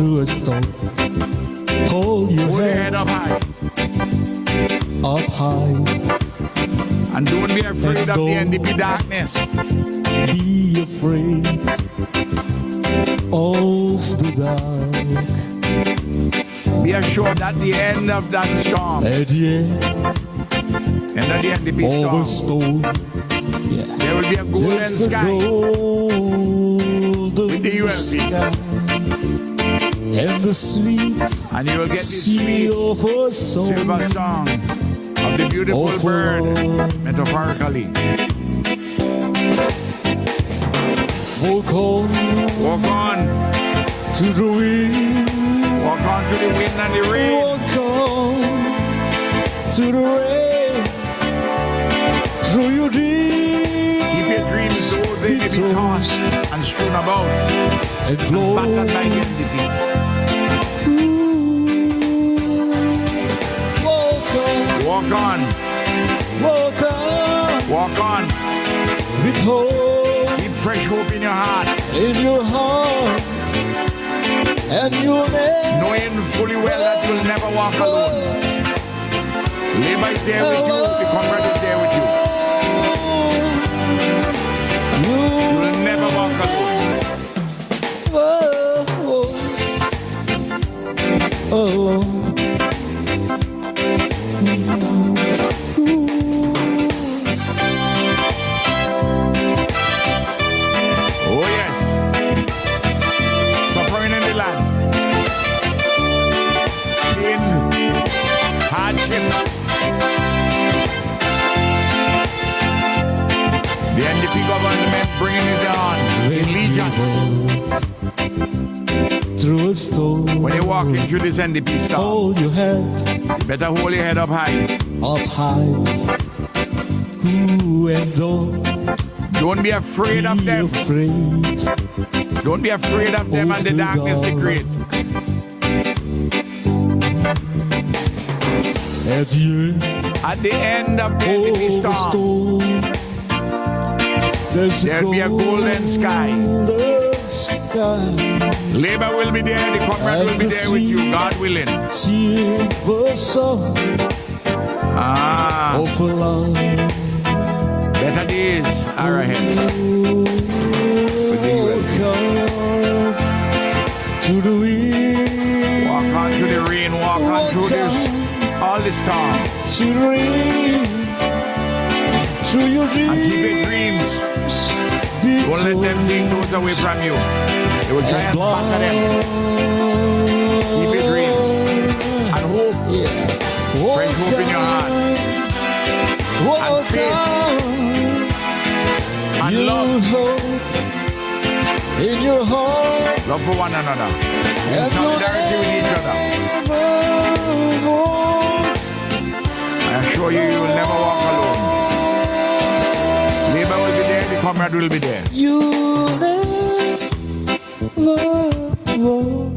through a storm. Hold your head up high. Up high. And don't be afraid of the NDP darkness. Be afraid of the dark. Be assured at the end of that storm. At the end of the NDP storm. Yeah. There will be a golden sky. With the UFP. And the sweet. And you will get this sweet silver song of the beautiful bird, metaphorically. Walk on to the wind. Walk on to the wind and the rain. Walk on to the rain. Through your dreams. Keep your dreams so they may be tossed and strewn about and battered by the NDP. Walk on. Walk on. Walk on. With hope. Keep fresh hope in your heart. In your heart. And you'll never. Knowing fully well that you'll never walk alone. Labor is there with you. The Comrade is there with you. You'll never walk alone. Oh yes. Suffering in the land. In hardship. The NDP government bringing it on in legion. Through a storm. When you're walking through this NDP storm, hold your head. You better hold your head up high. Up high. Ooh, and don't be afraid of them. Don't be afraid of them and the darkness they create. At the end of the NDP storm, there'll be a golden sky. Labor will be there, the Comrade will be there with you, God willing. Better days are ahead. Walk on through the rain, walk on through this, all the storm. And keep your dreams. Don't let them take those away from you. They will try and batter them. Keep your dreams and hope. Fresh hope in your heart. And faith. And love. In your heart. Love for one another. In solidarity with each other. I assure you, you will never walk alone. Labor will be there, the Comrade will be there. You'll never walk alone.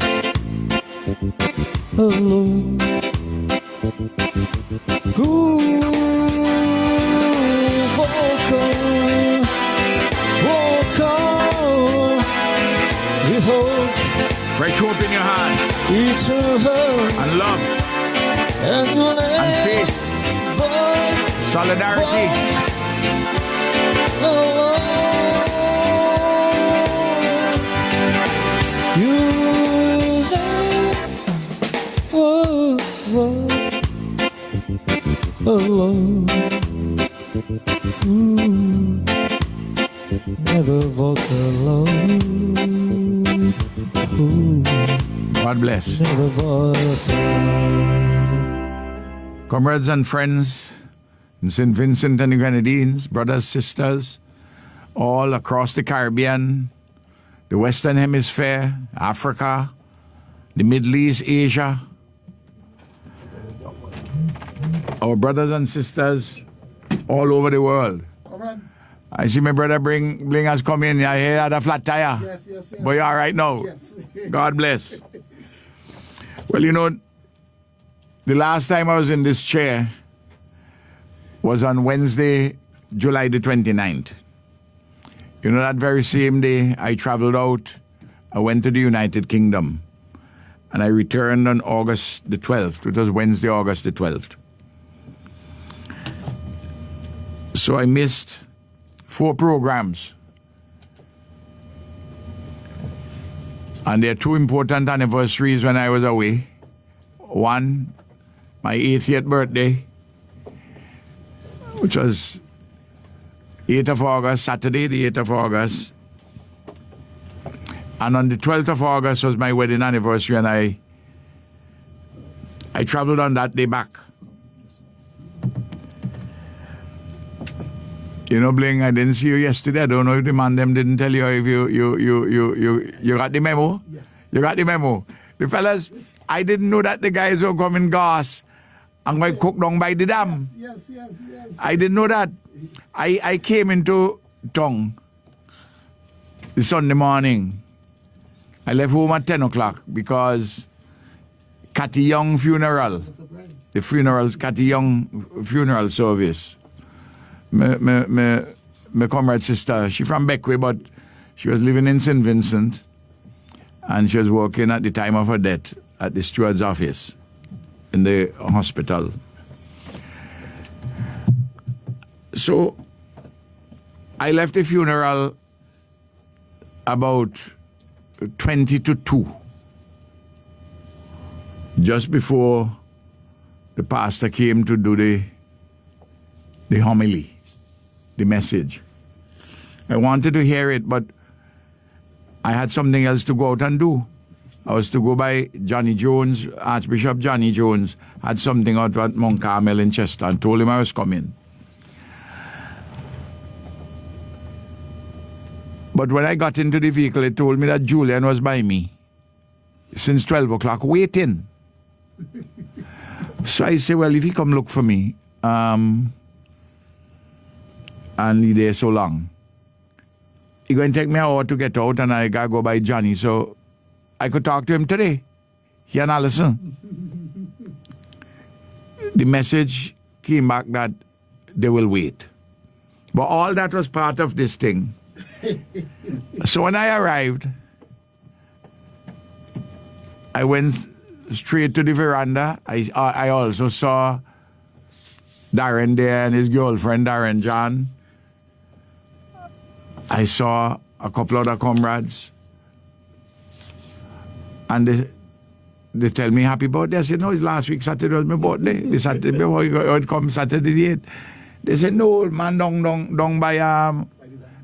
Walk on with hope. Fresh hope in your heart. And love. And faith. Solidarity. Alone. Never walk alone. God bless. Never walk alone. Comrades and friends in St. Vincent and the Grenadines, brothers, sisters, all across the Caribbean, the Western Hemisphere, Africa, the Middle East, Asia, our brothers and sisters all over the world. I see my brother Bling has come in. I hear had a flat tire. Yes. But you're all right now. Yes. God bless. Well, you know, the last time I was in this chair was on Wednesday, July the 29th. You know, that very same day I traveled out. I went to the United Kingdom. and I returned on August the 12th. It was Wednesday, August the 12th. So I missed 4 programs. And there are 2 important anniversaries when I was away. One, my 80th birthday, which was 8th of August, Saturday, the 8th of August. And on the 12th of August was my wedding anniversary, and I traveled on that day back. You know, Bling, I didn't see you yesterday. I don't know if the man them didn't tell you if you got the memo? Yes. You got the memo. The fellas, I didn't know that the guys were coming gas and going to cook down by the dam. Yes. I didn't know that. I came into town the Sunday morning. I left home at 10 o'clock because Cathy Young funeral. The funeral's Cathy Young funeral service. My comrade sister, she from Beckway, but she was living in St. Vincent, and she was working at the time of her death at the steward's office in the hospital. So I left the funeral about 20 to 2, just before the pastor came to do the homily, the message. I wanted to hear it, but I had something else to go out and do. I was to go by Johnny Jones, Archbishop Johnny Jones, had something out at Mount Carmel in Chester, and told him I was coming. But when I got into the vehicle, it told me that Julian was by me since 12 o'clock waiting. So I say, well, if he come look for me, and he there so long, he going to take me an hour to get out, and I got to go by Johnny, so I could talk to him today. He and Allison. The message came back that they will wait. But all that was part of this thing. So when I arrived, I went straight to the veranda. I also saw Darren there and his girlfriend, Darren John. I saw a couple other comrades. And they tell me happy birthday. I said, no, it's last week Saturday was my birthday. The Saturday before it come Saturday the 8th. They said, no, old man, down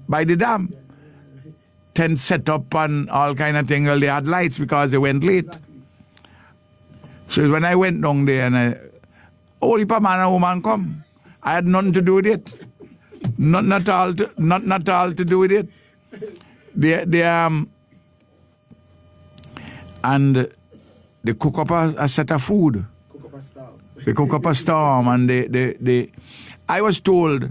by the dam. Tent set up and all kind of thing. Well, they had lights because they went late. So when I went down there and only a man and woman come. I had nothing to do with it. Not all to do with it. And they cook up a set of food. They cook up a storm, and I was told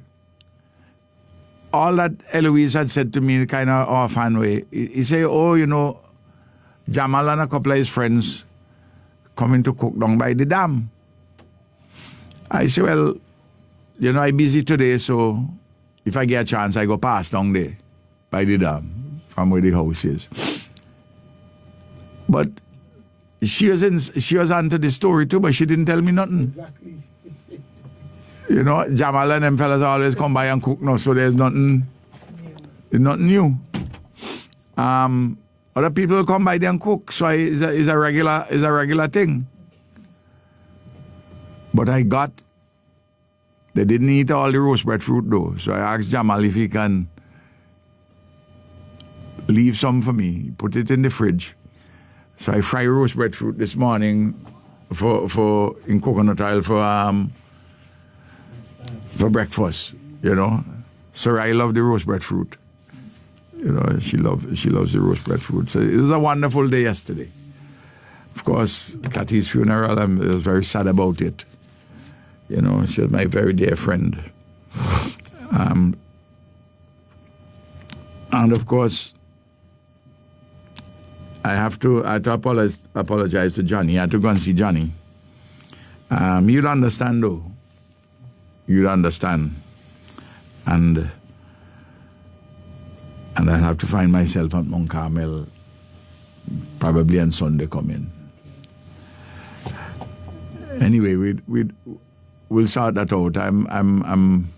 all that Eloise had said to me in kind of offhand way. He said, oh, you know, Jamal and a couple of his friends coming to cook down by the dam. I said, well, you know, I'm busy today, so if I get a chance, I go past down there by the dam from where the house is. But she was onto the story too, but she didn't tell me nothing. Exactly. You know, Jamal and them fellas always come by and cook now, so there's nothing new. Other people come by there and cook, so it's a regular thing. But they didn't eat all the roast breadfruit though, so I asked Jamal if he can leave some for me, put it in the fridge. So I fry roast breadfruit this morning in coconut oil for breakfast, you know. So I love the roast breadfruit. You know, she loves the roast breadfruit. So it was a wonderful day yesterday. Of course, Cathy's funeral, I was very sad about it. You know, she was my very dear friend. And of course, I had to apologize to Johnny. I had to go and see Johnny. You'd understand though. You'd understand. And I'll have to find myself at Mount Carmel probably on Sunday coming. Anyway, we'll sort that out. I'm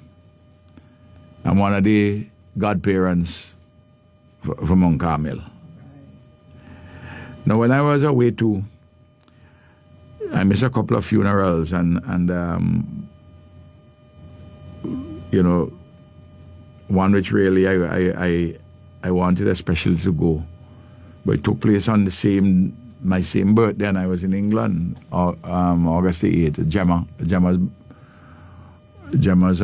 one of the godparents for Mount Carmel. Now, when I was away too, I missed a couple of funerals and you know, one which really I wanted especially to go, but it took place on my same birthday, and I was in England, August the 8th. Gemma's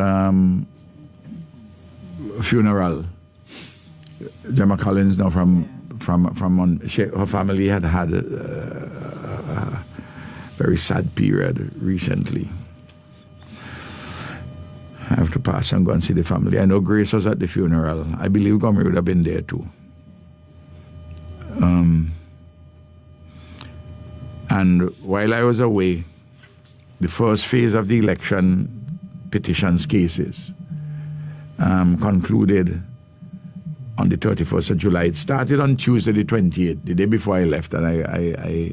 funeral. Gemma Collins, now from her family had a very sad period recently. I have to pass and go and see the family. I know Grace was at the funeral. I believe Comrade would have been there too. And while I was away, the first phase of the election petitions cases concluded on the 31st of July. It started on Tuesday the 28th, the day before I left, and I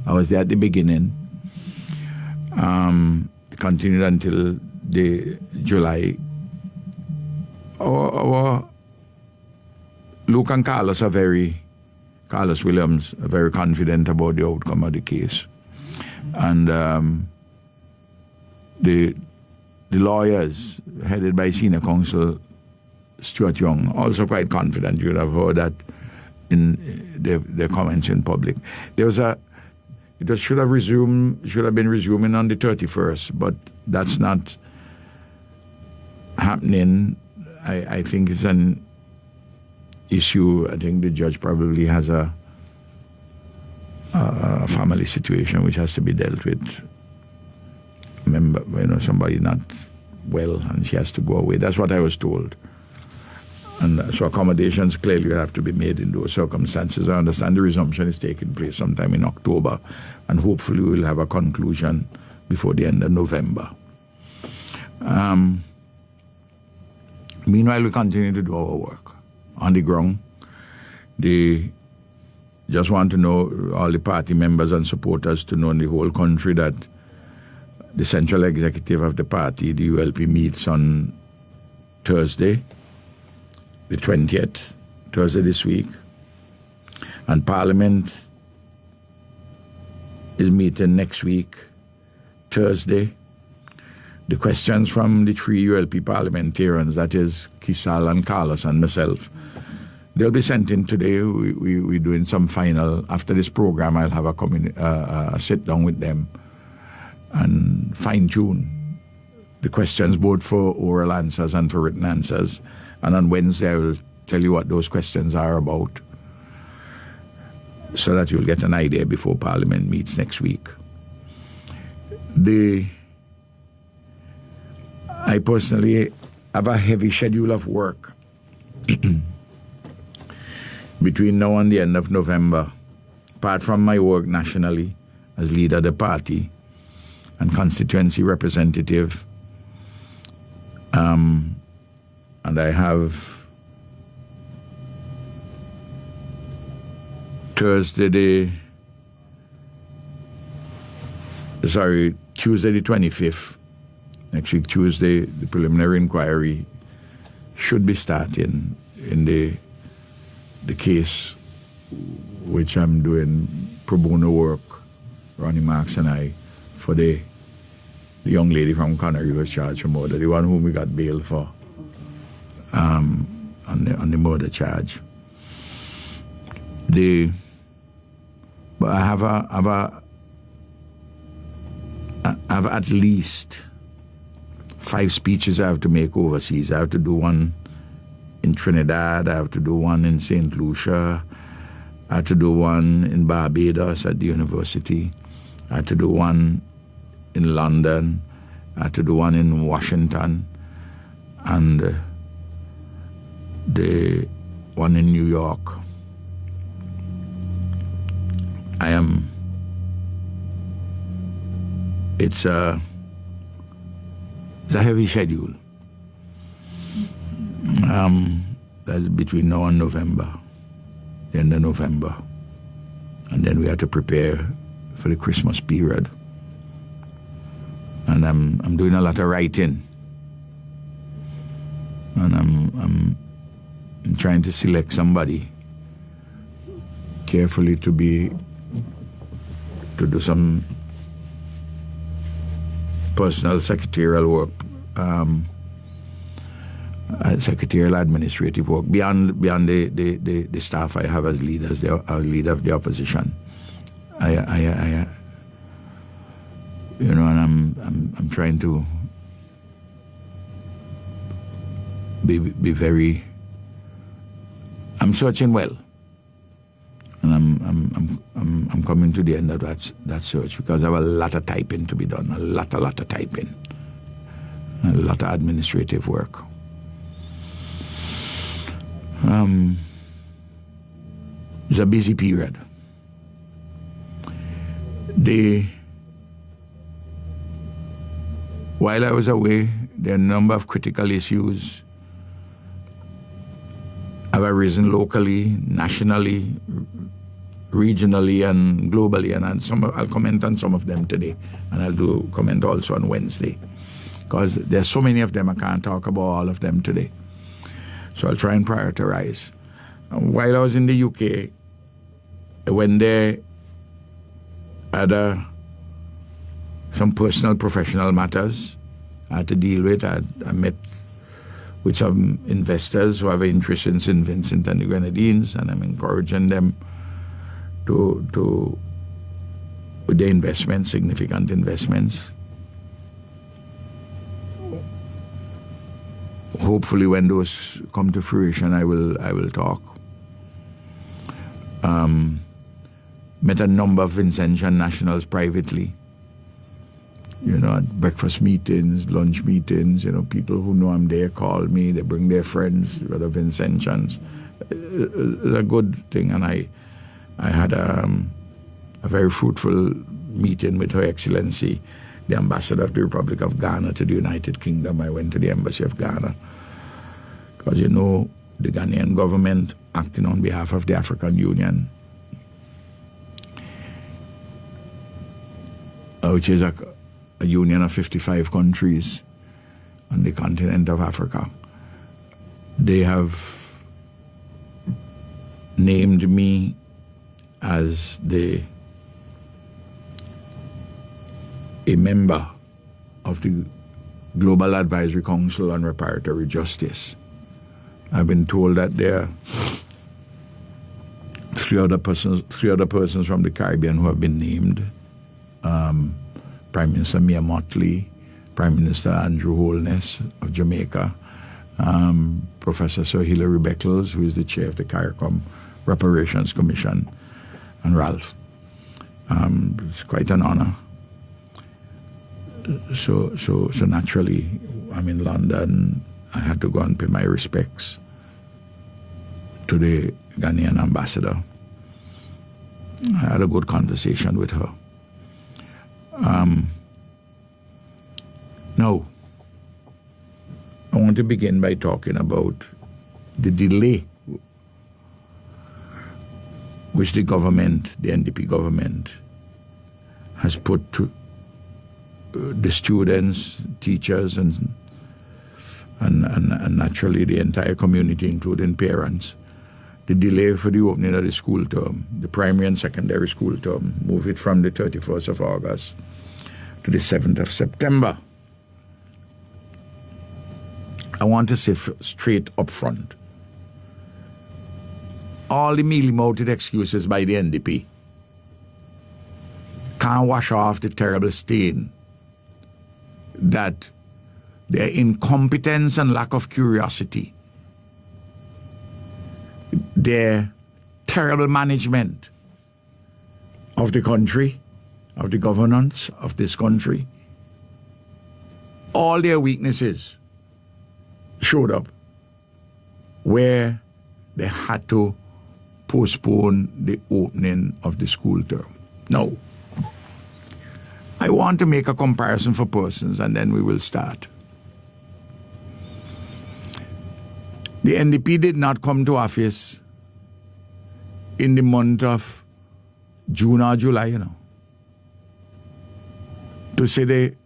was there at the beginning. It continued until the July. Our Luke and Carlos Williams are very confident about the outcome of the case. And the lawyers, headed by Senior Counsel Stuart Young, also quite confident. You would have heard that in their comments in public. It should have been resuming on the 31st, but that's not happening. I think it's an issue. I think the judge probably has a family situation which has to be dealt with. Remember, somebody not well and she has to go away. That's what I was told. And so accommodations clearly have to be made in those circumstances. I understand the resumption is taking place sometime in October, and hopefully we'll have a conclusion before the end of November. Meanwhile, we continue to do our work on the ground. They just want to know, all the party members and supporters, to know in the whole country that the central executive of the party, the ULP, meets on Thursday, the 20th, Thursday this week. And Parliament is meeting next week, Thursday. The questions from the three ULP parliamentarians, that is Kisal and Carlos and myself, they'll be sent in today. We're doing some final. After this program, I'll have a sit down with them and fine-tune the questions, both for oral answers and for written answers. And on Wednesday, I will tell you what those questions are about, so that you'll get an idea before Parliament meets next week. I personally have a heavy schedule of work between now and the end of November, apart from my work nationally as leader of the party and constituency representative. And I have Tuesday the 25th. Next week, Tuesday, the preliminary inquiry should be starting in the case which I'm doing pro bono work, Ronnie Marks and I, for the young lady from Connery who was charged for murder, the one whom we got bail for on the murder charge. But I have at least 5 speeches I have to make overseas. I have to do one in Trinidad, I have to do one in St. Lucia, I have to do one in Barbados at the university, I have to do one in London, I have to do one in Washington, and the one in New York. It's a heavy schedule. That's between now and November, the end of November. And then we have to prepare for the Christmas period. and I'm doing a lot of writing, and I'm trying to select somebody carefully to do some personal secretarial work, secretarial administrative work beyond the staff I have as leaders, the leader of the opposition. I and I'm trying to be very. I'm searching well, and I'm coming to the end of that search, because I have a lot of typing to be done, a lot of typing, a lot of administrative work. It's a busy period. While I was away, there are a number of critical issues have arisen locally, nationally, regionally, and globally, and I'll comment on some of them today, and I'll comment also on Wednesday, because there's so many of them I can't talk about all of them today. So I'll try and prioritize. While I was in the UK, when they had some personal professional matters I had to deal with, I met with some investors who have an interest in St. Vincent and the Grenadines, and I'm encouraging them to with their investments, significant investments. Hopefully, when those come to fruition, I will talk. Met a number of Vincentian nationals privately. At breakfast meetings, lunch meetings. People who know I'm there call me. They bring their friends, whether Vincentians. It's a good thing, and I had a very fruitful meeting with Her Excellency, the Ambassador of the Republic of Ghana to the United Kingdom. I went to the Embassy of Ghana because, the Ghanaian government, acting on behalf of the African Union, which is a union of 55 countries on the continent of Africa, they have named me as a member of the Global Advisory Council on Reparatory Justice. I've been told that there are three other persons from the Caribbean who have been named. Prime Minister Mia Mottley, Prime Minister Andrew Holness of Jamaica, Professor Sir Hilary Beckles, who is the chair of the CARICOM Reparations Commission, and Ralph. It's quite an honor. So naturally, I'm in London. I had to go and pay my respects to the Ghanaian ambassador. I had a good conversation with her. Now, I want to begin by talking about the delay which the government, the NDP government, has put to the students, teachers, and naturally the entire community, including parents. The delay for the opening of the school term, the primary and secondary school term, move it from the 31st of August to the 7th of September. I want to say straight up front, all the mealy-mouthed excuses by the NDP can't wash off the terrible stain that their incompetence and lack of curiosity, their terrible management of the country, of the governance of this country, all their weaknesses showed up where they had to postpone the opening of the school term. Now, I want to make a comparison for persons, and then we will start. The NDP did not come to office in the month of June or July, to say they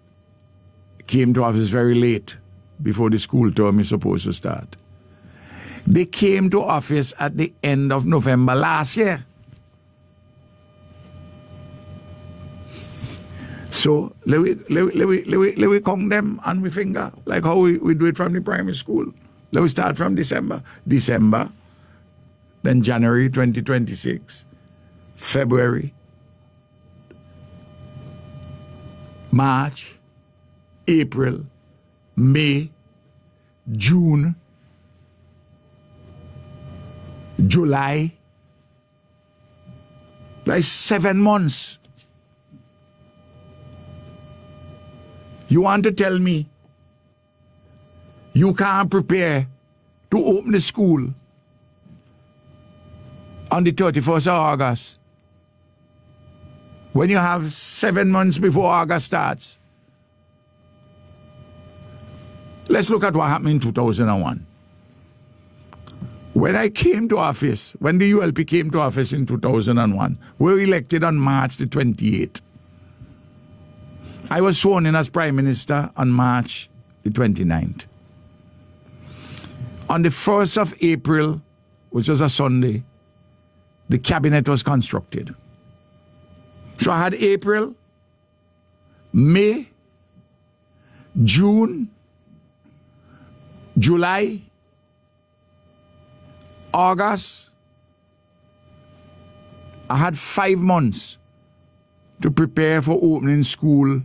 came to office very late before the school term is supposed to start. They came to office at the end of November last year. So let we count them and we finger, like how we do it from the primary school. Let we start from December, then January 2026, February, March, April, May, June, July, like 7 months. You want to tell me you can't prepare to open the school on the 31st of August when you have 7 months before August starts? Let's look at what happened in 2001. When I came to office, when the ULP came to office in 2001, we were elected on March the 28th. I was sworn in as Prime Minister on March the 29th. On the 1st of April, which was a Sunday, the cabinet was constructed. So I had April, May, June, July, August. I had 5 months to prepare for opening school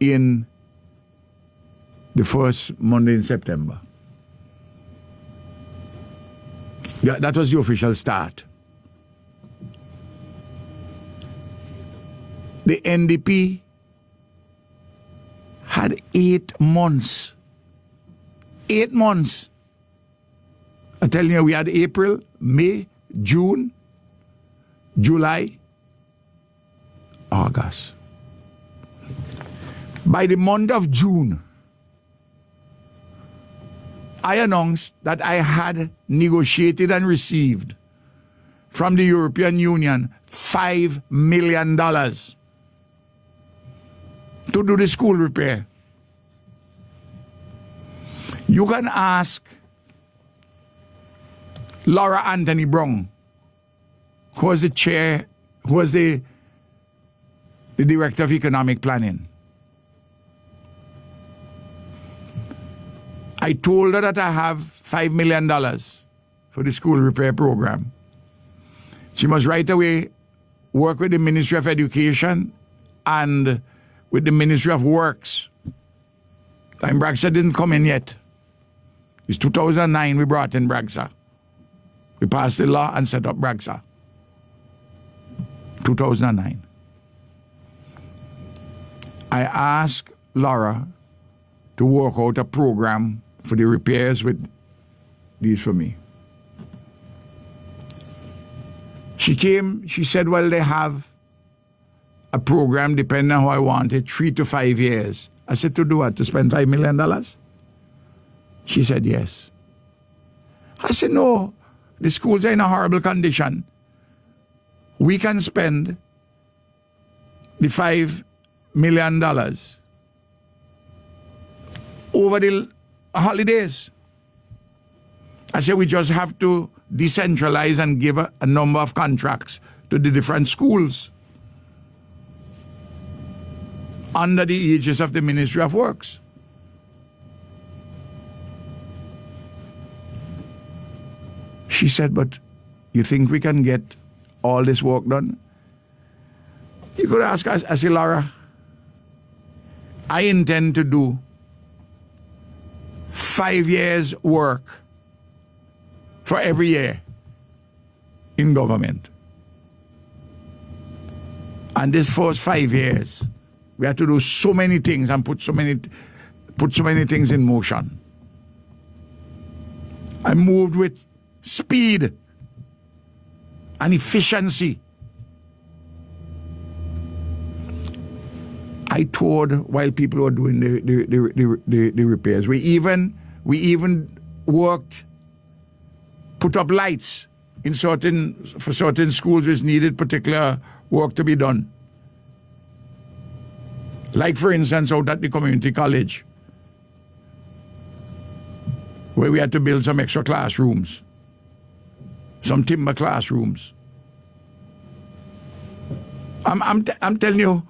in the first Monday in September. That was the official start. The NDP had 8 months. 8 months. I'm telling you, we had April, May, June, July, August. By the month of June, I announced that I had negotiated and received from the European Union $5 million to do the school repair. You can ask Laura Anthony Brown, who was the chair, who was the director of economic planning. I told her that I have $5 million for the school repair program. She must right away work with the Ministry of Education and with the Ministry of Works. Time Bragsa didn't come in yet. It's 2009 we brought in Bragsa. We passed the law and set up Bragsa. 2009. I asked Laura to work out a program for the repairs with these for me. She came, she said, well, they have a program, depending on how I want it, 3 to 5 years. I said, to do what? To spend $5 million? She said, yes. I said, no, the schools are in a horrible condition. We can spend the $5 million over the holidays. I said, we just have to decentralize and give a number of contracts to the different schools under the aegis of the Ministry of Works. She said, but you think we can get all this work done? You could ask us, I said, Laura, I intend to do 5 years work for every year in government. And this first 5 years, we have to do so many things and put so many things in motion. I moved with speed and efficiency. I toured while people were doing the repairs. We even worked, put up lights in for certain schools which needed particular work to be done. Like, for instance, out at the community college, where we had to build some extra classrooms, some timber classrooms. I'm telling you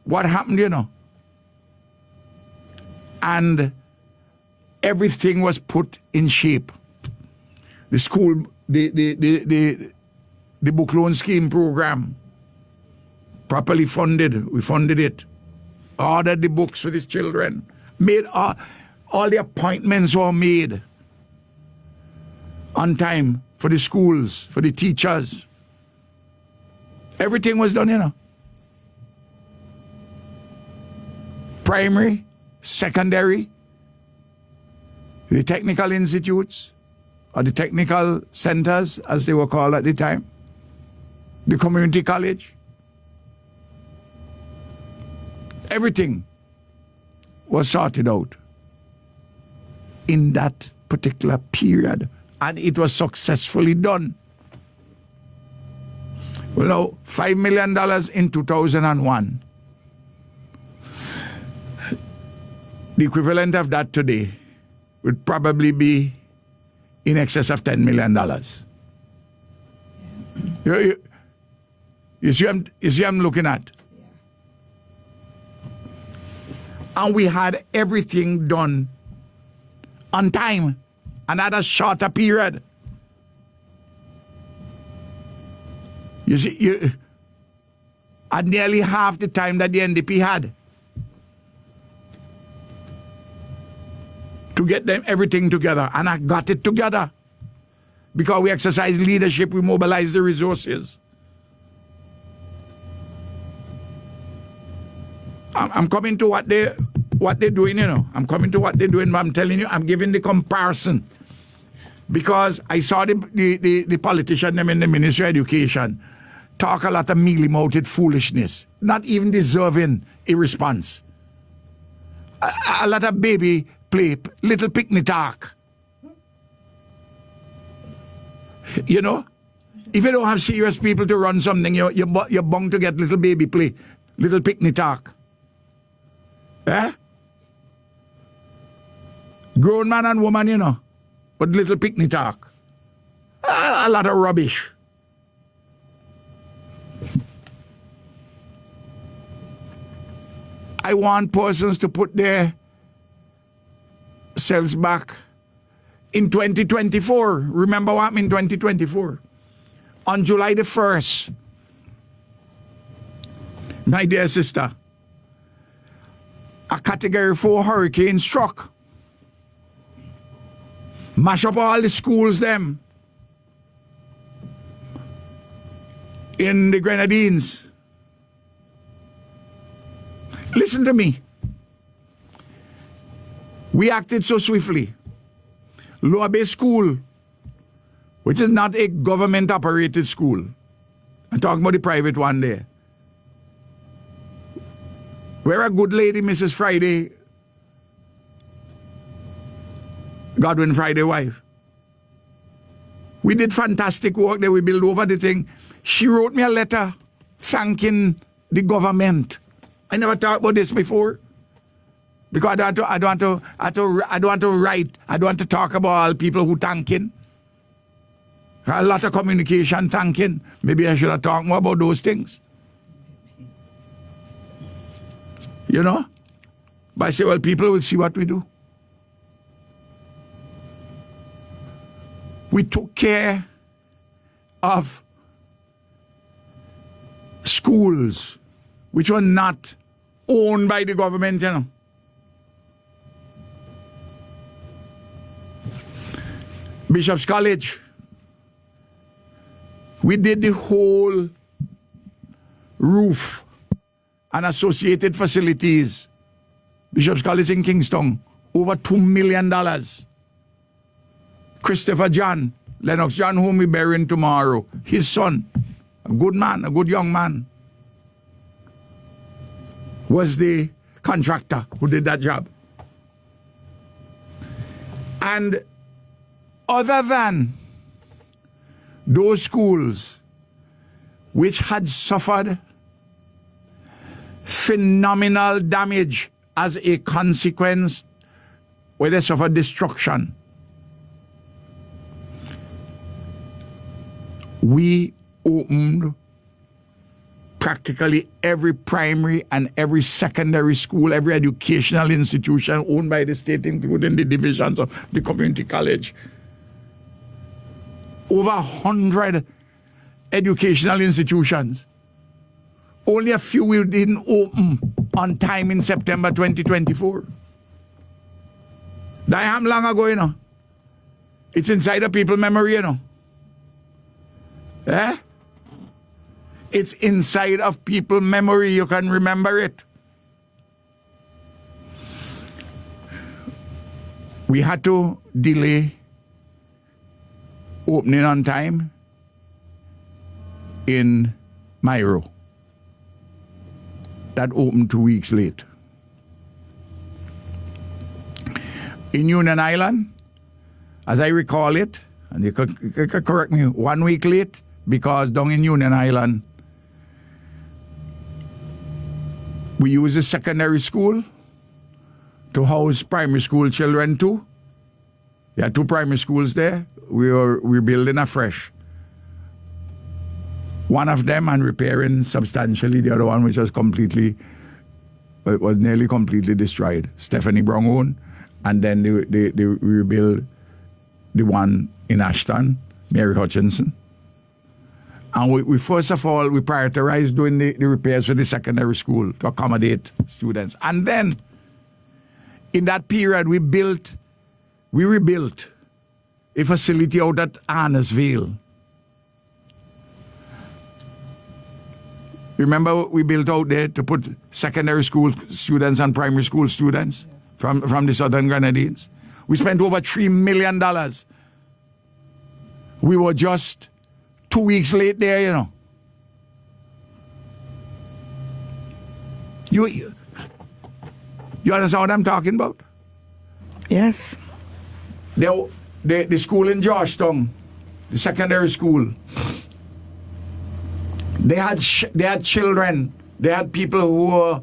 what happened, you know. And everything was put in shape. The school, the book loan scheme program, properly funded. We funded it. Ordered the books for these children. Made all the appointments were made on time for the schools, for the teachers. Everything was done, you know. Primary, secondary, the technical institutes, or the technical centers, as they were called at the time, the community college. Everything was sorted out in that particular period, and it was successfully done. Well, now, $5 million in 2001. The equivalent of that today would probably be in excess of $10 million. You see what I'm looking at? And we had everything done on time and at a shorter period. You see, at nearly half the time that the NDP had to get them everything together. And I got it together because we exercised leadership, we mobilized the resources. I'm coming to what they're doing, you know. I'm coming to what they're doing, but I'm telling you, I'm giving the comparison. Because I saw the politician them in the Ministry of Education talk a lot of mealy-mouthed foolishness, not even deserving a response. A lot of baby play, little picnic talk. You know? If you don't have serious people to run something, you're bound to get little baby play, little picnic talk. Eh? Grown man and woman, you know, but little picnic talk. A lot of rubbish. I want persons to put their selves back in 2024. Remember what happened in 2024? On July the 1st, my dear sister, a Category 4 hurricane struck. Mash up all the schools them in the Grenadines. Listen to me. We acted so swiftly. Lower Bay School, which is not a government-operated school. I'm talking about the private one there. Where a good lady, Mrs. Friday, Godwin Friday wife. We did fantastic work there. We built over the thing. She wrote me a letter thanking the government. I never talked about this before. Because I don't want to write. I don't want to talk about all people who thanking. A lot of communication thanking. Maybe I should have talked more about those things. You know? But I say, well, people will see what we do. We took care of schools which were not owned by the government, you know. Bishop's College. We did the whole roof and associated facilities. Bishop's College in Kingston, over $2 million. Christopher John, Lennox John, whom we burying tomorrow, his son, a good man, a good young man, was the contractor who did that job. And other than those schools which had suffered phenomenal damage as a consequence where they suffer destruction. We opened practically every primary and every secondary school, every educational institution owned by the state, including the divisions of the community college. Over 100 educational institutions. Only a few we didn't open on time in September 2024. That happened long ago, you know. It's inside the people's memory, you know. Eh? It's inside of people's memory. You can remember it. We had to delay opening on time in Myro. That opened 2 weeks late. In Union Island, as I recall it, and you could correct me, 1 week late, because down in Union Island, we use a secondary school to house primary school children too. There are 2 primary schools there. We're building afresh. One of them and repairing substantially, the other one which was nearly completely destroyed. Stephanie Brown owned, and then they rebuild the one in Ashton, Mary Hutchinson. And we first of all, we prioritized doing the repairs for the secondary school to accommodate students. And then, in that period, we rebuilt a facility out at Arnesville. Remember, we built out there to put secondary school students and primary school students from the Southern Grenadines. We spent over $3 million. We were just 2 weeks late there, you know. You understand what I'm talking about? Yes. The school in Georgetown, the secondary school, they had children, they had people who were,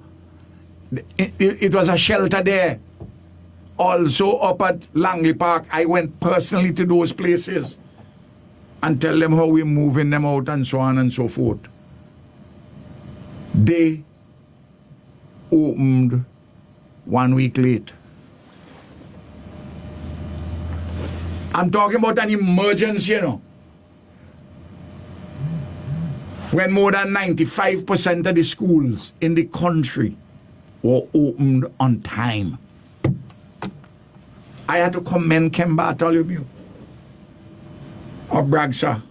it was a shelter there. Also up at Langley Park, I went personally to those places and tell them how we're moving them out and so on and so forth. They opened 1 week late. I'm talking about an emergency, you know. When more than 95% of the schools in the country were opened on time. I had to commend Ken Bartholomew of Bragsa.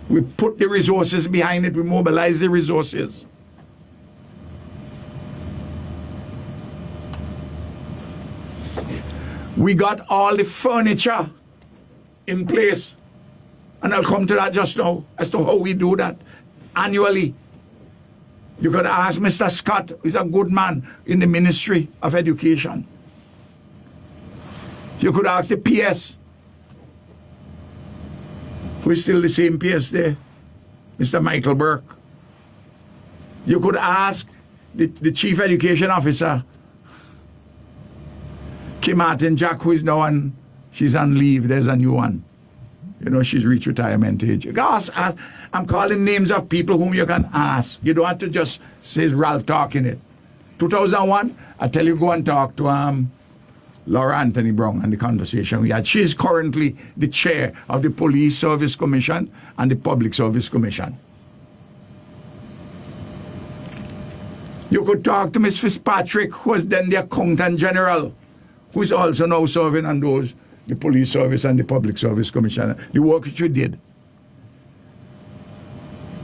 We put the resources behind it, we mobilized the resources. We got all the furniture in place. And I'll come to that just now as to how we do that annually. You could ask Mr. Scott, who's a good man in the Ministry of Education. You could ask the PS, who is still the same PS there, Mr. Michael Burke. You could ask the Chief Education Officer, Kim Martin Jack, who is now on, she's on leave, there's a new one. You know, she's reached retirement age. You can ask, I'm calling names of people whom you can ask. You don't have to just say Ralph talking it. 2001, I tell you, go and talk to Laura Anthony Brown and the conversation we had. She's currently the chair of the Police Service Commission and the Public Service Commission. You could talk to Ms. Fitzpatrick, who was then the Accountant General, who is also now serving on those, the Police Service and the Public Service Commission. The work which we did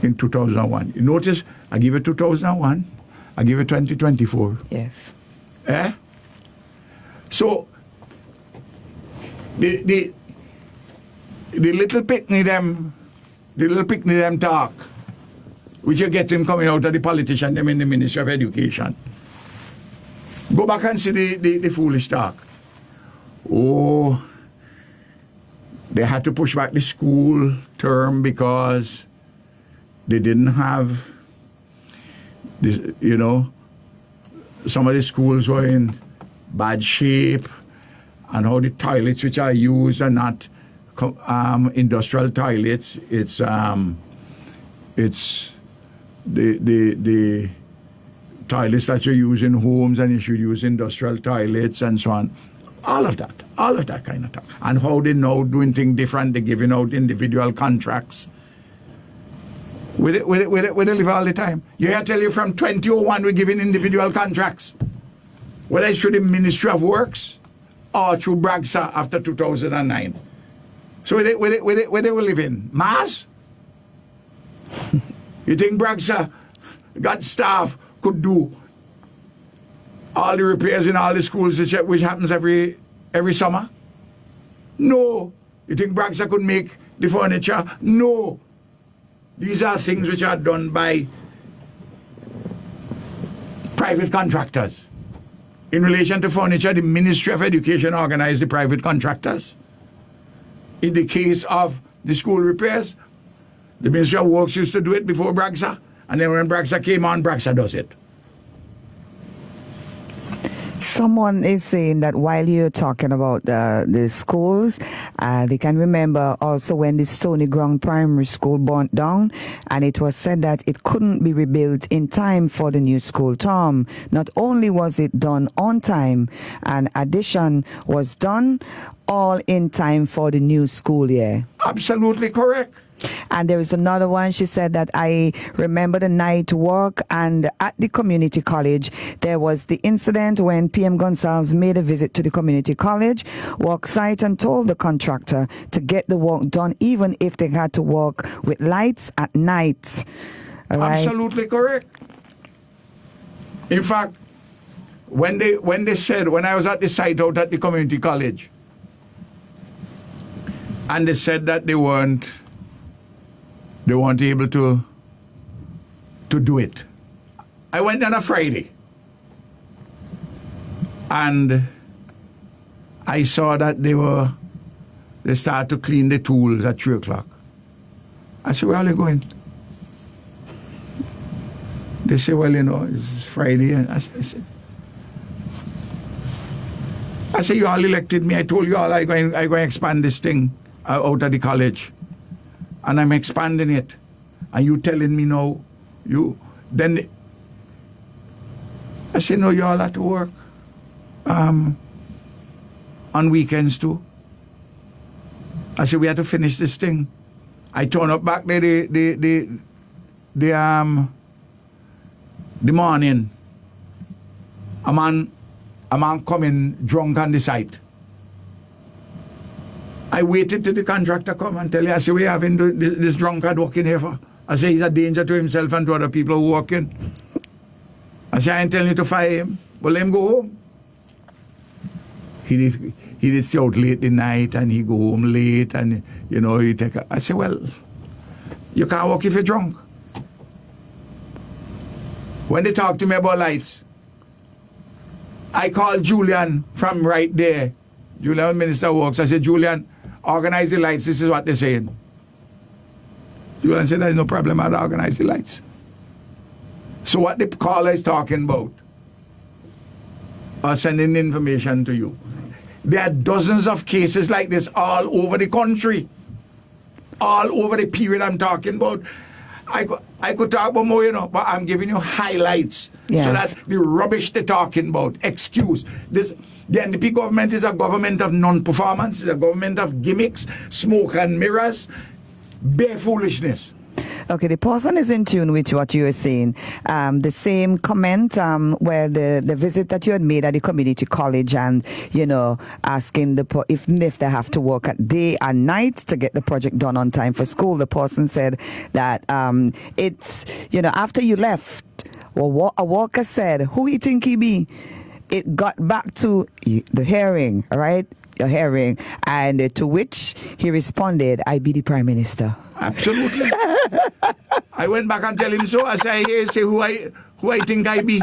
in 2001. You notice, I give it 2001, I give it 2024. Yes. Eh? So, the little picnic them talk, which you get him coming out of the politician, them in the Ministry of Education. Go back and see the foolish talk. Oh, they had to push back the school term because they didn't have this, you know, some of the schools were in bad shape, and how the toilets which are used are not industrial toilets. It's the toilets that you use in homes, and you should use industrial toilets and so on. All of that kind of stuff. And how they now doing things different. They're giving out individual contracts. We live all the time. You hear tell you from 2001 we're giving individual contracts. Whether it's through the Ministry of Works or through Bragsa after 2009. So where they will live in? Mars? You think Bragsa got staff could do all the repairs in all the schools which happens every summer? No. You think Bragsa could make the furniture? No. These are things which are done by private contractors. In relation to furniture, the Ministry of Education organized the private contractors. In the case of the school repairs, the Ministry of Works used to do it before Bragsa, and then when Bragsa came on, Bragsa does it. Someone is saying that while you're talking about the schools, they can remember also when the Stony Ground Primary School burnt down, and it was said that it couldn't be rebuilt in time for the new school term. Not only was it done on time, an addition was done all in time for the new school year. Absolutely correct. And there is another one. She said that I remember the night work, and at the community college, there was the incident when PM Gonsalves made a visit to the community college work site and told the contractor to get the work done, even if they had to work with lights at night. All right? Absolutely correct. In fact, when I was at the site out at the community college, and they said that they weren't able to do it. I went on a Friday, and I saw that they started to clean the tools at 3 o'clock. I said, where are they going? They say, well, you know, it's Friday. And I said, you all elected me. I told you all I'm going to expand this thing out of the college. And I'm expanding it. And you telling me no. I said, no, you all have to work. On weekends too. I said, we have to finish this thing. I turn up back there the morning. A man coming drunk on the site. I waited till the contractor come and tell you, I say, we having this drunkard working here for? I say, he's a danger to himself and to other people who working. I say, I ain't telling you to fire him, but let him go home. He did stay out late in the night, and he go home late, and, you know, I say, well, you can't work if you're drunk. When they talk to me about lights, I called Julian from right there. Julian, Minister of Works. I said, Julian, organize the lights. This is what they're saying. Julian said, there's no problem. I'll organize the lights. So what the caller is talking about, or sending information to you. There are dozens of cases like this all over the country. All over the period I'm talking about. I could talk about more, you know, but I'm giving you highlights. Yes. So that the rubbish they're talking about, excuse. The NDP government is a government of non-performance, it's a government of gimmicks, smoke and mirrors, bare foolishness. Okay, the person is in tune with what you were saying. The same comment where the visit that you had made at the community college, and, you know, asking if they have to work at day and night to get the project done on time for school. The person said that it's, you know, after you left, well, a worker said, who you think he be? It got back to the hearing, right? Your hearing, and to which he responded, I be the Prime Minister. Absolutely. I went back and tell him so. I said, hey, say who I think I be.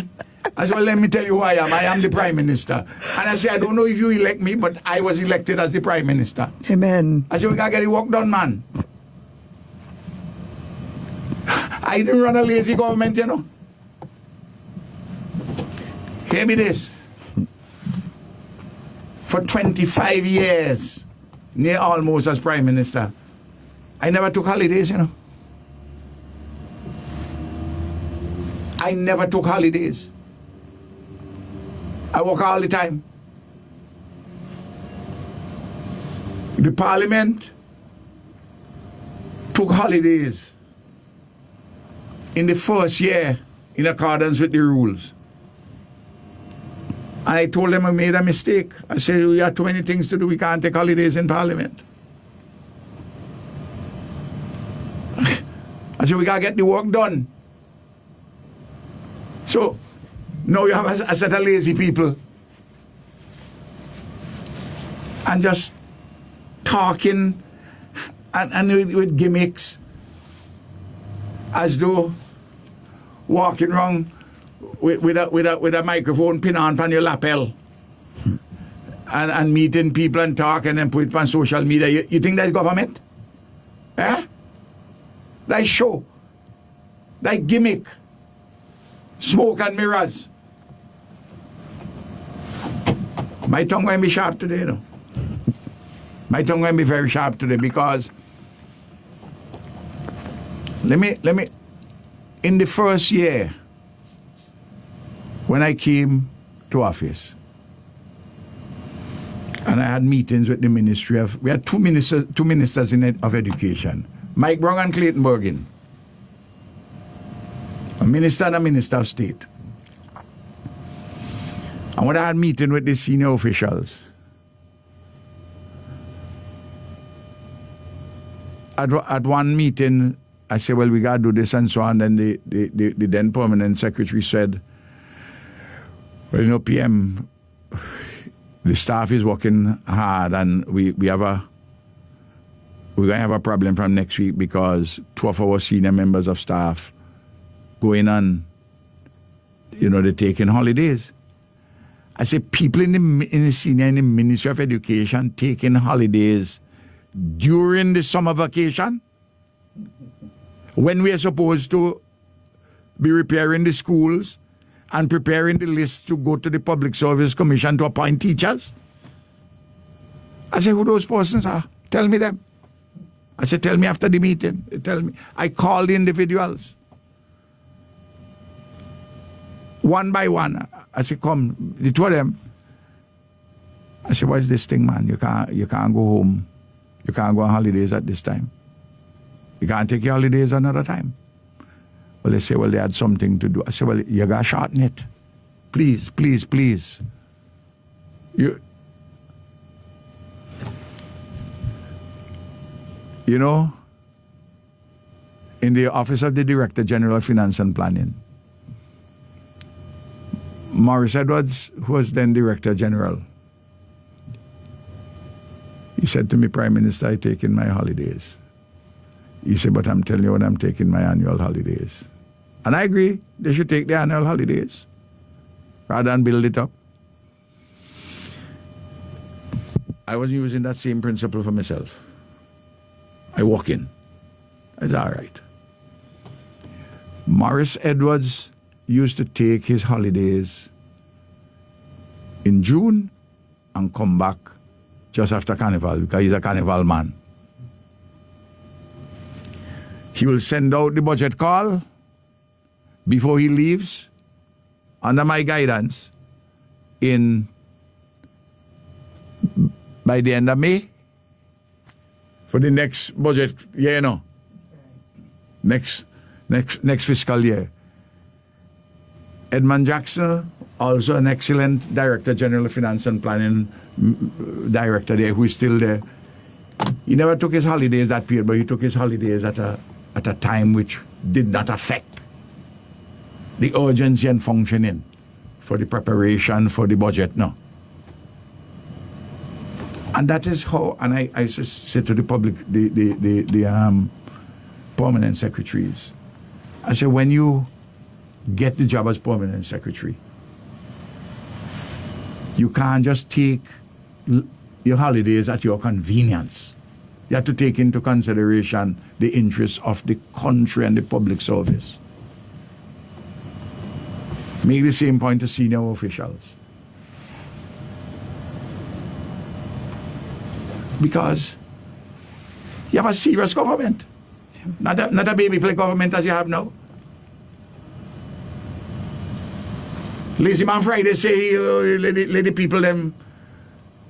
I said, well, let me tell you who I am. I am the Prime Minister. And I said, I don't know if you elect me, but I was elected as the Prime Minister. Amen. I said, we gotta get the work done, man. I didn't run a lazy government, you know. Hear me this. For 25 years, near almost as Prime Minister, I never took holidays, you know. I never took holidays. I work all the time. The Parliament took holidays in the first year in accordance with the rules. And I told them I made a mistake. I said, we have too many things to do. We can't take holidays in Parliament. I said, we got to get the work done. So, now you have a set of lazy people. And just talking and with gimmicks. As though walking around with a microphone pin on your lapel and meeting people and talking and put it on social media. You think that's government? Eh? That's show. That's gimmick. Smoke and mirrors. My tongue will be sharp today, you know. My tongue will be very sharp today because let me in the first year when I came to office and I had meetings with the Ministry of, we had two ministers of Education, Mike Brown and Clayton Bergin, a minister and a minister of state. And when I had meeting with the senior officials, at one meeting, I said, well, we got to do this and so on. And the then permanent secretary said, well, you know, PM, the staff is working hard and we're going to have a problem from next week because two of our senior members of staff going on, you know, they're taking holidays. I said, people in the senior in the Ministry of Education taking holidays during the summer vacation when we are supposed to be repairing the schools and preparing the list to go to the Public Service Commission to appoint teachers. I said, who those persons are? Tell me them. I said, tell me after the meeting. Tell me. I called the individuals. One by one. I said, come, the two of them. I said, what is this thing, man? You can't go home. You can't go on holidays at this time. You can't take your holidays another time. Well, they say, well, they had something to do. I said, well, you got to shorten it. Please, please, please. You know, in the Office of the Director General of Finance and Planning, Maurice Edwards, who was then Director General, he said to me, Prime Minister, I'm taking my holidays. He said, but I'm telling you when I'm taking my annual holidays. And I agree, they should take their annual holidays rather than build it up. I was using that same principle for myself. I walk in. It's all right. Maurice Edwards used to take his holidays in June and come back just after Carnival because he's a Carnival man. He will send out the budget call before he leaves under my guidance by the end of May for the next budget year, you know. Next fiscal year. Edmund Jackson, also an excellent Director General of Finance and Planning director there, who is still there. He never took his holidays that period, but he took his holidays at a time which did not affect the urgency and functioning for the preparation for the budget, no. And that is how, and I said to the public, the permanent secretaries, I said, when you get the job as permanent secretary, you can't just take your holidays at your convenience. You have to take into consideration the interests of the country and the public service. make the same point to senior officials. Because you have a serious government. Not a baby play government as you have now. Lazy Man Friday say, let the people them,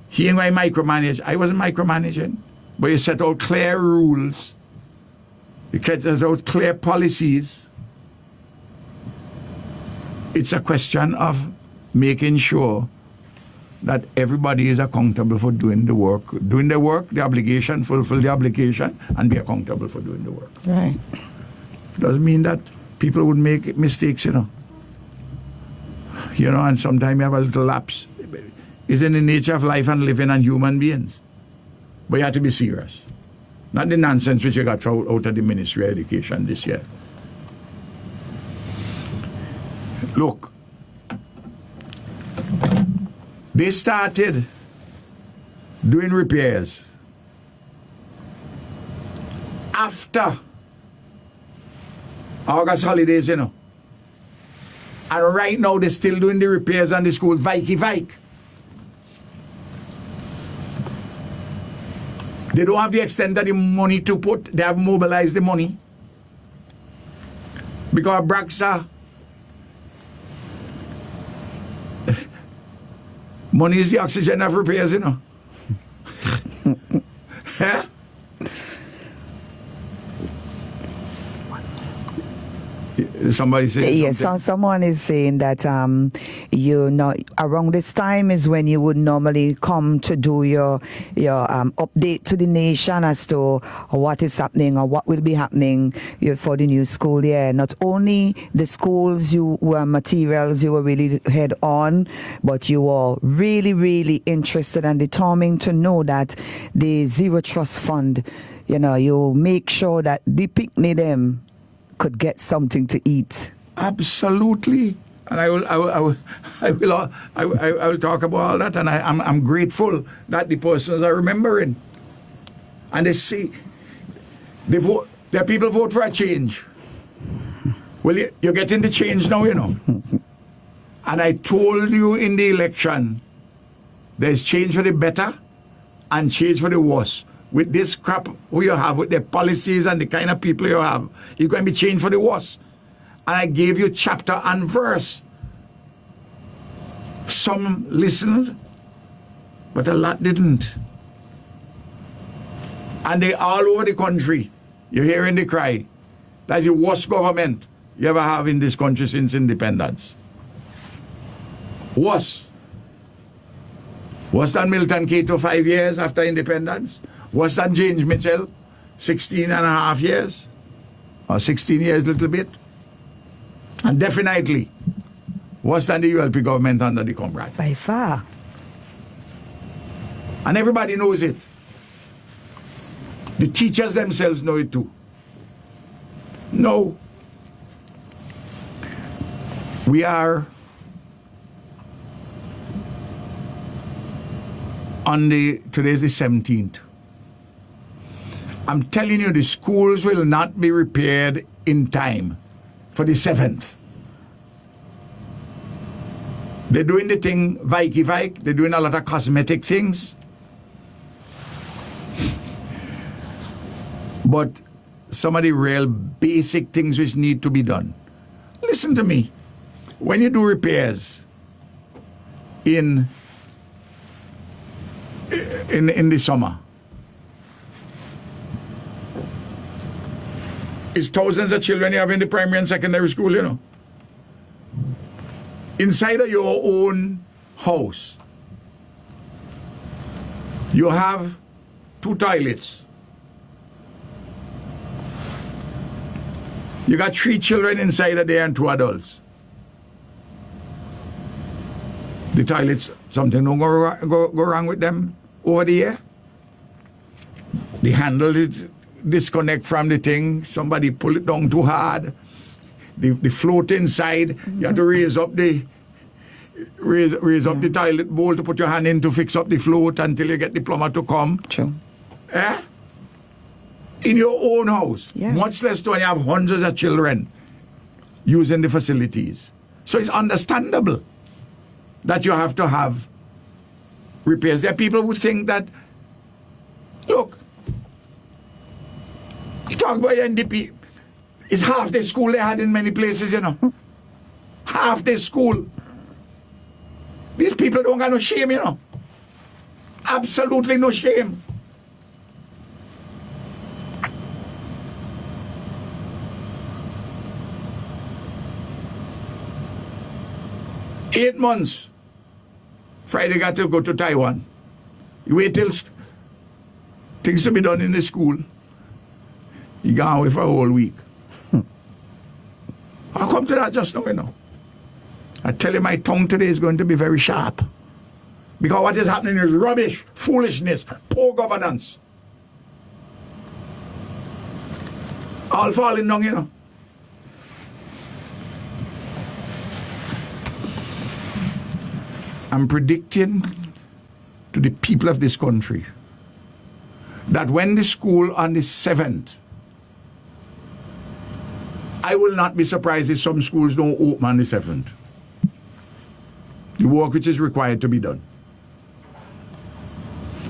he ain't going to micromanage. I wasn't micromanaging. But you set out clear rules. You set out clear policies. It's a question of making sure that everybody is accountable for doing the work. Doing the work, the obligation, fulfill the obligation, and be accountable for doing the work. Right. Doesn't mean that people would make mistakes, you know. You know, and sometimes you have a little lapse. It's in the nature of life and living and human beings. But you have to be serious. Not the nonsense which you got out of the Ministry of Education this year. Look, they started doing repairs after August holidays, you know. And right now they're still doing the repairs on the school, Vike. They don't have the extent of the money to put. They have mobilized the money. Because Braxa, money is the oxygen of repairs, you know. Yeah? Somebody saying yes, someone is saying that you know around this time is when you would normally come to do your update to the nation as to what is happening or what will be happening for the new school year. Not only the schools materials you were really head on, but you were really, really interested and determined to know that the Zero Trust Fund, you know, you make sure that the picnic them could get something to eat. Absolutely, and I will talk about all that, and I'm grateful that the persons are remembering, and they see they vote. Their people vote for a change. Well, you're getting the change now, you know. And I told you in the election, there's change for the better and change for the worse. With this crap who you have, with the policies and the kind of people you have, you're going to be changed for the worse. And I gave you chapter and verse. Some listened, but a lot didn't. And they all over the country, you're hearing the cry. That's the worst government you ever have in this country since independence. Worse. Worse than Milton Cato 5 years after independence. Worse than James Mitchell, 16 and a half years, or 16 years, little bit. And definitely worse than the ULP government under the Comrade. By far. And everybody knows it. The teachers themselves know it too. No. We are today's the 17th. I'm telling you, the schools will not be repaired in time for the 7th. They're doing the thing Vike. They're doing a lot of cosmetic things. But some of the real basic things which need to be done. Listen to me. When you do repairs in the summer, it's thousands of children you have in the primary and secondary school, you know. Inside of your own house, you have 2 toilets. You got 3 children inside of there and 2 adults. The toilets, something don't go wrong with them over the year. The handle is disconnect from the thing. Somebody pull it down too hard. The float inside, you have to raise up the toilet bowl to put your hand in to fix up the float until you get the plumber to come. True. Eh? In your own house. Yeah. Much less when you have hundreds of children using the facilities. So it's understandable that you have to have repairs. There are people who think that, look, you talk about NDP, it's half the school they had in many places, you know. Half the school. These people don't got no shame, you know. Absolutely no shame. Eight months. Friday got to go to Taiwan. You wait till things to be done in the school. You gone away for a whole week. I'll come to that just now, you know. I tell you, my tongue today is going to be very sharp. Because what is happening is rubbish, foolishness, poor governance. All falling down, you know. I'm predicting to the people of this country that when the school on the 7th, I will not be surprised if some schools don't open on the 7th. The work which is required to be done.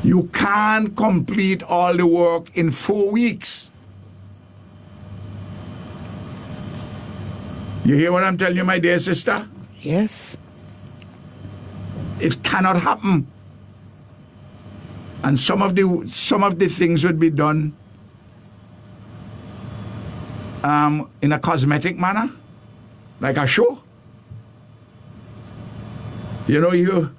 You can't complete all the work in 4 weeks. You hear what I'm telling you, my dear sister? Yes. It cannot happen. And some of the things would be done in a cosmetic manner, like a show. You know, you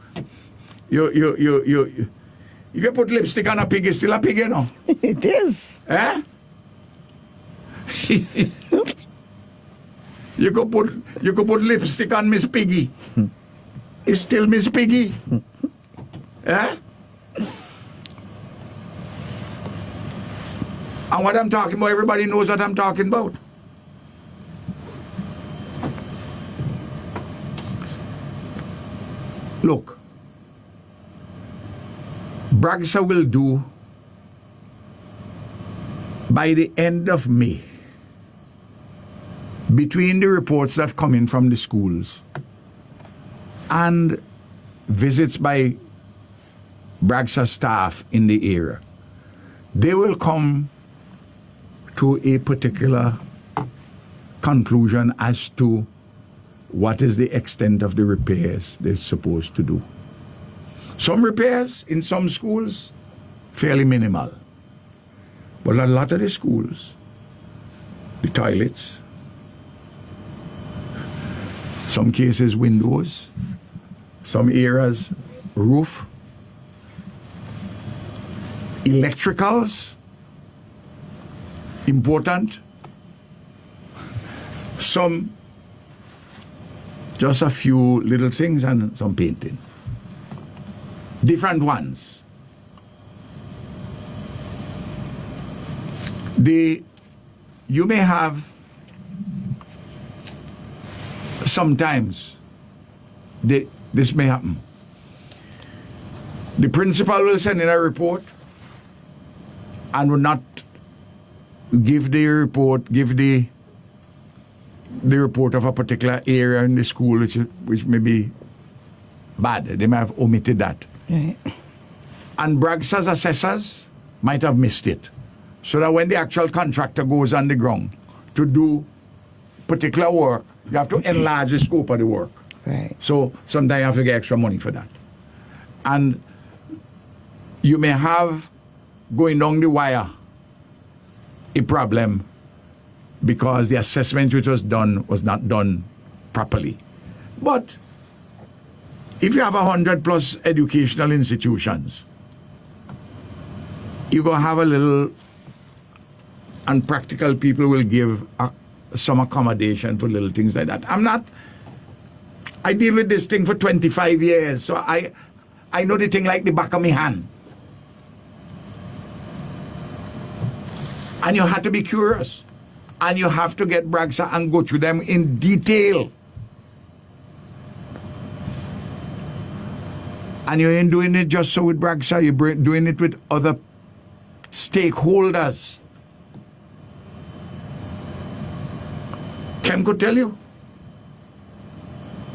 can put lipstick on a pig, it's still a pig, you know. It is. Eh? You could put lipstick on Miss Piggy. It's still Miss Piggy. Eh? And what I'm talking about, everybody knows what I'm talking about. Look, Bragsa will do by the end of May, between the reports that come in from the schools and visits by Bragsa staff in the area, they will come to a particular conclusion as to what is the extent of the repairs they're supposed to do. Some repairs in some schools, fairly minimal. But a lot of the schools, the toilets, some cases windows, some areas roof, electricals, important, some just a few little things and some painting. Different ones. You may have sometimes this may happen. The principal will send in a report and will not give the report, the report of a particular area in the school which may be bad. They may have omitted that. Right. And Bragsa's assessors might have missed it. So that when the actual contractor goes on the ground to do particular work, you have to enlarge the scope of the work. Right. So sometimes you have to get extra money for that. And you may have, going down the wire, a problem because the assessment which was done was not done properly. But if you have 100+ educational institutions, you're going to have a little, and practical people will give some accommodation for little things like that. I deal with this thing for 25 years, so I know the thing like the back of my hand. And you have to be curious. And you have to get Bragsa and go through them in detail. And you ain't doing it just so with Bragsa, you're doing it with other stakeholders. Ken could tell you.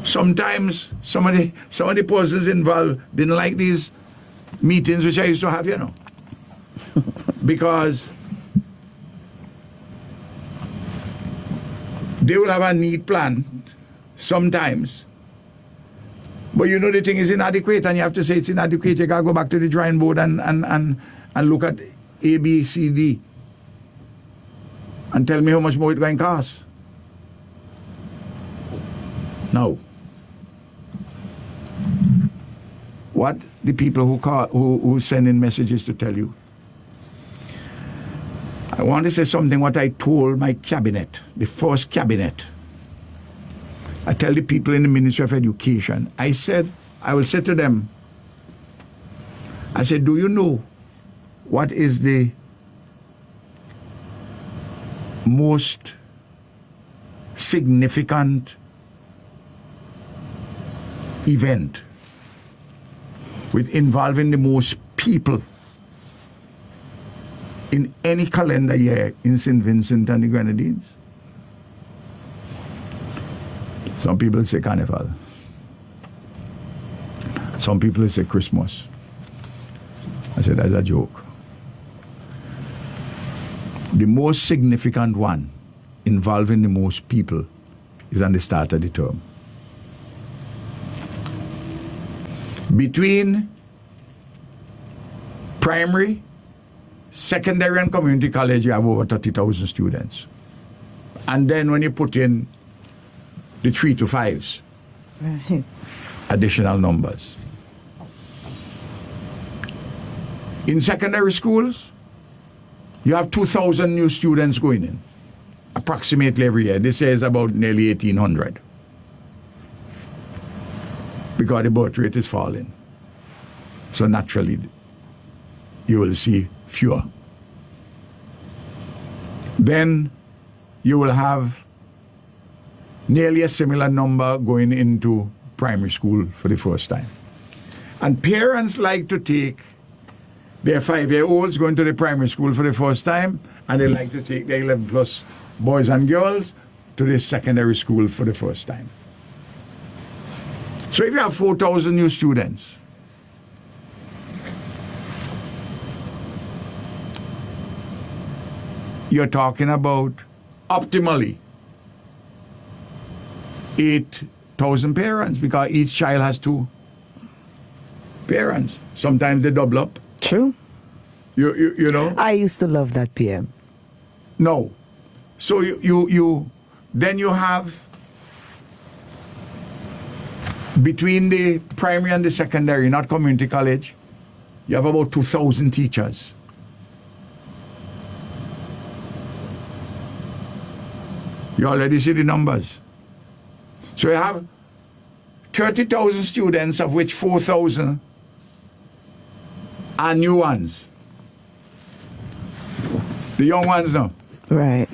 Sometimes some of the persons involved didn't like these meetings which I used to have, because they will have a neat plan sometimes, but the thing is inadequate, and you have to say it's inadequate. You gotta go back to the drawing board and look at A, B, C, D, and tell me how much more it's going to cost. Now, what the people who send in messages to tell you, I want to say something what I told my cabinet, the first cabinet. I tell the people in the Ministry of Education, I will say to them, I said, do you know what is the most significant event with involving the most people in any calendar year in St. Vincent and the Grenadines? Some people say Carnival. Some people say Christmas. I said, that's a joke. The most significant one involving the most people is on the start of the term. Between primary, secondary, and community college, you have over 30,000 students. And then when you put in the 3 to 5s, Right. additional numbers. In secondary schools, you have 2,000 new students going in, approximately every year. This year is about nearly 1,800. Because the birth rate is falling. So naturally, you will see fewer. Then you will have nearly a similar number going into primary school for the first time. And parents like to take their 5-year-olds going to the primary school for the first time, and they like to take their 11 plus boys and girls to the secondary school for the first time. So if you have 4,000 new students, you're talking about optimally 8,000 parents, because each child has 2 parents. Sometimes they double up. True. You know? I used to love that PM. No. So then you have between the primary and the secondary, not community college, you have about 2,000 teachers. You already see the numbers. So you have 30,000 students, of which 4,000 are new ones. The young ones now. Right.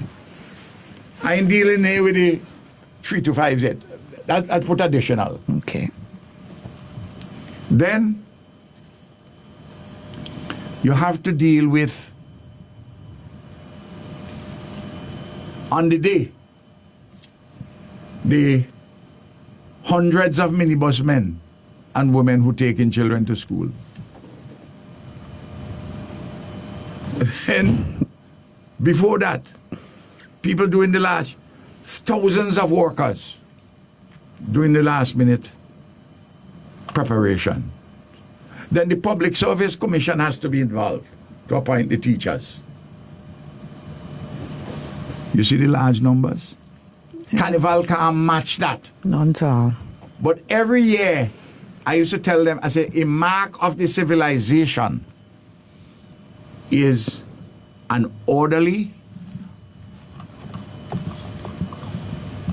I ain't dealing here with the 3 to 5 yet. That's put additional. Okay. Then you have to deal with, on the day, the hundreds of minibus men and women who take in children to school. Then, before that, people doing the last, thousands of workers doing the last minute preparation. Then the Public Service Commission has to be involved to appoint the teachers. You see the large numbers? Carnival can't match that. Not at all. But every year, I used to tell them, I say, a mark of the civilization is an orderly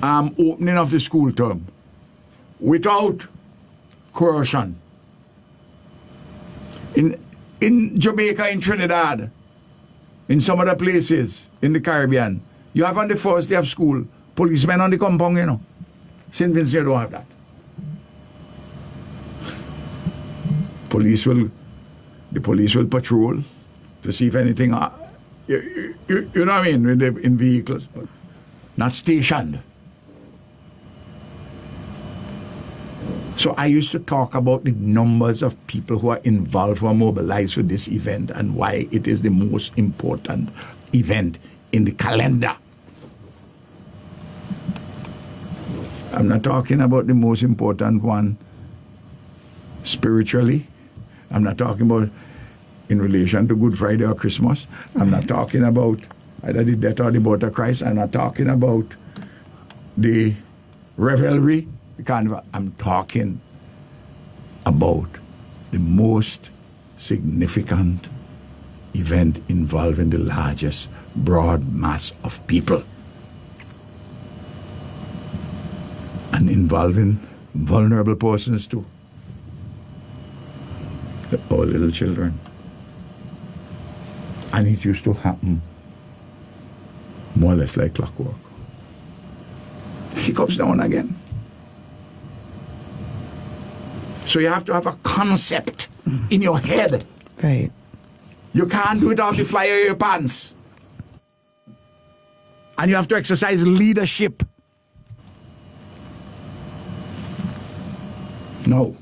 opening of the school term without coercion. In Jamaica, in Trinidad, in some other places in the Caribbean, you have on the first day of school, policemen on the compound, you know. St. Vincent, you don't have that. The police will patrol to see if anything, you know what I mean, in vehicles, but not stationed. So I used to talk about the numbers of people who are involved, who are mobilized for this event, and why it is the most important event in the calendar. I'm not talking about the most important one spiritually. I'm not talking about in relation to Good Friday or Christmas. I'm not talking about either the death or the birth of Christ. I'm not talking about the revelry, the carnival. I'm talking about the most significant event involving the largest broad mass of people and involving vulnerable persons too. Our little children. And it used to happen more or less like clockwork. Hiccups down again. So you have to have a concept in your head. Right. You can't do it off the fly of your pants. And you have to exercise leadership. No.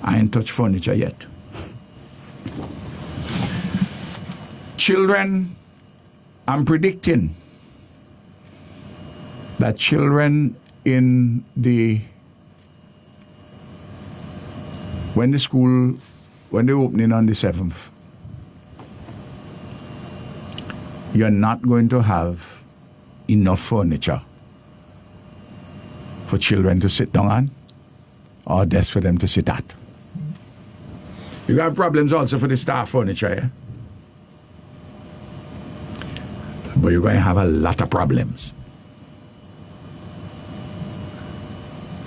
I ain't touched furniture yet. Children, I'm predicting that children when they're opening on the 7th, you're not going to have enough furniture for children to sit down on or desks for them to sit at. You have problems also for the staff furniture, yeah? But you're going to have a lot of problems.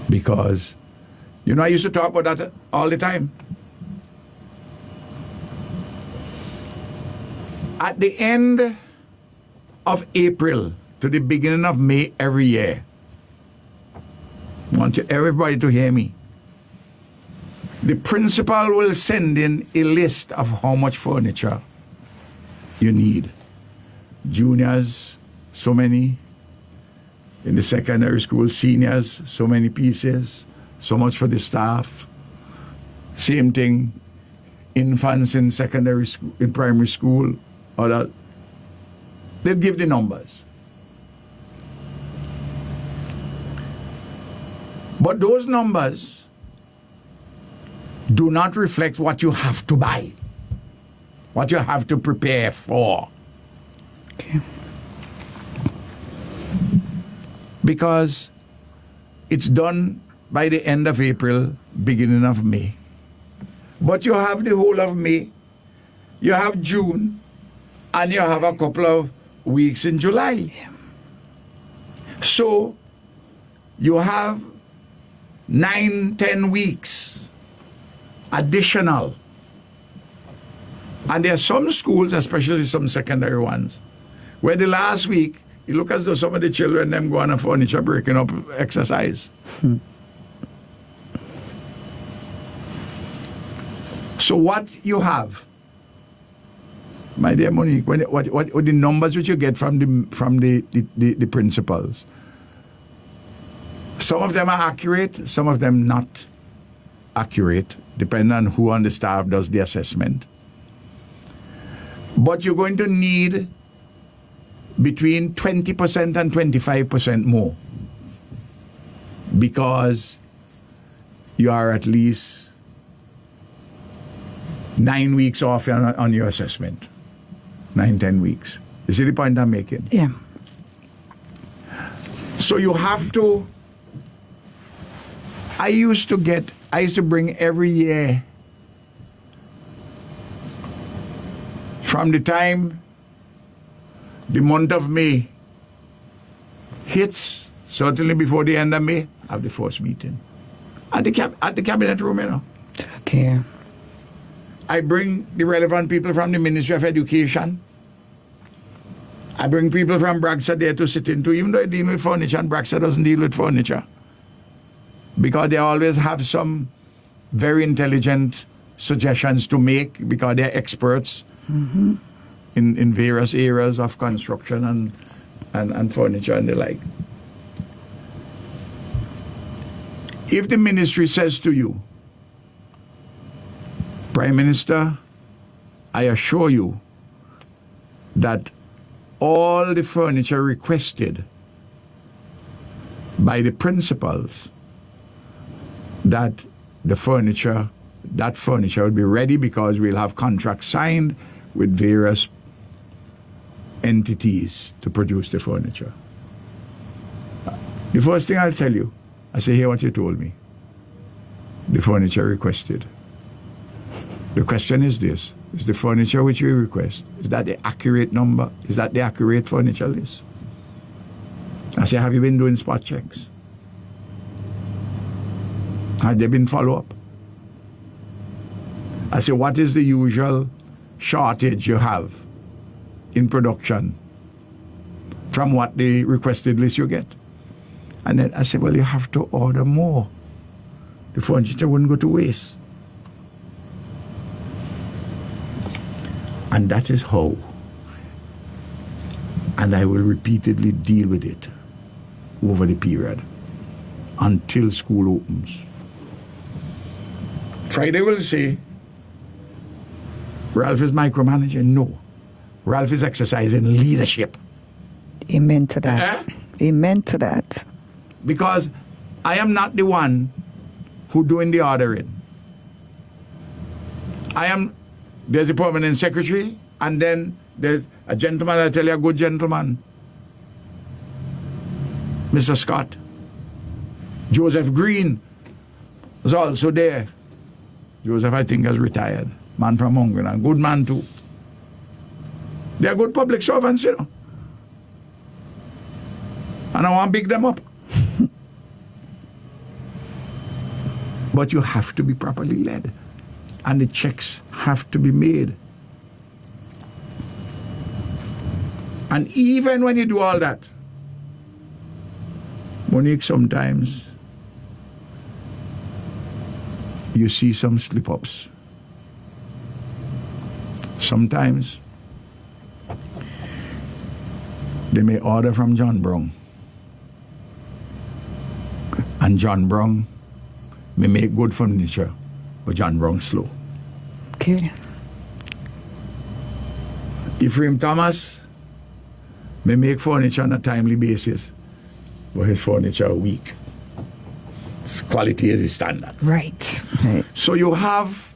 Because, I used to talk about that all the time. At the end of April to the beginning of May every year, I want everybody to hear me. The principal will send in a list of how much furniture you need. Juniors, so many. In the secondary school, seniors, so many pieces. So much for the staff. Same thing. Infants in secondary school, in primary school, or that. They'll give the numbers. But those numbers do not reflect what you have to buy, what you have to prepare for. Okay. Because it's done by the end of April, beginning of May. But you have the whole of May, you have June, and you have a couple of weeks in July. Yeah. So you have 9-10 weeks additional. And there are some schools, especially some secondary ones, where the last week, you look as though some of the children them go on a furniture breaking up exercise. So what you have, my dear Monique, what the numbers which you get from the principals, some of them are accurate, some of them not accurate, depending on who on the staff does the assessment. But you're going to need between 20% and 25% more, because you are at least 9 weeks off on your assessment. 9-10 weeks. You see the point I'm making? Yeah. So you have to. I used to bring every year, from the time the month of May hits, certainly before the end of May, I have the first meeting at the cabinet room. Okay. I bring the relevant people from the Ministry of Education. I bring people from Bragsa there to sit into, even though I deal with furniture, and Bragsa doesn't deal with furniture, because they always have some very intelligent suggestions to make, because they're experts in various areas of construction and furniture and the like. If the ministry says to you, Prime Minister, I assure you that all the furniture requested by the principals, that furniture will be ready because we'll have contracts signed with various entities to produce the furniture. The first thing I'll tell you, I say, hear what you told me. The furniture requested. The question is this: is the furniture which you request, is that the accurate number? Is that the accurate furniture list? I say, have you been doing spot checks? Have there been follow-up? I say, what is the usual shortage you have in production from what the requested list you get? And then I say, well, you have to order more. The furniture wouldn't go to waste. And that is how, and I will repeatedly deal with it over the period until school opens. Friday will say, Ralph is micromanaging. No. Ralph is exercising leadership. Amen to that. Amen to that. Because I am not the one who doing the ordering. There's a permanent secretary, and then there's a gentleman, I tell you, a good gentleman, Mr. Scott. Joseph Green is also there. Joseph, I think, has retired. Man from Hungary, a good man too. They are good public servants, you know. And I want to big them up. But you have to be properly led. And the checks have to be made. And even when you do all that, Monique, sometimes you see some slip-ups. Sometimes they may order from John Brown. And John Brown may make good furniture, but John Brown slow. Okay. Ephraim Thomas may make furniture on a timely basis, but his furniture weak. His quality is the standard. Right. So you have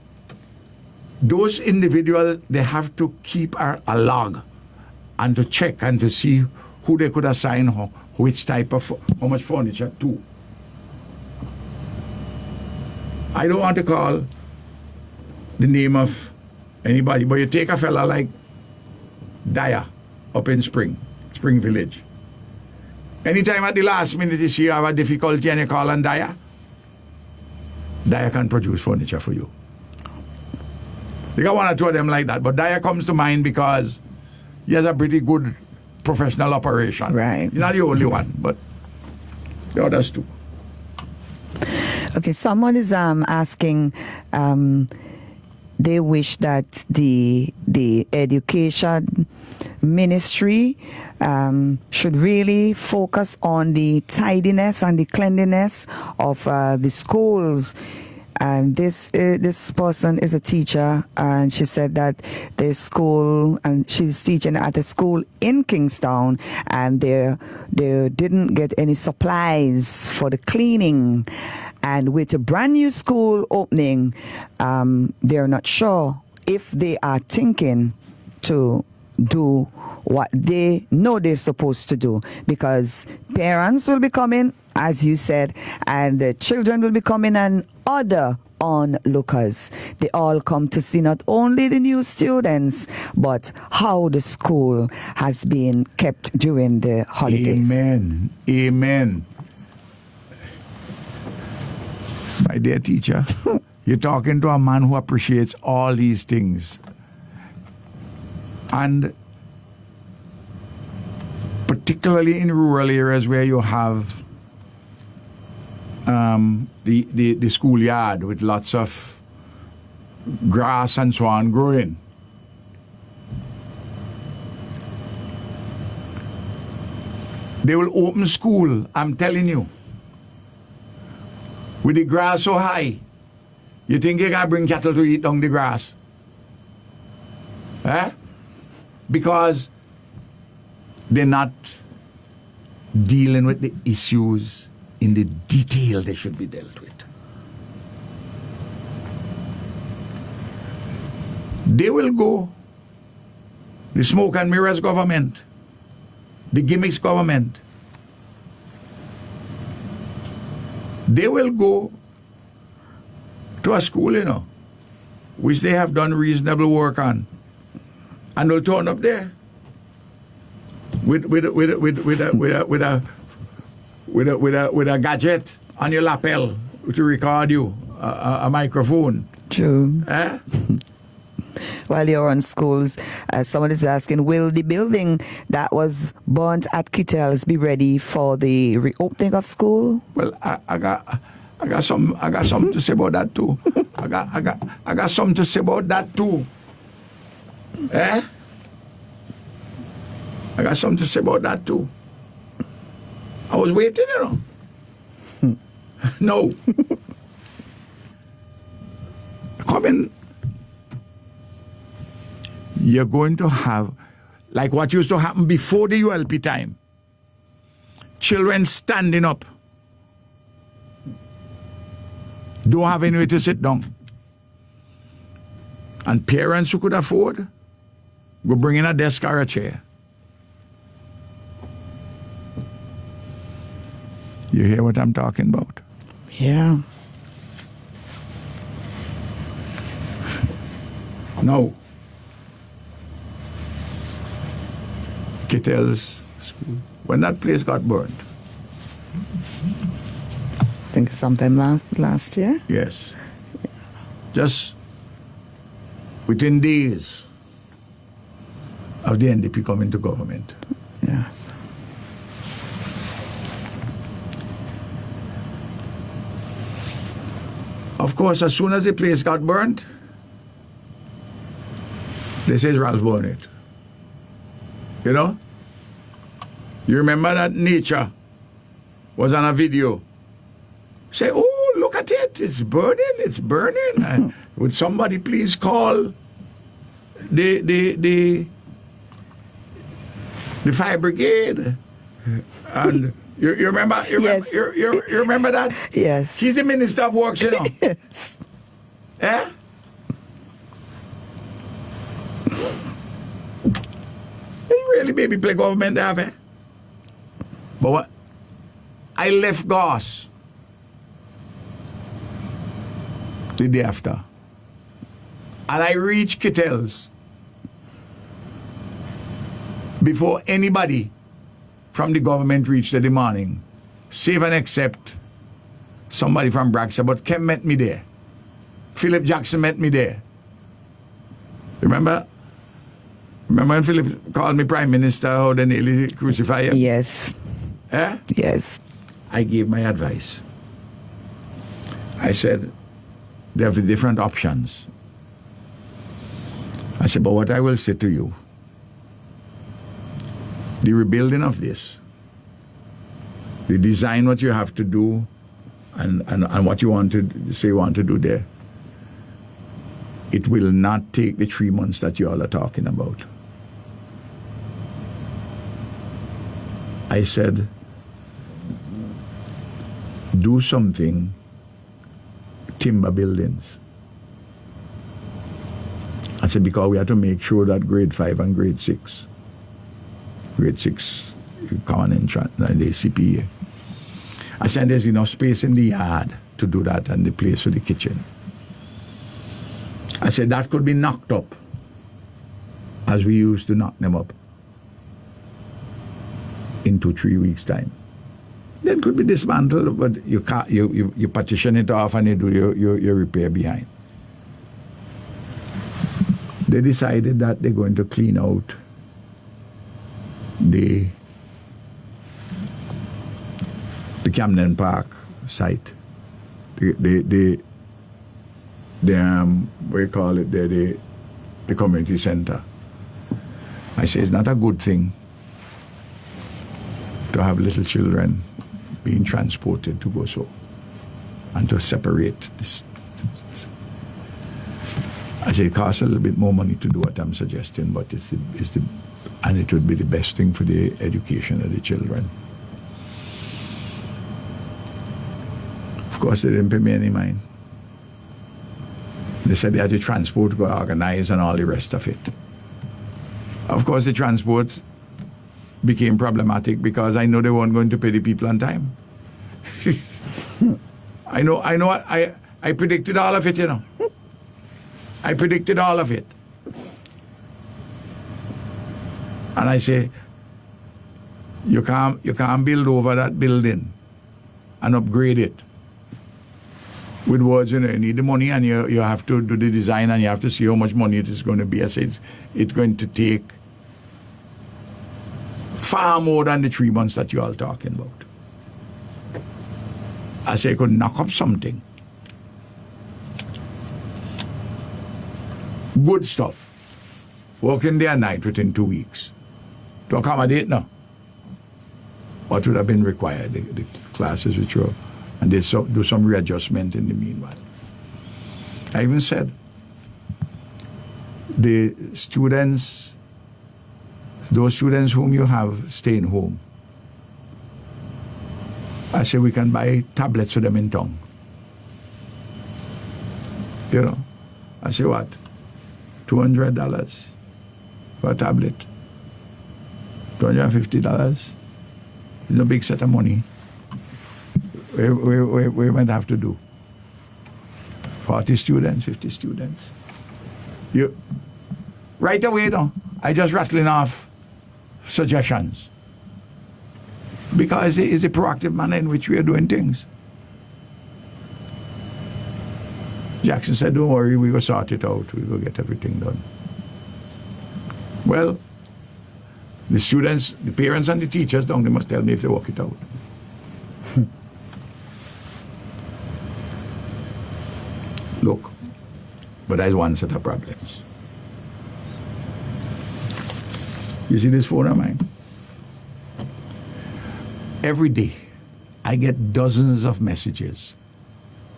those individuals, they have to keep a log and to check and to see who they could assign which type of, how much furniture to. I don't want to call the name of anybody, but you take a fella like Dyer up in Spring Village. Anytime at the last minute you see you have a difficulty and you call on Dyer can produce furniture for you. You got one or two of them like that, but Dyer comes to mind because he has a pretty good professional operation. Right. He's not the only one, but the others too. Okay, someone is asking, they wish that the education ministry should really focus on the tidiness and the cleanliness of the schools. And this person is a teacher, and she said that the school, and she's teaching at a school in Kingstown, and they didn't get any supplies for the cleaning. And with a brand new school opening, they're not sure if they are thinking to do what they know they're supposed to do, because parents will be coming, as you said, and the children will be coming, and other onlookers. They all come to see not only the new students, but how the school has been kept during the holidays. Amen. Amen. My dear teacher, you're talking to a man who appreciates all these things. And particularly in rural areas where you have the schoolyard with lots of grass and so on growing. They will open school, I'm telling you. With the grass so high, you think you can bring cattle to eat down the grass? Eh? Because they're not dealing with the issues in the detail they should be dealt with. They will go, the smoke and mirrors government, the gimmicks government, they will go to a school, which they have done reasonable work on, and they'll turn up there with a gadget on your lapel to record you, a microphone. True. Eh? While you're on schools, someone is asking, will the building that was burnt at Kittels be ready for the reopening of school? Well, I got something to say about that too. I got something to say about that too. Eh? I got something to say about that too. I was waiting, No. Come in. You're going to have, like what used to happen before the ULP time, children standing up, don't have anywhere to sit down. And parents who could afford will bring in a desk or a chair. You hear what I'm talking about? Yeah. No. Kittels School. When that place got burned. I think sometime last year. Yes. Just within days of the NDP coming to government. Yeah. Of course, as soon as the place got burned, they said Ralph burned it. You remember that Nature was on a video. Say, oh, look at it, it's burning. Would somebody please call the fire brigade? And you remember? Yes. You remember that? Yes. He's the Minister of Works, Eh? Really, baby, play government there, eh? But what? I left Goss the day after. And I reached Kittels before anybody from the government reached in the morning, save and except somebody from Braxa. But Kem met me there. Philip Jackson met me there. Remember when Philip called me Prime Minister, how they nearly crucify him? Yes. Eh? Yes. I gave my advice. I said, there are different options. I said, but what I will say to you, the rebuilding of this, the design what you have to do, and what you want to say you want to do there, it will not take the 3 months that you all are talking about. I said, do something, timber buildings. I said, because we have to make sure that grade 5 and grade 6 common entrance, and the CPA. I said, there's enough space in the yard to do that and the place for the kitchen. I said, that could be knocked up as we used to knock them up in 2-3 weeks' time. Then could be dismantled, but you can't, you partition it off and you do your repair behind. They decided that they're going to clean out the Camden Park site. The what you call it there, the community center. I say it's not a good thing to have little children being transported to go so. and to separate this. I say it costs a little bit more money to do what I'm suggesting, but and it would be the best thing for the education of the children. Of course, they didn't pay me any mind. They said they had the transport go organized and all the rest of it. Of course, the transport became problematic because I know they weren't going to pay the people on time. I know what I predicted all of it, you know. I predicted all of it. And I say, you can't build over that building and upgrade it with words, you know, you need the money and you have to do the design and you have to see how much money it is going to be. I say it's going to take far more than the 3 months that you all talking about. I say I could knock up something. Good stuff. Working day and night within 2 weeks. To accommodate now. What would have been required? The classes which were, and they do some readjustment in the meanwhile. I even said, the students, those students whom you have staying home, I said we can buy tablets for them in town. You know, I say what? $200 for a tablet. $250. It's no big set of money. We might have to do 40 students, 50 students. You right away though, I just rattling off suggestions. Because it's a proactive manner in which we are doing things. Jackson said, don't worry, we will sort it out. We will get everything done. Well, the students, the parents and the teachers, they must tell me if they work it out. Look, but that's one set of problems. You see this phone of mine? Every day, I get dozens of messages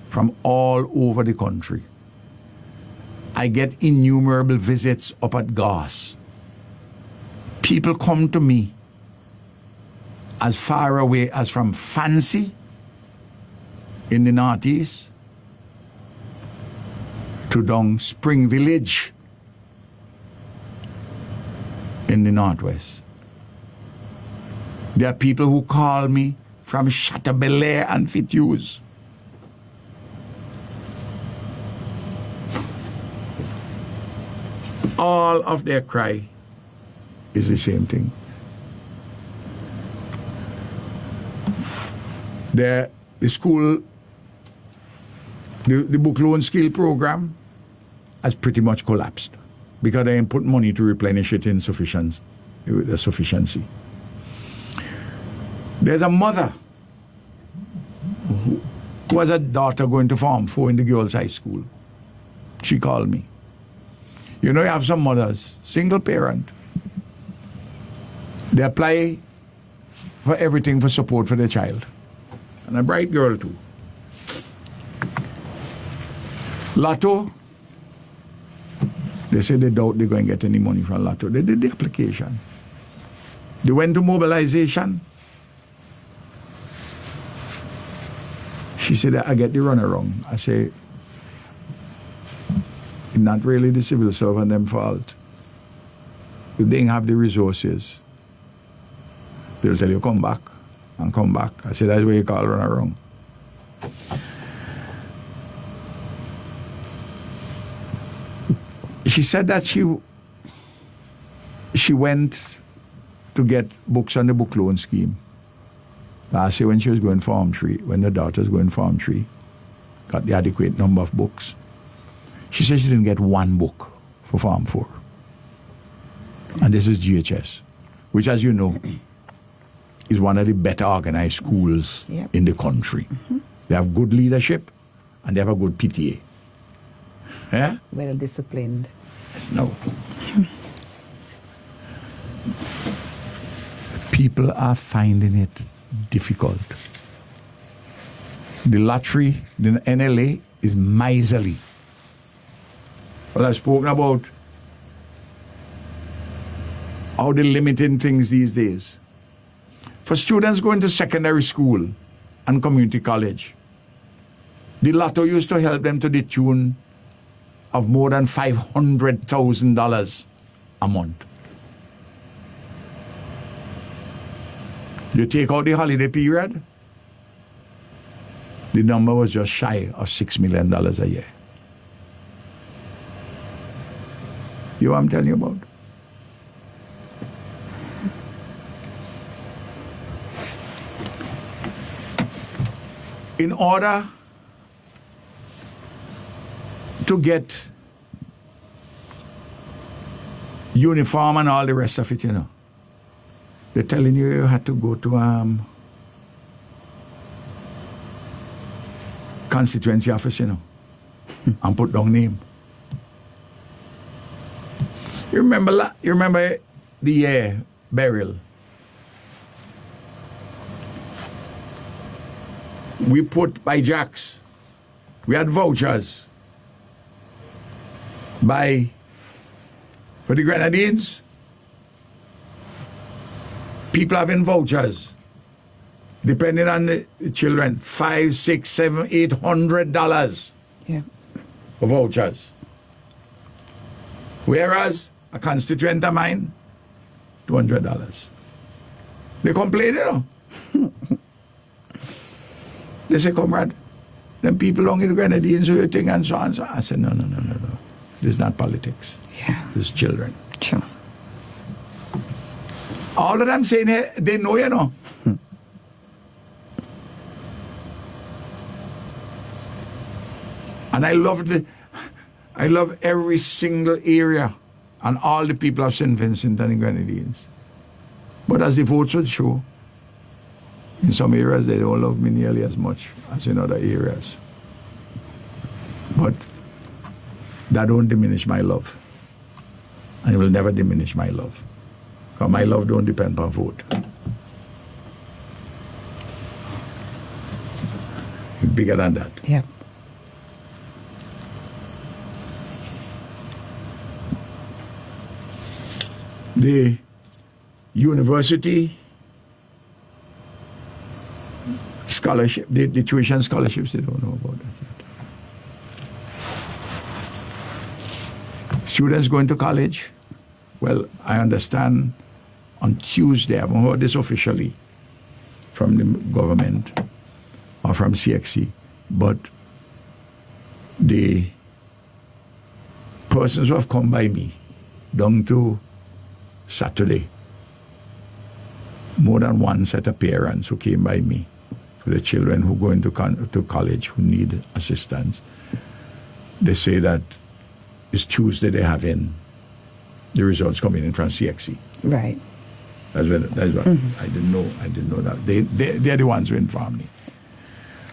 from all over the country. I get innumerable visits up at GOS. People come to me as far away as from Fancy in the northeast to down Spring Village in the northwest. There are people who call me from Chateaubelair and Fituse. All of their cry is the same thing. The school, the book loan skill program has pretty much collapsed because they ain't put money to replenish it in sufficiency. There's a mother who has a daughter going to Form 4 in the girls' high school. She called me. You know, you have some mothers, single parent. They apply for everything for support for their child. And a bright girl too. Lotto, they say they doubt they're going to get any money from Lotto. They did the application. They went to mobilization. She said, I get the runaround. I say, not really the civil servant them fault. If they didn't have the resources, they'll tell you come back and come back. I said, that's what you call runaround. She said that she went to get books on the book loan scheme. Last year when she was going Form 3, when the daughter was going Form 3, got the adequate number of books. She said she didn't get one book for Form 4. And this is GHS, which, as you know, is one of the better organized schools in the country. Mm-hmm. They have good leadership and they have a good PTA. Yeah? Well disciplined. No. People are finding it difficult. The lottery, the NLA, is miserly. Well, I've spoken about how they're limiting things these days. For students going to secondary school and community college, the lotto used to help them to the tune of more than $500,000 a month. You take out the holiday period, the number was just shy of $6 million a year. You know what I'm telling you about? In order to get uniform and all the rest of it, you know, they're telling you had to go to constituency office, you know, and put down name. You remember the burial? We put by jacks. We had vouchers. For the Grenadines, people having vouchers, depending on the children, $500, $600, $700, $800 for vouchers. Whereas a constituent of mine, $200. They complain, you know. They say, Comrade, them people long in the Grenadines, who you think, and so on. So I said, no. This is not politics. Yeah. This is children. Sure. All of them saying, hey, they know, you know. And I love every single area and all the people of St. Vincent and the Grenadines. But as the votes would show, in some areas they don't love me nearly as much as in other areas. But that don't diminish my love. And it will never diminish my love. Because my love don't depend on vote. It's bigger than that. Yeah. The university scholarship, the tuition scholarships, they don't know about that yet. Students going to college, well, I understand on Tuesday, I haven't heard this officially from the government or from CXC, but the persons who have come by me down to Saturday, more than one set of parents who came by me for the children who go into to college who need assistance. They say that it's Tuesday they have in the results coming in from CXC. Right. That's what I didn't know that. They're the ones who informed me.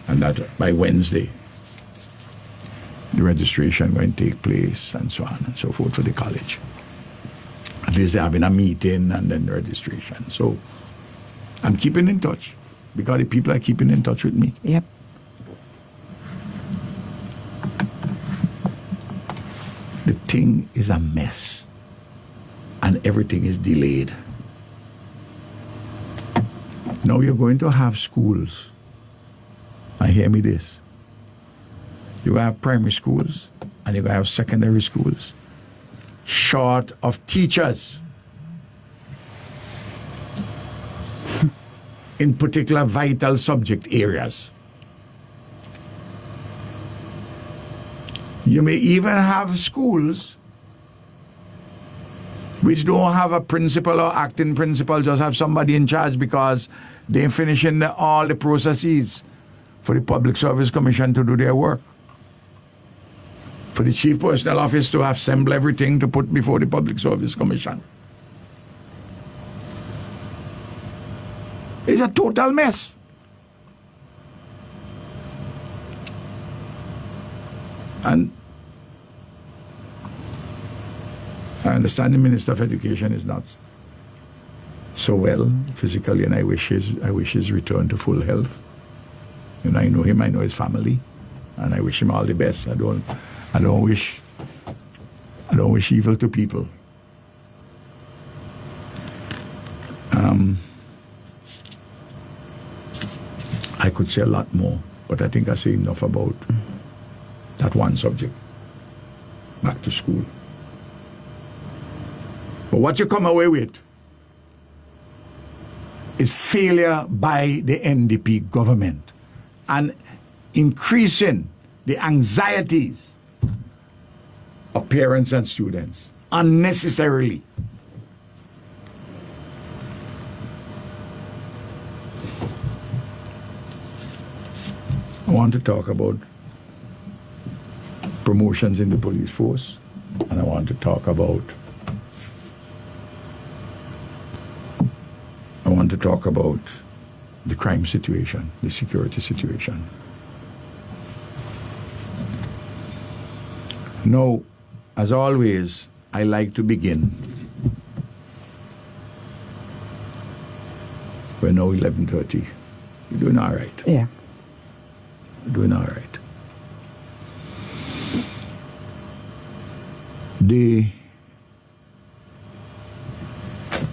And that by Wednesday the registration going to take place and so on and so forth for the college. At least they're having a meeting and then the registration. So I'm keeping in touch because the people are keeping in touch with me. Yep. The thing is a mess and everything is delayed. Now you're going to have schools, and hear me this, you're going to have primary schools and you're going to have secondary schools short of teachers in particular vital subject areas. You may even have schools which don't have a principal or acting principal, just have somebody in charge because they're finishing all the processes for the Public Service Commission to do their work. For the Chief Personnel Office to assemble everything to put before the Public Service Commission. It's a total mess. And I understand the Minister of Education is not so well physically, and I wish his return to full health. You know, I know him, I know his family, and I wish him all the best. I don't wish evil to people. I could say a lot more, but I think I say enough about that one subject. Back to school. But what you come away with is failure by the NDP government and increasing the anxieties of parents and students unnecessarily. I want to talk about promotions in the police force, and I want to talk about the crime situation, the security situation. Now, as always, I like to begin. We're now 11:30. You're doing all right. Yeah. You're doing all right.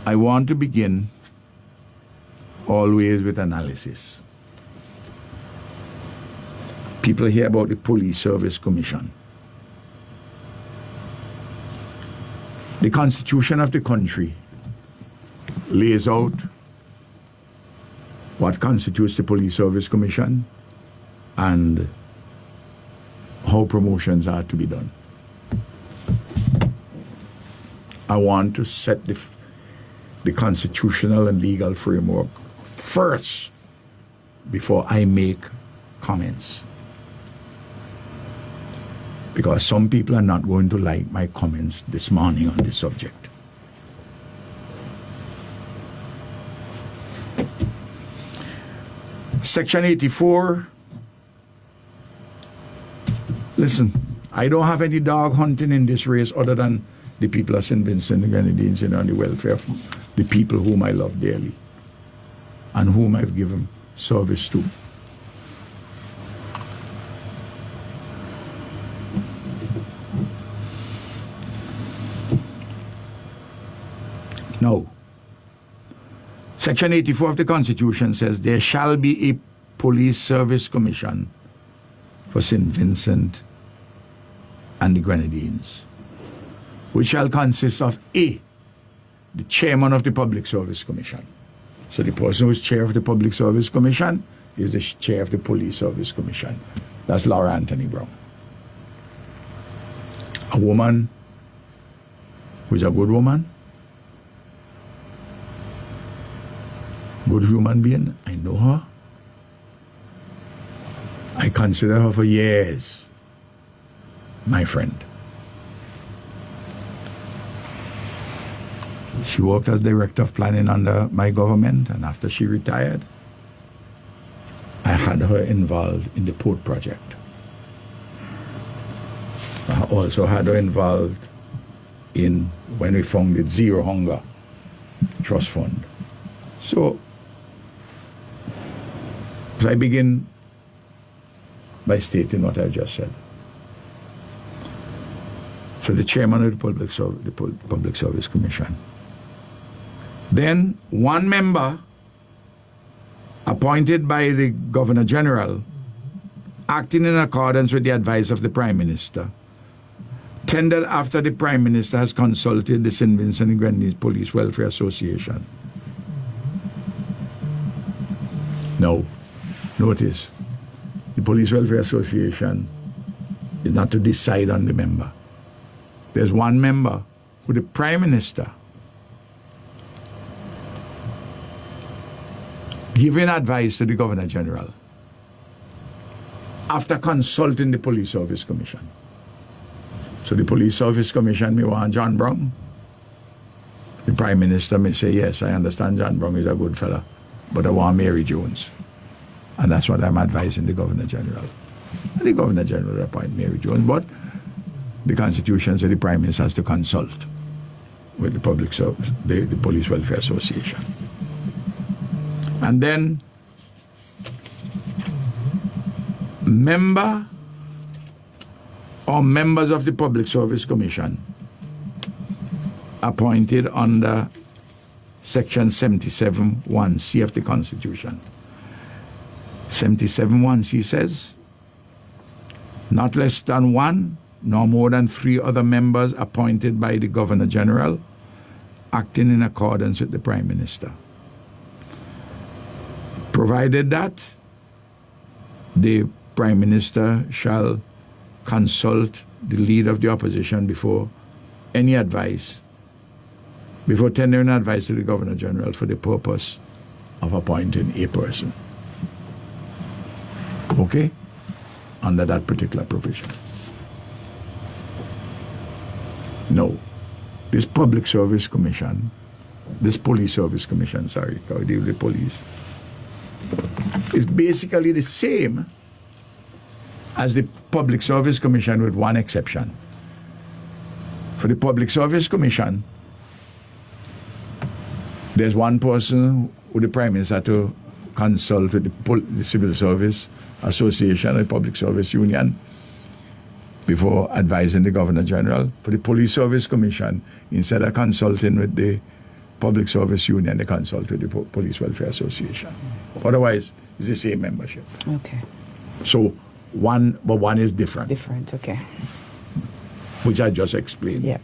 I want to begin always with analysis. People hear about the Police Service Commission. The Constitution of the country lays out what constitutes the Police Service Commission and how promotions are to be done. I want to set the constitutional and legal framework first before I make comments. Because some people are not going to like my comments this morning on this subject. Section 84. Listen, I don't have any dog hunting in this race other than the people of St. Vincent and Grenadines, and the welfare of the people whom I love dearly and whom I've given service to. No. Section 84 of the Constitution says there shall be a Police Service Commission for St. Vincent and the Grenadines, which shall consist of A, the chairman of the Public Service Commission. So the person who is chair of the Public Service Commission is the chair of the Police Service Commission. That's Laura Anthony Brown. A woman who is a good woman, good human being. I know her. I consider her for years my friend. She worked as director of planning under my government, and after she retired, I had her involved in the port project. I also had her involved in when we founded Zero Hunger Trust Fund. So I begin by stating what I've just said. So the chairman of the Public Service Commission. Then one member appointed by the Governor General, acting in accordance with the advice of the Prime Minister, tendered after the Prime Minister has consulted the St. Vincent and Grenadines Police Welfare Association. No. Notice, the Police Welfare Association is not to decide on the member. There's one member who the Prime Minister giving advice to the Governor General after consulting the Police Service Commission. So the Police Service Commission may want John Brown. The Prime Minister may say, yes, I understand John Brown is a good fella, but I want Mary Jones. And that's what I'm advising the Governor General. And the Governor General will appoint Mary Jones, but the Constitution says the Prime Minister has to consult with the Public Service, the Police Welfare Association. And then member or members of the Public Service Commission appointed under Section 77(1)(c) of the Constitution. 77(1)(c) says, not less than one nor more than three other members appointed by the Governor General acting in accordance with the Prime Minister. Provided that the Prime Minister shall consult the leader of the opposition before tendering advice to the Governor General for the purpose of appointing a person. Okay? Under that particular provision. No. This Public Service Commission, this Police Service Commission, sorry, how we deal with the police, is basically the same as the Public Service Commission with one exception. For the Public Service Commission, there's one person who the Prime Minister to consult with the Civil Service Association, the Public Service Union, before advising the Governor General. For the Police Service Commission, instead of consulting with the Public Service Union, they consult with the Police Welfare Association. Otherwise, it's the same membership. Okay. So one is different. Different, okay. Which I just explained. Yeah.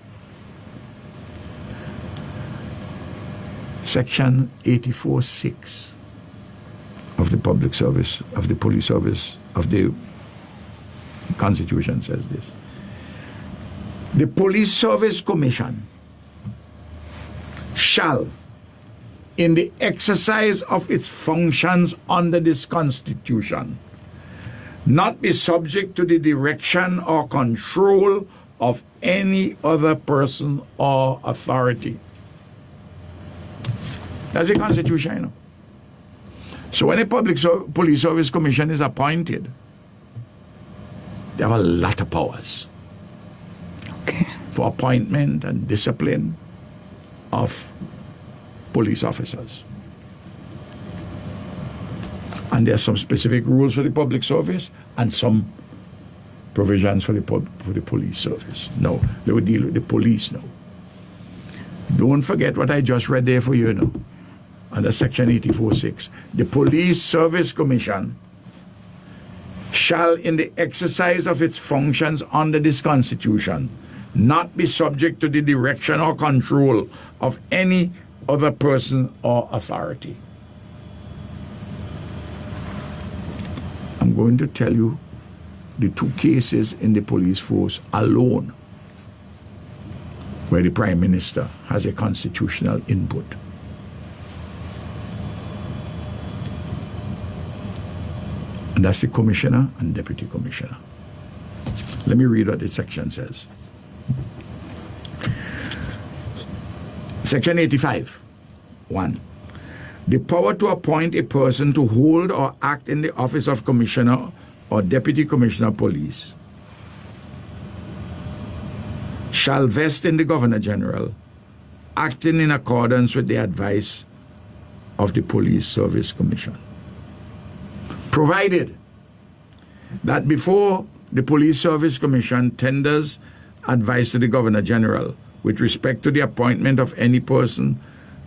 Section 84(6) of the Public Service, of the Police Service, of the Constitution says this. The Police Service Commission shall, in the exercise of its functions under this Constitution, not be subject to the direction or control of any other person or authority. That's the Constitution, you know. So when a Police Service Commission is appointed, they have a lot of powers. Okay. For appointment and discipline of police officers. And there are some specific rules for the public service and some provisions for the police service. No, they would deal with the police now. Don't forget what I just read there for you now. Under Section 84(6). The Police Service Commission shall, in the exercise of its functions under this Constitution, not be subject to the direction or control of any other person or authority. I'm going to tell you the two cases in the police force alone where the Prime Minister has a constitutional input. And that's the Commissioner and Deputy Commissioner. Let me read what the section says. Section 85(1). The power to appoint a person to hold or act in the office of Commissioner or Deputy Commissioner of Police shall vest in the Governor General, acting in accordance with the advice of the Police Service Commission. Provided that before the Police Service Commission tenders advice to the Governor General with respect to the appointment of any person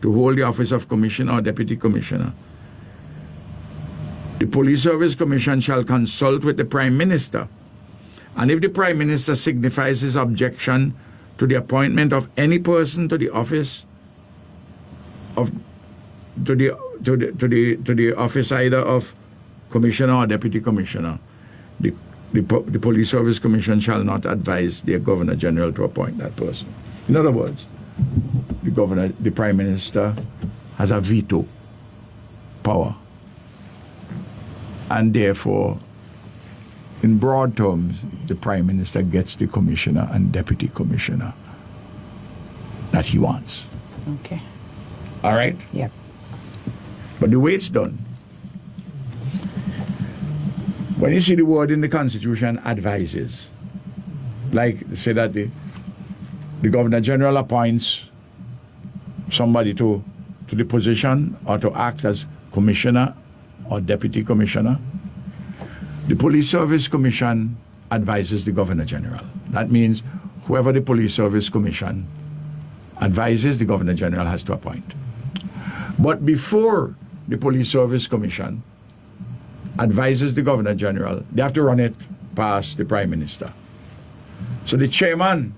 to hold the office of Commissioner or Deputy Commissioner, the Police Service Commission shall consult with the Prime Minister, and if the Prime Minister signifies his objection to the appointment of any person to the office of to the office either of Commissioner or Deputy Commissioner, the Police Service Commission shall not advise the Governor General to appoint that person. In other words, the Prime Minister has a veto power, and therefore, in broad terms, the Prime Minister gets the Commissioner and Deputy Commissioner that he wants. Okay. All right? Yep. But the way it's done, when you see the word in the Constitution, advises, like say that the Governor General appoints somebody to the position or to act as Commissioner or Deputy Commissioner, The Police Service Commission advises the Governor General. That means whoever the Police Service Commission advises, the Governor General has to appoint. But before the Police Service Commission advises the Governor General, they have to run it past the Prime Minister. So the chairman,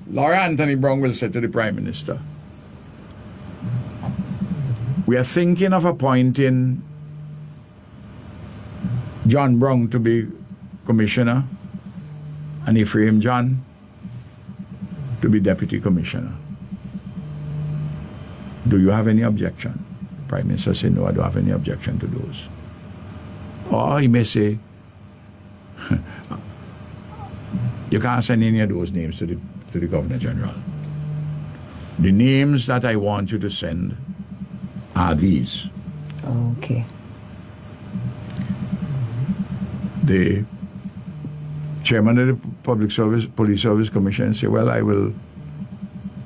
Laura Anthony Brown, will say to the Prime Minister, we are thinking of appointing John Brown to be commissioner and Ephraim John to be deputy commissioner. Do you have any objection? Prime Minister said, no, I don't have any objection to those. Or he may say, you can't send any of those names to the Governor General. The names that I want you to send are these. Okay. The chairman of the Police Service Commission say, well, I will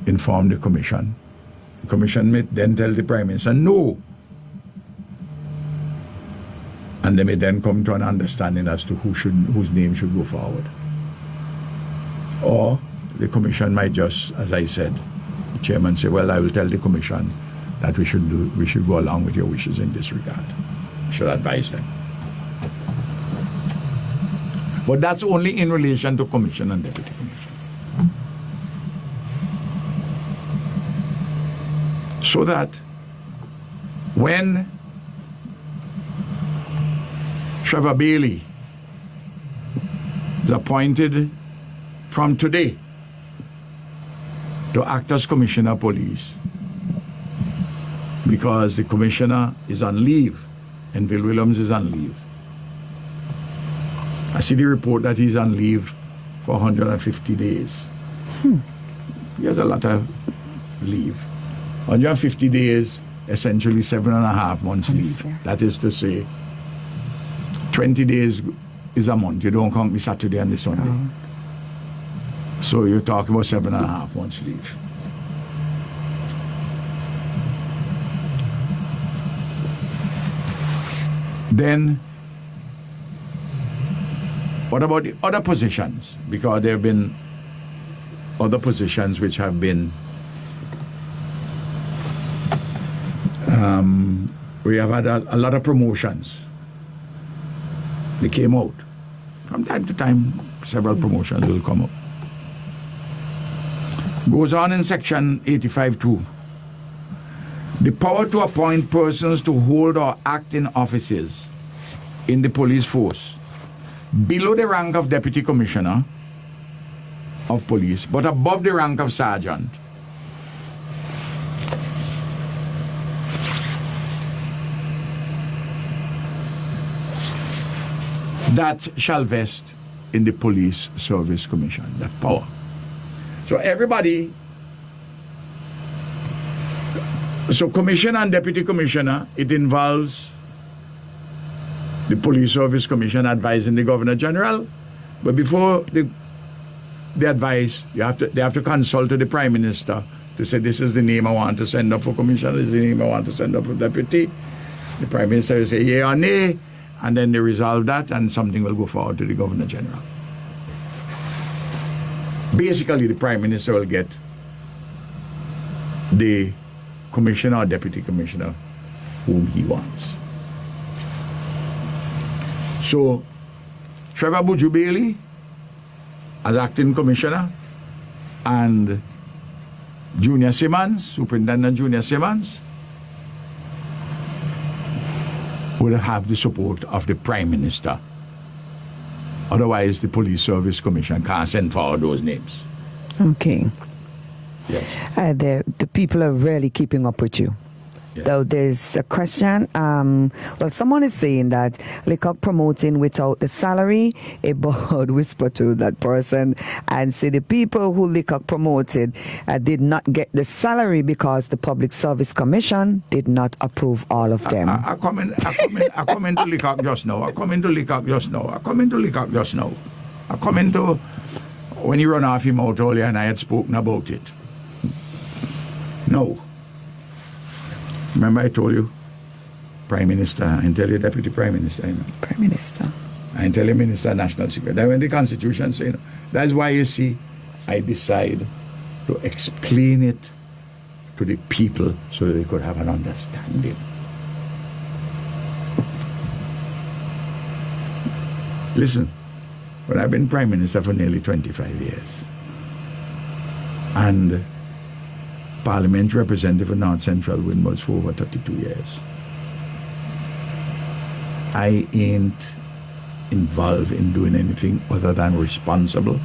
inform the commission. The commission may then tell the Prime Minister, no. And they may then come to an understanding as to whose name should go forward. Or the commission might just, as I said, the chairman say, well, I will tell the commission that we should go along with your wishes in this regard. I should advise them. But that's only in relation to commission and deputy commission. So that when Trevor Bailey is appointed from today to act as Commissioner of Police, because the Commissioner is on leave and Bill Williams is on leave. I see the report that he's on leave for 150 days. He has a lot of leave. 150 days, essentially 7.5 months leave. That is to say, 20 days is a month. You don't count the Saturday and the Sunday. So you're talking about 7.5 months leave. Then, what about the other positions? Because there have been other positions which have been, we have had a lot of promotions. They came out. From time to time, several promotions will come up. Goes on in section 85.2. The power to appoint persons to hold or act in offices in the police force below the rank of deputy commissioner of police, but above the rank of sergeant. That shall vest in the Police Service Commission, that power. So everybody, so commissioner and deputy commissioner, it involves the Police Service Commission advising the Governor General, but before the advice, they have to consult with the Prime Minister to say, this is the name I want to send up for commissioner, this is the name I want to send up for deputy. The Prime Minister will say yea or nay, and then they resolve that, and something will go forward to the Governor General. Basically, the Prime Minister will get the commissioner or deputy commissioner whom he wants. So, Trevor Buju Bailey as acting commissioner, and Junior Simmons, Superintendent Junior Simmons, will have the support of the Prime Minister. Otherwise, the Police Service Commission can't send forward those names. Okay. Yes. The people are really keeping up with you. Yes. Though there's a question. Well, someone is saying that Leacock promoting without the salary. A board whispered to that person and say the people who Leacock promoted did not get the salary because the Public Service Commission did not approve all of them. I come into Leacock just now. I come into when he run off him out earlier and I had spoken about it. No. Remember I told you, Prime Minister, and tell you Deputy Prime Minister, you know. Prime Minister. I tell the Minister of National Security. That when the Constitution say, that's why you see, I decide to explain it to the people so that they could have an understanding. Listen, well, I've been Prime Minister for nearly 25 years. And Parliament representative for North Central Windmills for over 32 years. I ain't involved in doing anything other than responsible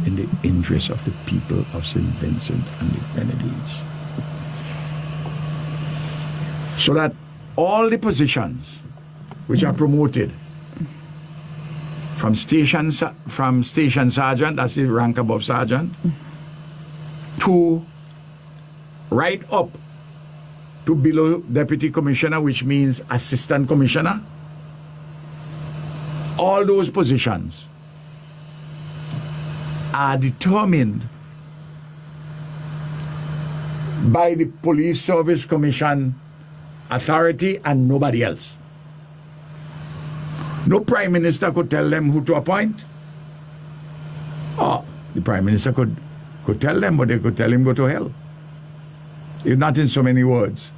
in the interest of the people of St. Vincent and the Grenadines. So that all the positions which are promoted from station sergeant, that's the rank above sergeant, to right up to below deputy commissioner, which means assistant commissioner, all those positions are determined by the Police Service Commission authority and nobody else. No Prime Minister could tell them who to appoint. Oh, the Prime Minister could tell them, but they could tell him go to hell. If not in so many words.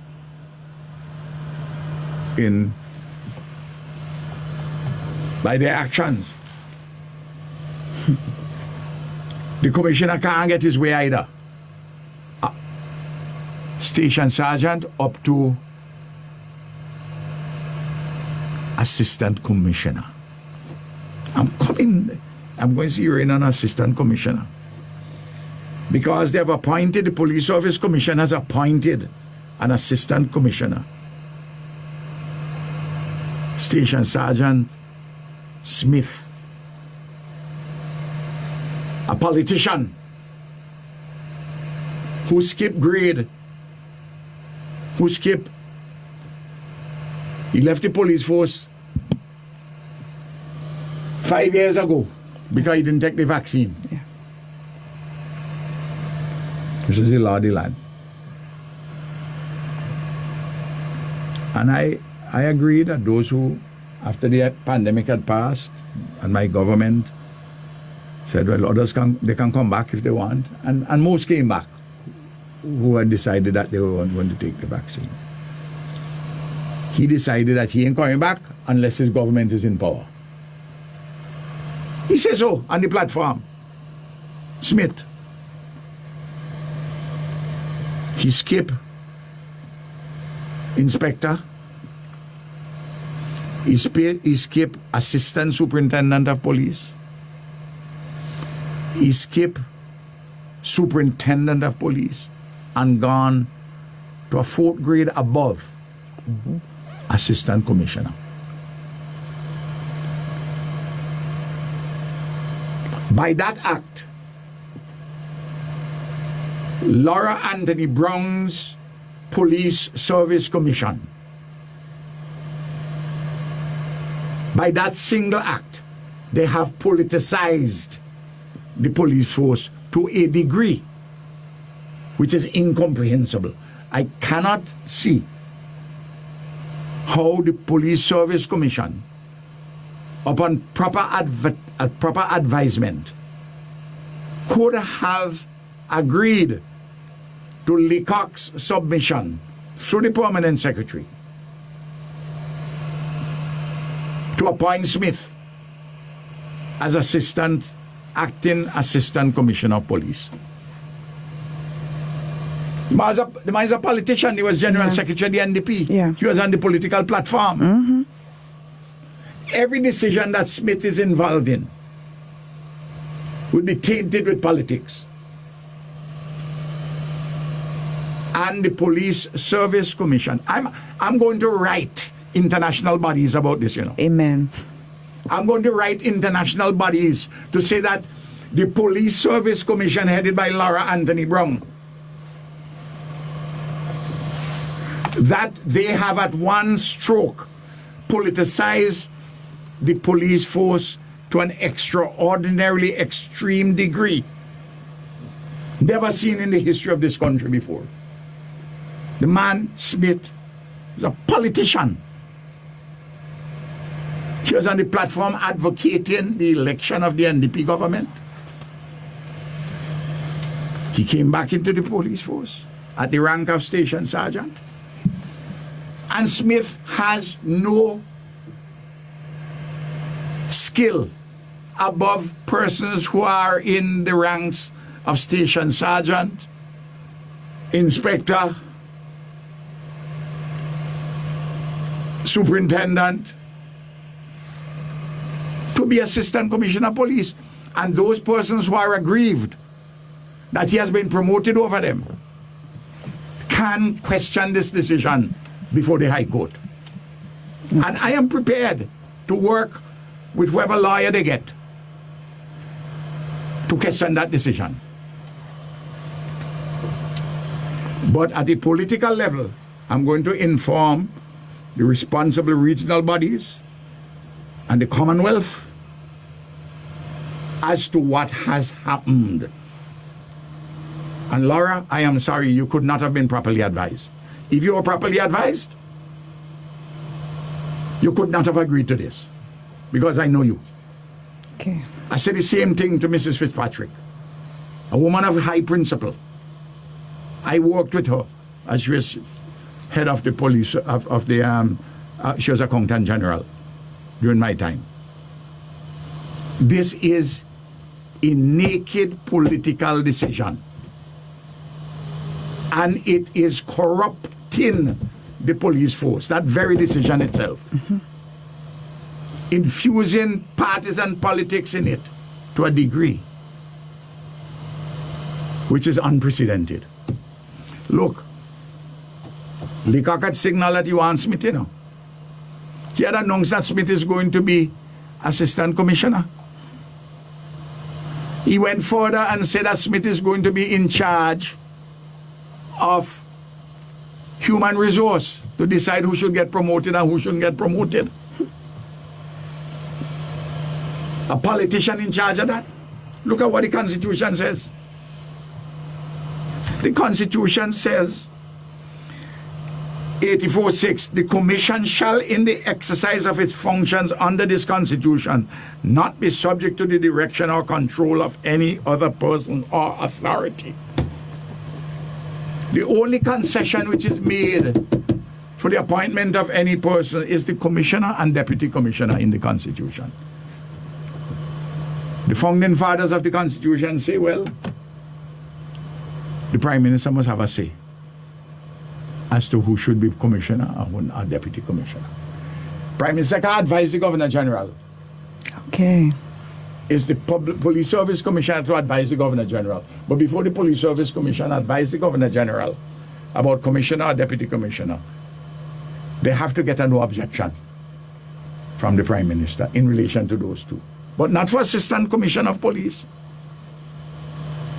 By their actions. The commissioner can't get his way either. Station sergeant up to assistant commissioner. I'm going to see you in an assistant commissioner. Because they have appointed, the Police Service Commission has appointed an assistant commissioner. Station Sergeant Smith. A politician who skipped grade, he left the police force 5 years ago because he didn't take the vaccine. Yeah. This is the law of the land. And I agree that those who, after the pandemic had passed, and my government said, well, others they can come back if they want, and most came back who had decided that they were going to take the vaccine. He decided that he ain't coming back unless his government is in power. He says so on the platform. Smith. He skipped inspector. He skipped assistant superintendent of police. He skipped superintendent of police and gone to a 4th grade above assistant commissioner. By that act, Laura Anthony Brown's Police Service Commission, by that single act, they have politicized the police force to a degree which is incomprehensible. I cannot see how the Police Service Commission, upon proper advisement, could have agreed to Leacock's submission through the permanent secretary to appoint Smith as acting assistant commissioner of police. The man is a politician. He was general secretary of the NDP. Yeah. He was on the political platform. Mm-hmm. Every decision that Smith is involved in would be tainted with politics. And the Police Service Commission. I'm going to write international bodies about this, Amen. I'm going to write international bodies to say that the Police Service Commission headed by Laura Anthony Brown, that they have at one stroke politicized the police force to an extraordinarily extreme degree never seen in the history of this country before. The man, Smith, is a politician. He He was on the platform advocating the election of the NDP government. He came back into the police force at the rank of station sergeant. And Smith has no skill above persons who are in the ranks of station sergeant, inspector, superintendent, to be assistant commissioner of police. And those persons who are aggrieved that he has been promoted over them can question this decision before the High Court. And I am prepared to work with whoever lawyer they get to question that decision. But at the political level, I'm going to inform the responsible regional bodies and the Commonwealth as to what has happened. And Laura, I am sorry, you could not have been properly advised. If you were properly advised, you could not have agreed to this, because I know you. Okay. I said the same thing to Mrs. Fitzpatrick, a woman of high principle. I worked with her as she was head of the police, she was accountant general during my time. This is a naked political decision. And it is corrupting the police force, that very decision itself. Mm-hmm. Infusing partisan politics in it to a degree which is unprecedented. Look, Leacock had signaled that he wants Smith, you know. He had announced that Smith is going to be assistant commissioner. He went further and said that Smith is going to be in charge of human resource to decide who should get promoted and who shouldn't get promoted. A politician in charge of that? Look at what the Constitution says. The Constitution says, 84:6, the Commission shall, in the exercise of its functions under this Constitution, not be subject to the direction or control of any other person or authority. The only concession which is made for the appointment of any person is the commissioner and deputy commissioner in the Constitution. The founding fathers of the Constitution say, well, the Prime Minister must have a say as to who should be commissioner and who are deputy commissioner. Prime Minister can advise the Governor General. Okay. It's the Police Service Commissioner to advise the Governor General. But before the Police Service Commissioner advise the Governor General about commissioner or deputy commissioner, they have to get a no objection from the Prime Minister in relation to those two. But not for Assistant Commissioner of Police.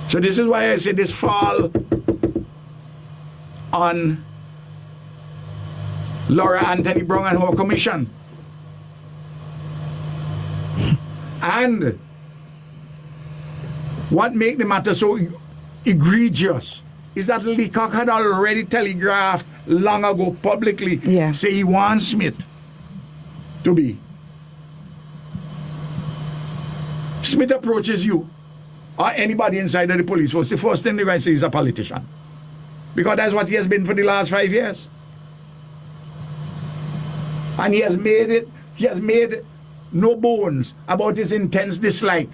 So this is why I say this fall on Laura Anthony Brown and her commission. And what makes the matter so egregious is that Leacock had already telegraphed long ago publicly, say he wants Smith to be. Smith approaches you or anybody inside of the police force, the first thing they're going to say is a politician. Because that's what he has been for the last 5 years. And he has made no bones about his intense dislike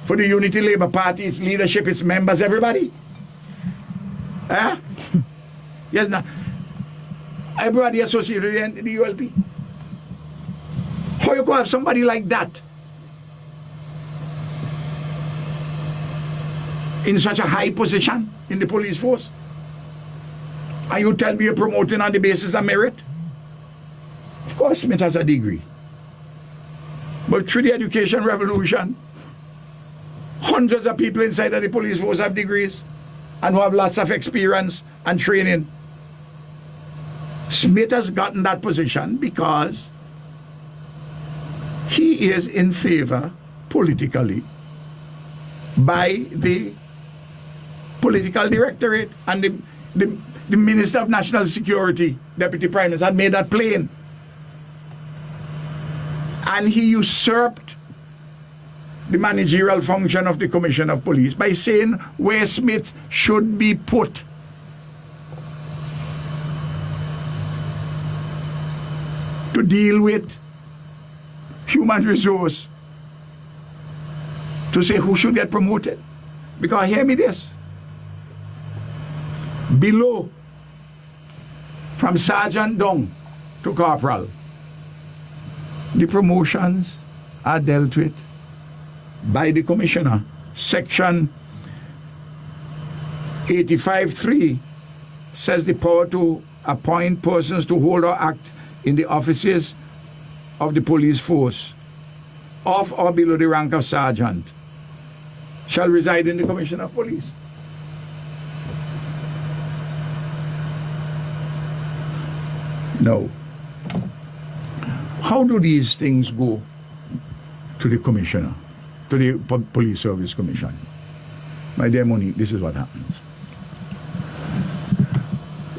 for the Unity Labour Party, its leadership, its members, everybody. Yes, now, everybody associated with the ULP. How you could have somebody like that in such a high position in the police force? And you tell me you're promoting on the basis of merit? Of course, Smith has a degree. But through the education revolution, hundreds of people inside of the police force have degrees and who have lots of experience and training. Smith has gotten that position because he is in favor politically by the political directorate, and the Minister of National Security, Deputy Prime Minister, had made that plain. And he usurped the managerial function of the Commissioner of Police by saying where Smith should be put. To deal with human resource, to say who should get promoted. Because hear me this, below, from sergeant down to corporal, the promotions are dealt with by the commissioner. Section 85.3 says the power to appoint persons to hold or act in the offices of the police force of or below the rank of sergeant shall reside in the Commissioner of Police. Now, how do these things go to the commissioner, to the Police Service Commission? My dear Monique, this is what happens.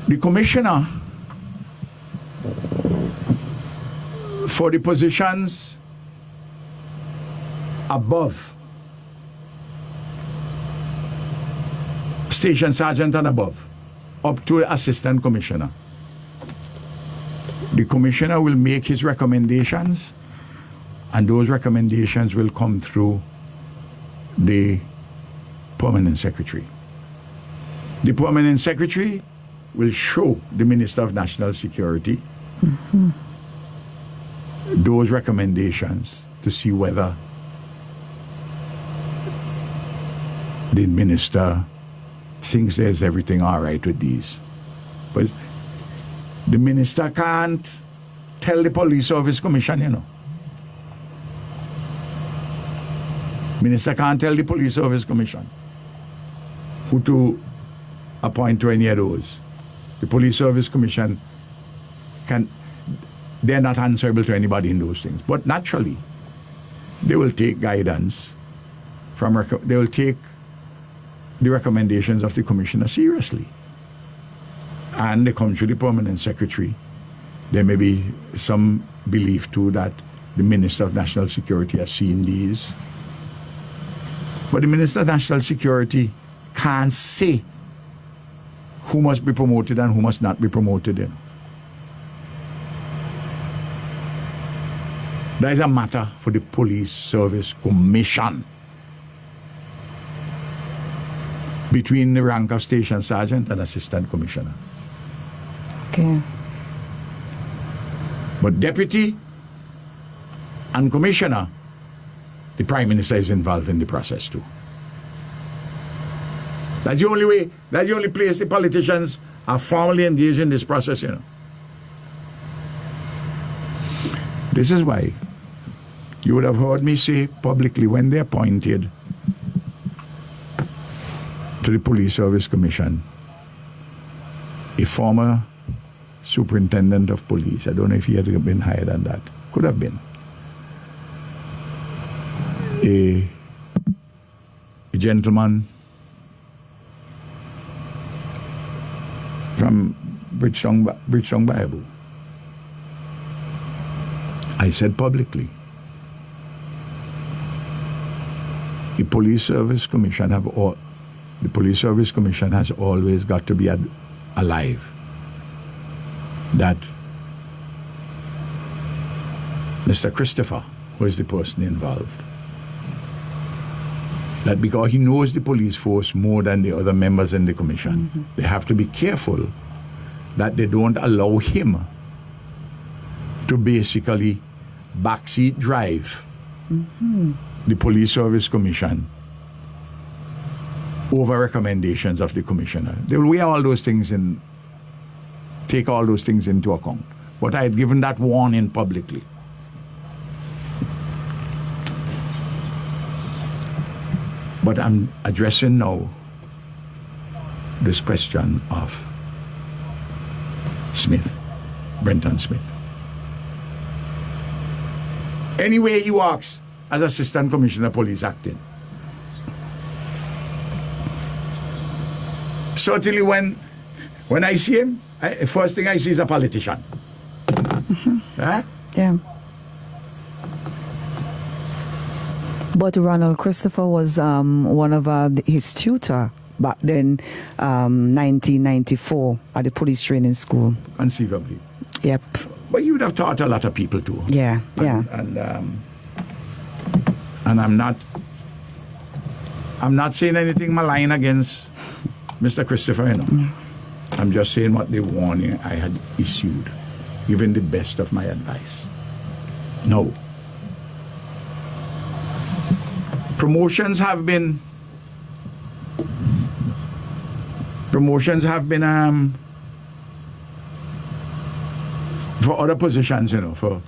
The commissioner for the positions above, station sergeant and above, up to assistant commissioner, the commissioner will make his recommendations, and those recommendations will come through the permanent secretary. The permanent secretary will show the Minister of National Security those recommendations to see whether the minister thinks there's everything all right with these. But the minister can't tell the Police Service Commission, you know. Minister can't tell the Police Service Commission who to appoint to any of those. The Police Service Commission they're not answerable to anybody in those things. But naturally, they will take guidance they will take the recommendations of the commissioner seriously. And they come through the permanent secretary. There may be some belief too that the Minister of National Security has seen these. But the Minister of National Security can't say who must be promoted and who must not be promoted in. That is a matter for the Police Service Commission between the rank of station sergeant and assistant commissioner. Okay. But deputy and commissioner, the Prime Minister is involved in the process too. That's the only way, that's the only place the politicians are formally engaged in this process, you know. This is why you would have heard me say publicly when they appointed to the Police Service Commission a former superintendent of police. I don't know if he had been hired on that. Could have been. A gentleman from Bridgestone Bible. I said publicly, the Police Service Commission has always got to be alive. That Mr. Christopher, who is the person involved, that because he knows the police force more than the other members in the commission, they have to be careful that they don't allow him to basically backseat drive the Police Service Commission over recommendations of the commissioner. They will weigh all those things in, take all those things into account. But I had given that warning publicly. But I'm addressing now this question of Smith, Brenton Smith. Anyway he works as Assistant Commissioner of Police acting. Certainly when I see him, first thing I see is a politician. Huh? Yeah. But Ronald Christopher was one of his tutor back then, 1994 at the police training school. Conceivably. Yep. But you would have taught a lot of people too. Yeah, yeah. And I'm not saying anything malign against Mr. Christopher, you know. I'm just saying what the warning I had issued, given the best of my advice. No. Promotions have been for other positions, you know, for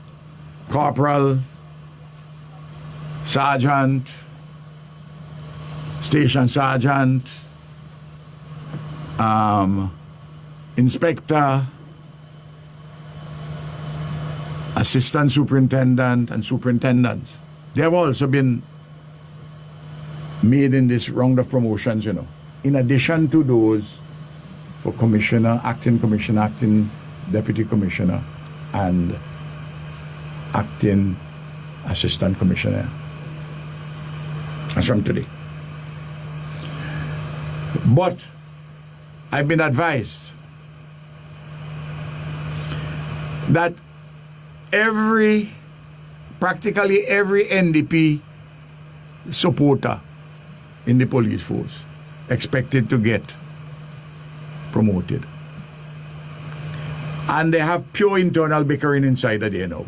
corporal, sergeant, station sergeant, inspector, assistant superintendent, and superintendents. They have also been made in this round of promotions, you know. In addition to those for commissioner, acting deputy commissioner, and acting assistant commissioner. That's from today. But I've been advised that practically every NDP supporter in the police force expected to get promoted. And they have pure internal bickering inside the DNO.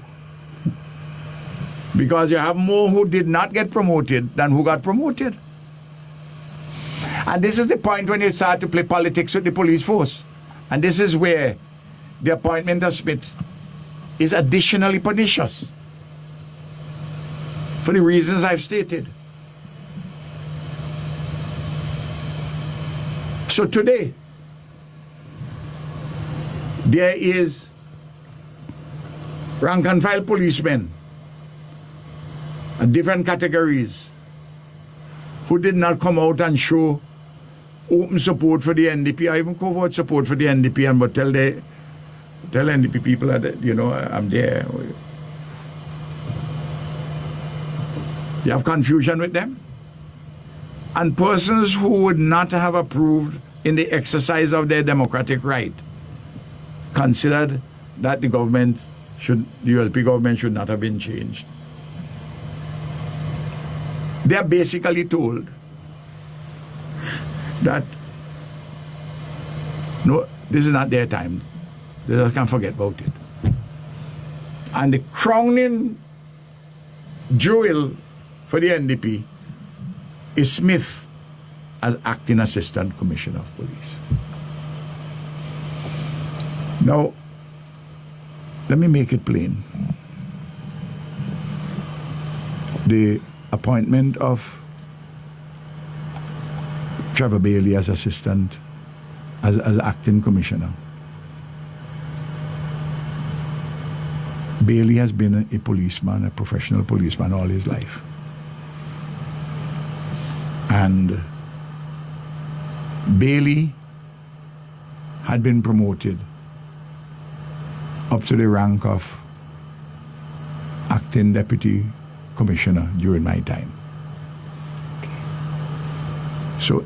Because you have more who did not get promoted than who got promoted. And this is the point when you start to play politics with the police force. And this is where the appointment of Smith is additionally pernicious. For the reasons I've stated. So today, there is rank and file policemen in different categories who did not come out and show open support for the NDP or even covert support for the NDP, and but tell NDP people that, you know, I'm there. You have confusion with them? And persons who would not have approved in the exercise of their democratic right considered that the ULP government should not have been changed. They are basically told that no, this is not their time. They just can't forget about it. And the crowning jewel for the NDP is Smith as acting assistant commissioner of police. Now, let me make it plain. The appointment of Trevor Bailey as assistant, as acting commissioner. Bailey has been a policeman, a professional policeman all his life. And Bailey had been promoted up to the rank of acting deputy commissioner during my time. So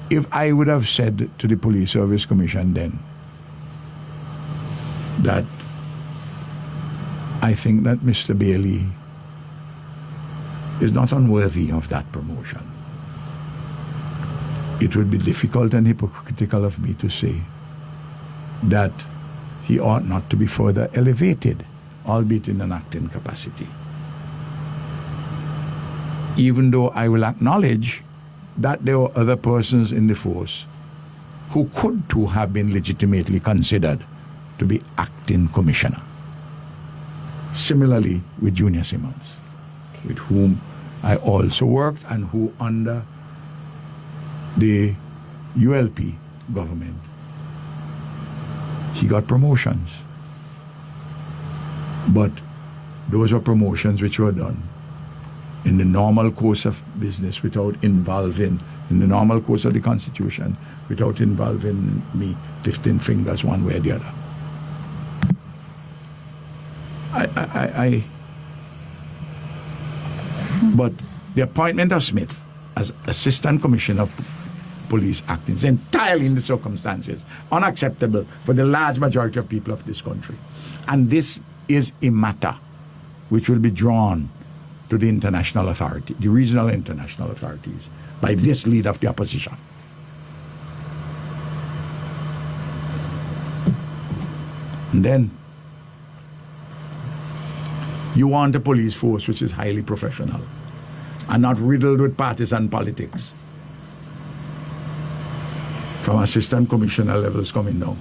if I would have said to the Police Service Commission then that I think that Mr. Bailey is not unworthy of that promotion, it would be difficult and hypocritical of me to say that he ought not to be further elevated, albeit in an acting capacity. Even though I will acknowledge that there were other persons in the force who could too have been legitimately considered to be acting commissioner. Similarly with Junior Simmons, with whom I also worked and who under the ULP government, he got promotions. But those were promotions which were done in the normal course of business without involving, in the normal course of the Constitution, without involving me lifting fingers one way or the other. But The appointment of Smith as Assistant Commissioner of Police acting is entirely in the circumstances unacceptable for the large majority of people of this country. And this is a matter which will be drawn to the international authority, the regional international authorities, by this leader of the opposition. And then you want a police force which is highly professional and not riddled with partisan politics. From assistant commissioner levels coming down,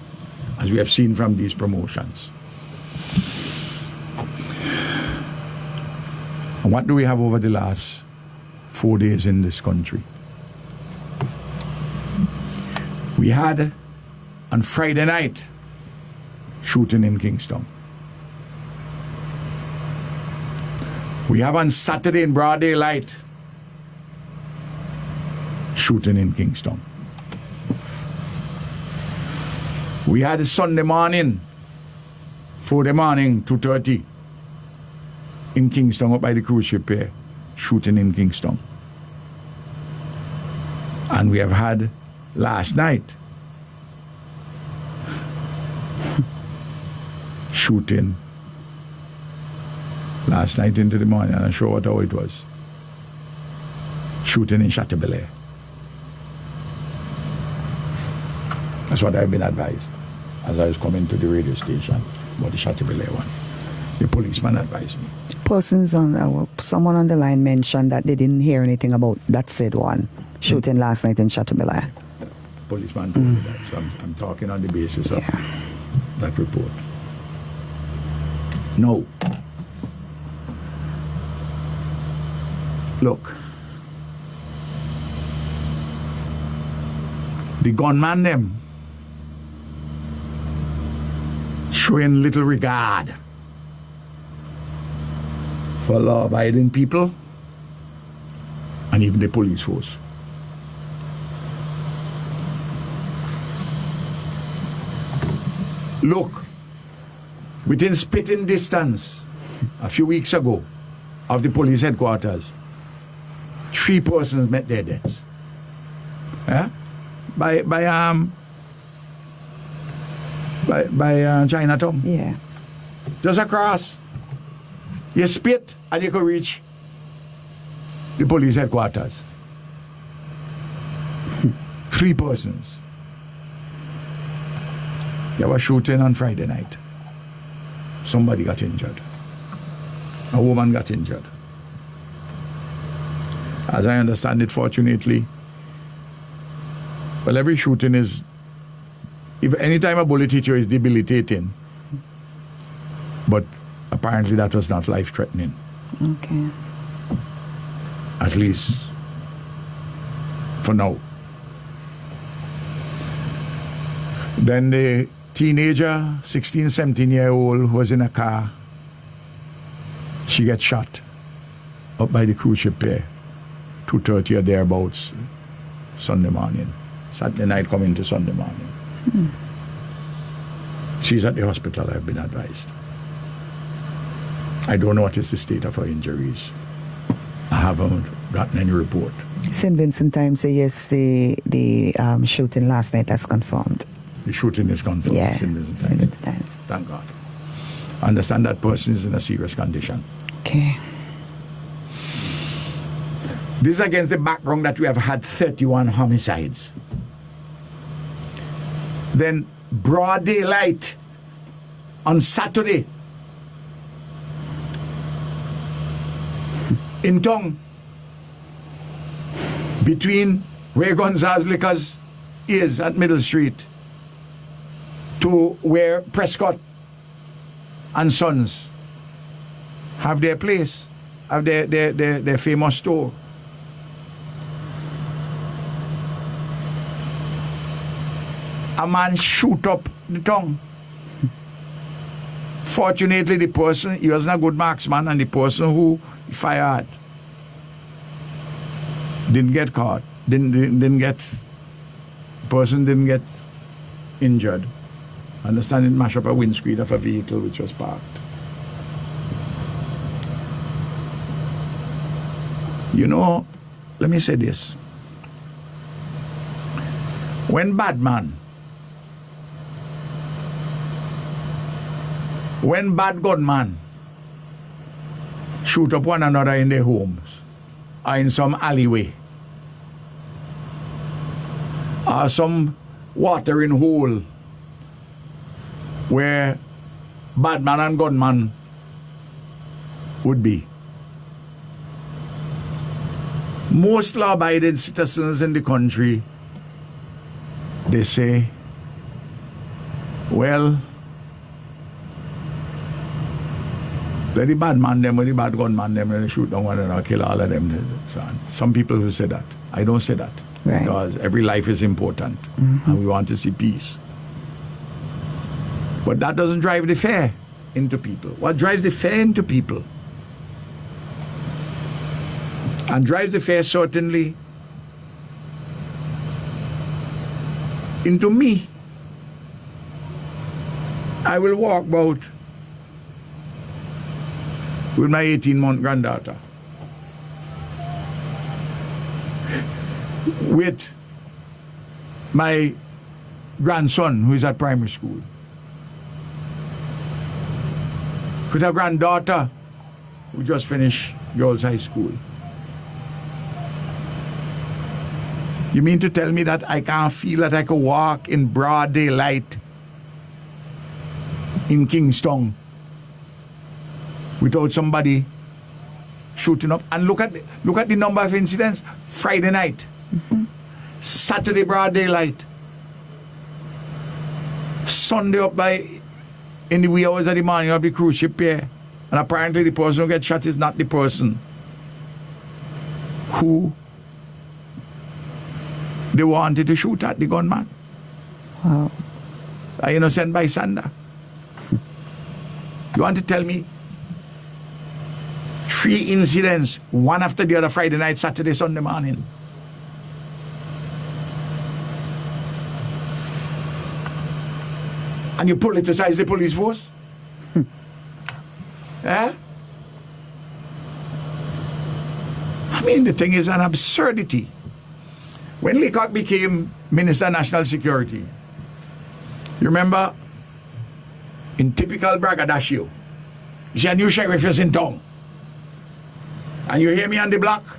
as we have seen from these promotions. And what do we have over the last 4 days in this country? We had on Friday night shooting in Kingston. We have on Saturday in broad daylight shooting in Kingston. We had a Sunday morning, 4 morning, 2:30, in Kingston, up by the cruise ship here, shooting in Kingston. And we have had last night shooting last night into the morning, and I'm sure what how it was. Shooting in Chateaubelair. That's what I've been advised as I was coming to the radio station about the Chateaubelair one. The policeman advised me. Someone on the line mentioned that they didn't hear anything about that said one shooting last night in Chateaubelair. Policeman told me that, so I'm talking on the basis of that report. No. Look, the gunman them showing little regard for law-abiding people and even the police force. Look, within spitting distance a few weeks ago of the police headquarters, 3 persons met their deaths. Yeah? By Chinatown. Yeah. Just across. You spit and you could reach the police headquarters. 3 persons. There was shooting on Friday night. Somebody got injured. A woman got injured. As I understand it, fortunately, well, every shooting is, if any time a bullet hit you, is debilitating. But apparently that was not life-threatening. Okay. At least for now. Then the teenager, 16, 17-year-old, who was in a car, she gets shot up by the cruise ship pier, 2:30 or thereabouts, Sunday morning. Saturday night coming to Sunday morning. She's at the hospital, I've been advised. I don't know what is the state of her injuries. I haven't gotten any report. St. Vincent Times say yes, the shooting last night has confirmed. The shooting is confirmed. Yeah, St. Vincent St. Times. Vincent Times. Thank God. I understand that person is in a serious condition. Okay. This is against the background that we have had 31 homicides. Then broad daylight on Saturday in Tong, between where Gonzalez Liquors is at Middle Street to where Prescott and Sons have their place, have their famous store. A man shoot up the tongue. Fortunately, the person, he wasn't a good marksman, and the person who fired didn't get caught, didn't get injured. Understand, it mashed up a windscreen of a vehicle which was parked. You know, let me say this. When bad gunmen shoot up one another in their homes, or in some alleyway, or some watering hole where bad man and gunman would be. Most law-abiding citizens in the country, they say, well, let the bad man them or the bad gunman them and shoot down one another, kill all of them. Some people will say that. I don't say that. Right. Because every life is important and we want to see peace. But that doesn't drive the fear into people. What drives the fear into people? And drives the fear certainly into me. I will walk about with my 18-month granddaughter, with my grandson who is at primary school, with a granddaughter who just finished girls' high school. You mean to tell me that I can't feel that I could walk in broad daylight in Kingston without somebody shooting up? And look at the number of incidents. Friday night, Saturday broad daylight, Sunday up by in the wee hours of the morning of the cruise ship here, and apparently the person who gets shot is not the person who they wanted to shoot at, the gunman. Wow. An innocent bystander. You want to tell me 3 incidents, one after the other, Friday night, Saturday, Sunday morning? And you politicize the police force? Eh? I mean, the thing is an absurdity. When Leacock became Minister of National Security, you remember, in typical braggadocio, he said, new sheriff is in town. And you hear me on the block?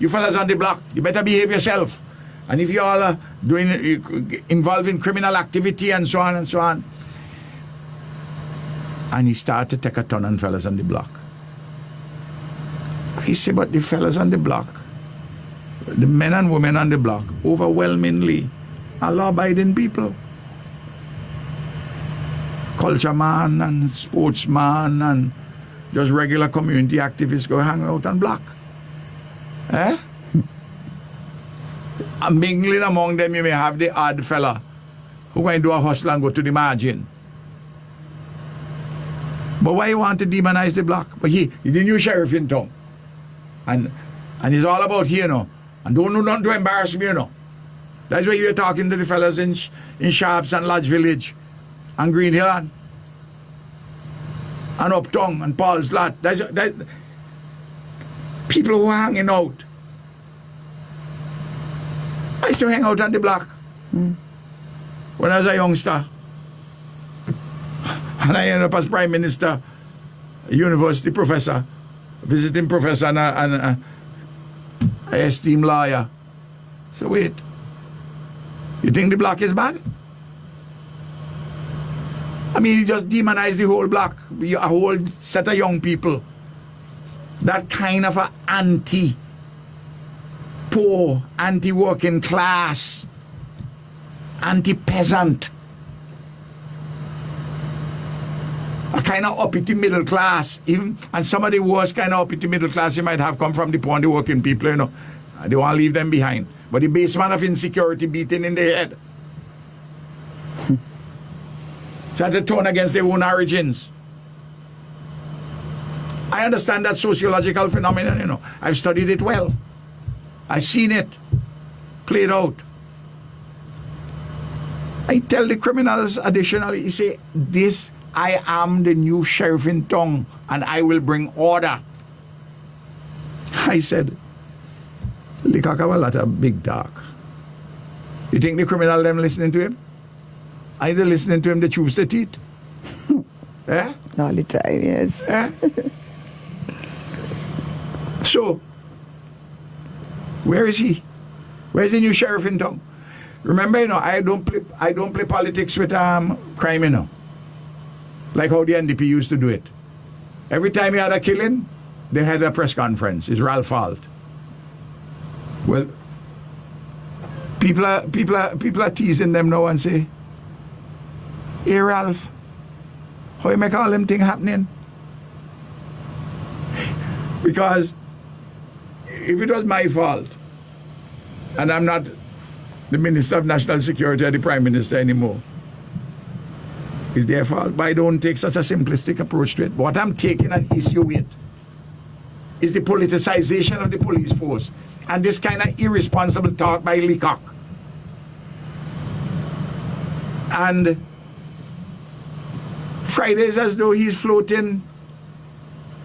You fellas on the block, you better behave yourself. And if you all are involved in criminal activity and so on and so on. And he started to take a ton on fellas on the block. He said, but the fellas on the block, the men and women on the block, overwhelmingly are law-abiding people. Culture man and sportsman and just regular community activists go hang out on block. Eh? And mingling among them, you may have the odd fella who going to do a hustle and go to the margin. But why you want to demonize the block? But he's the new sheriff in town. And it's all about here, you know. And don't do nothing to embarrass me, you know. That's why you're talking to the fellas in Sharps and Lodge Village and Green Hill and Uptown and Paul's Lot. That's people who are hanging out. I used to hang out on the block when I was a youngster. And I ended up as Prime Minister, a university professor, visiting professor and an esteemed lawyer. So wait, you think the block is bad? I mean, you just demonize the whole block, a whole set of young people. That kind of a anti-poor, anti-working class, anti-peasant, a kind of uppity middle class, even, and some of the worst kind of uppity middle class you might have come from the poor and the working people, you know. They want to leave them behind. But the basement of insecurity beating in the head. Start to turn against their own origins. I understand that sociological phenomenon, you know. I've studied it well. I've seen it played out. I tell the criminals additionally, you say, this, I am the new sheriff in town and I will bring order. I said, Leacock have a lot of big talk. You think the criminal them listening to him? Either listening to him, they choose the teeth. Eh? All the time, yes. Eh? So, where is he? Where's the new sheriff in town? Remember, I don't play politics with crime, like how the NDP used to do it. Every time you had a killing, they had a press conference. It's Ralph's fault. Well, people are teasing them now and say, "Hey Ralph, how you make all them things happening?" Because if it was my fault, and I'm not the Minister of National Security or the Prime Minister anymore, it's their fault. But I don't take such a simplistic approach to it. What I'm taking an issue with is the politicization of the police force and this kind of irresponsible talk by Leacock. And Friday is as though he's floating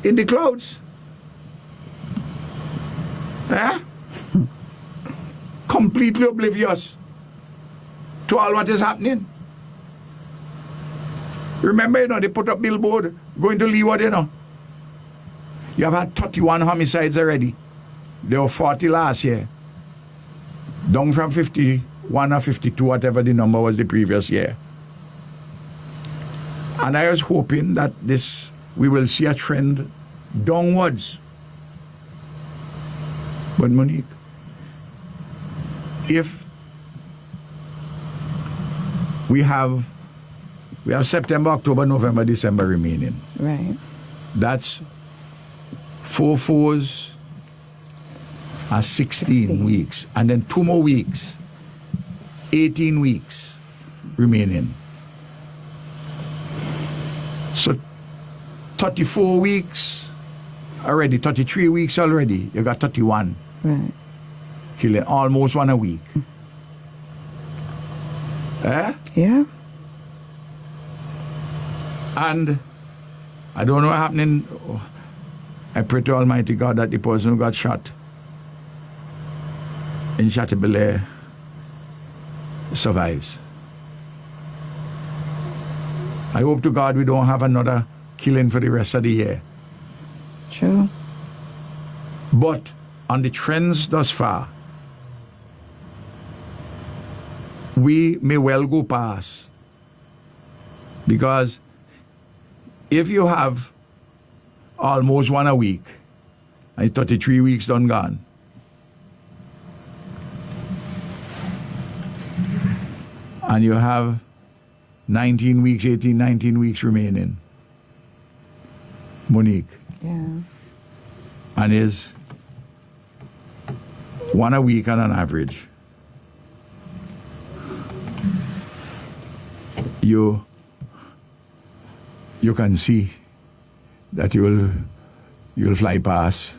in the clouds. Eh? Completely oblivious to all what is happening. Remember, they put up billboard going to Leeward, You have had 31 homicides already. There were 40 last year. Down from 51 or 52, whatever the number was the previous year. And I was hoping that we will see a trend downwards. But Monique, if we have September, October, November, December remaining. Right. That's 4 4s are 16 weeks. And then 2 more weeks, 18 weeks remaining. So 34 weeks already, 33 weeks already. You got 31. Right. Killing almost one a week. Eh? Yeah. And I don't know what happening. I pray to Almighty God that the person who got shot in Chateaubelair survives. I hope to God we don't have another killing for the rest of the year. True. But on the trends thus far, we may well go past. Because if you have almost one a week, and 33 weeks done gone, and you have 19 weeks, 18, 19 weeks remaining, Monique, Yeah. and is one a week on an average, you can see that you'll fly past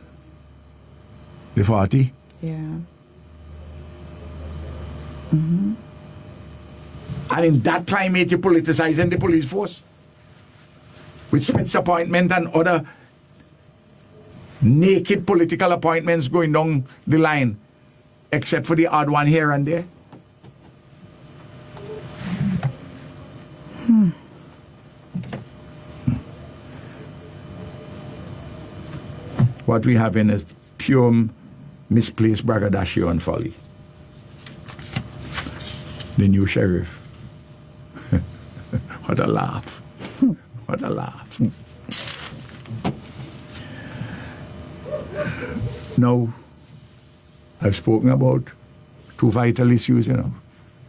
the 40. Yeah. Mm-hmm. And in that climate, you're politicizing the police force with Smith's appointment and other naked political appointments going down the line, except for the odd one here and there. What we have in is pure misplaced braggadocio and folly. The new sheriff. What a laugh. What a laugh. Now, I've spoken about 2 vital issues,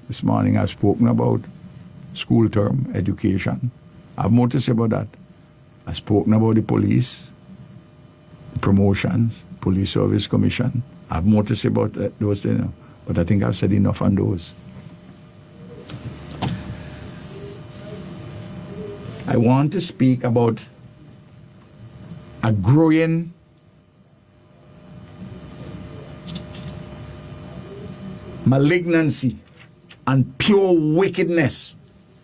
This morning I've spoken about school term, education. I've more to say about that. I've spoken about the police, promotions, police service commission. I've more to say about those things, but I think I've said enough on those. I want to speak about a growing malignancy and pure wickedness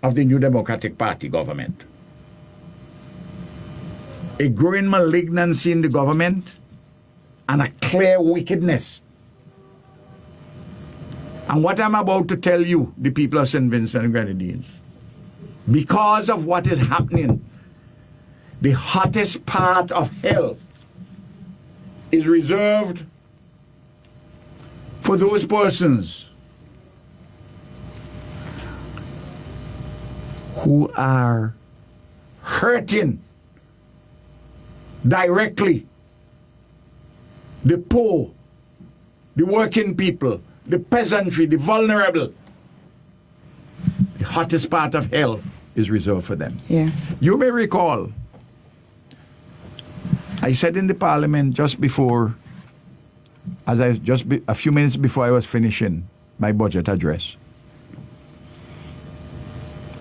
of the New Democratic Party government. A growing malignancy in the government and a clear wickedness And what I'm about to tell you, the people of St. Vincent and Grenadines, because of what is happening, the hottest part of hell is reserved for those persons who are hurting directly the poor, the working people, the peasantry, the vulnerable. The hottest part of hell is reserved for them. Yes. You may recall, I said in the parliament just before, a few minutes before I was finishing my budget address,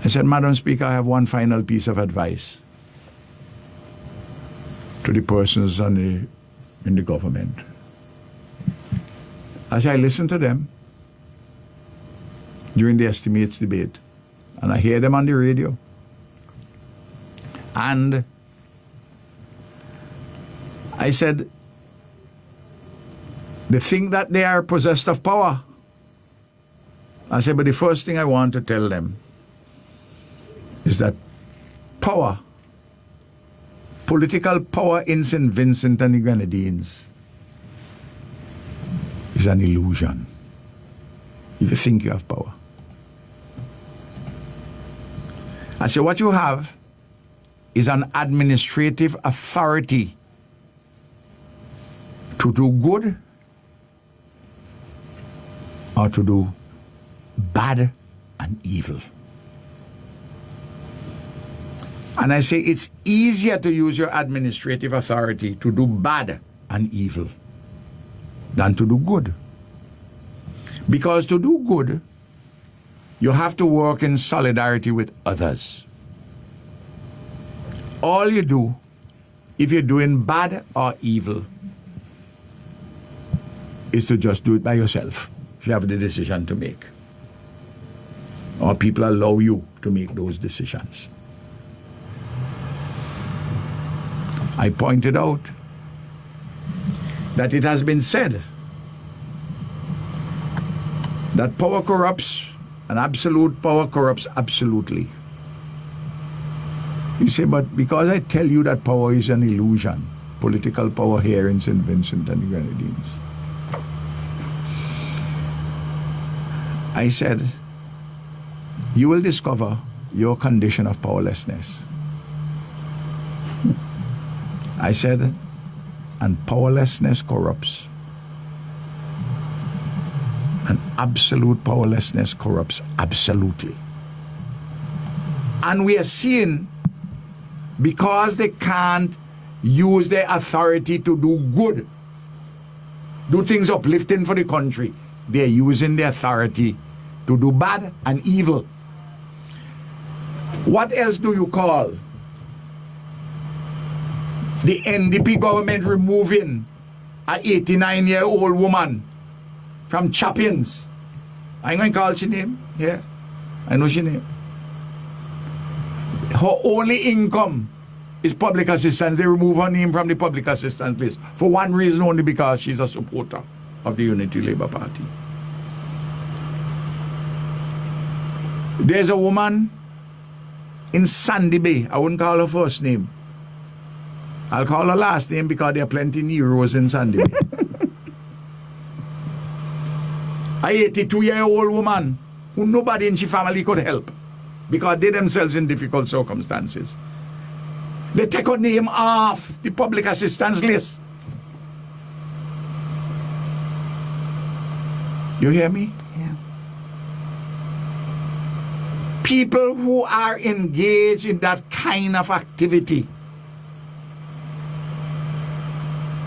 I said, Madam Speaker, I have one final piece of advice to the persons in the government. As I listen to them during the estimates debate, and I hear them on the radio, and I said, they think that they are possessed of power. I said, but the first thing I want to tell them is that power, political power in St. Vincent and the Grenadines, is an illusion. If you think you have power. I said, what you have is an administrative authority to do good or to do bad and evil. And I say it's easier to use your administrative authority to do bad and evil than to do good. Because to do good, you have to work in solidarity with others. All you do, if you're doing bad or evil, is to just do it by yourself, if you have the decision to make. Or people allow you to make those decisions. I pointed out that it has been said that power corrupts, and absolute power corrupts absolutely. You say, but because I tell you that power is an illusion, political power here in St. Vincent and the Grenadines, I said, you will discover your condition of powerlessness. I said, and powerlessness corrupts. And absolute powerlessness corrupts absolutely. And we are seeing, because they can't use their authority to do good, do things uplifting for the country, they're using their authority to do bad and evil. What else do you call the NDP government removing an 89-year-old woman from Chapins? I ain't going to call she name. Yeah, I know she name. Her only income is public assistance. They remove her name from the public assistance list for one reason only, because she's a supporter of the Unity Labour Party. There's a woman in Sandy Bay. I wouldn't call her first name. I'll call her last name because there are plenty Neros in Sandy Bay. A 82-year-old woman who nobody in she family could help because they themselves in difficult circumstances. They take her name off the public assistance list. You hear me? Yeah. People who are engaged in that kind of activity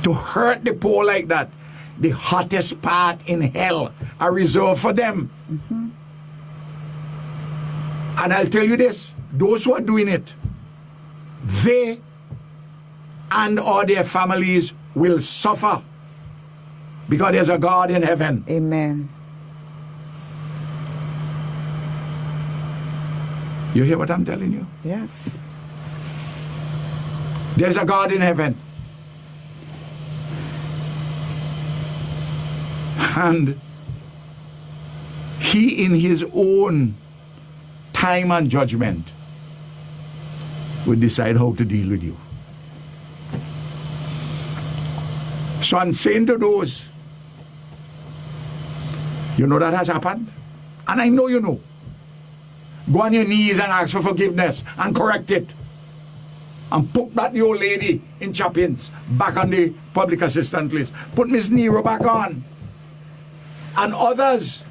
to hurt the poor like that, the hottest part in hell are reserved for them. Mm-hmm. And I'll tell you this, those who are doing it, they and or their families will suffer because there's a God in heaven. Amen. You hear what I'm telling you? Yes. There's a God in heaven. And he in his own time and judgment will decide how to deal with you. So I'm saying to those, you know that has happened? And I know you know. Go on your knees and ask for forgiveness and correct it. And put that old lady in Chappins back on the public assistant list. Put Miss Nero back on. And others.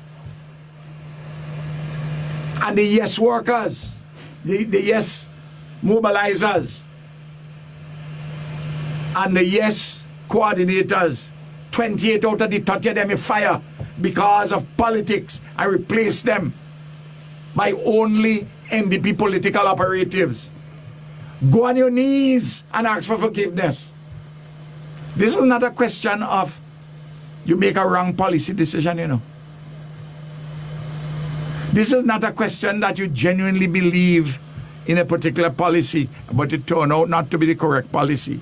And the yes workers. The yes mobilizers. And the yes coordinators. 28 out of the 30 of them in fire because of politics. I replaced them by only NDP political operatives. Go on your knees and ask for forgiveness. This is not a question of you make a wrong policy decision, you know. This is not a question that you genuinely believe in a particular policy, but it turned out not to be the correct policy.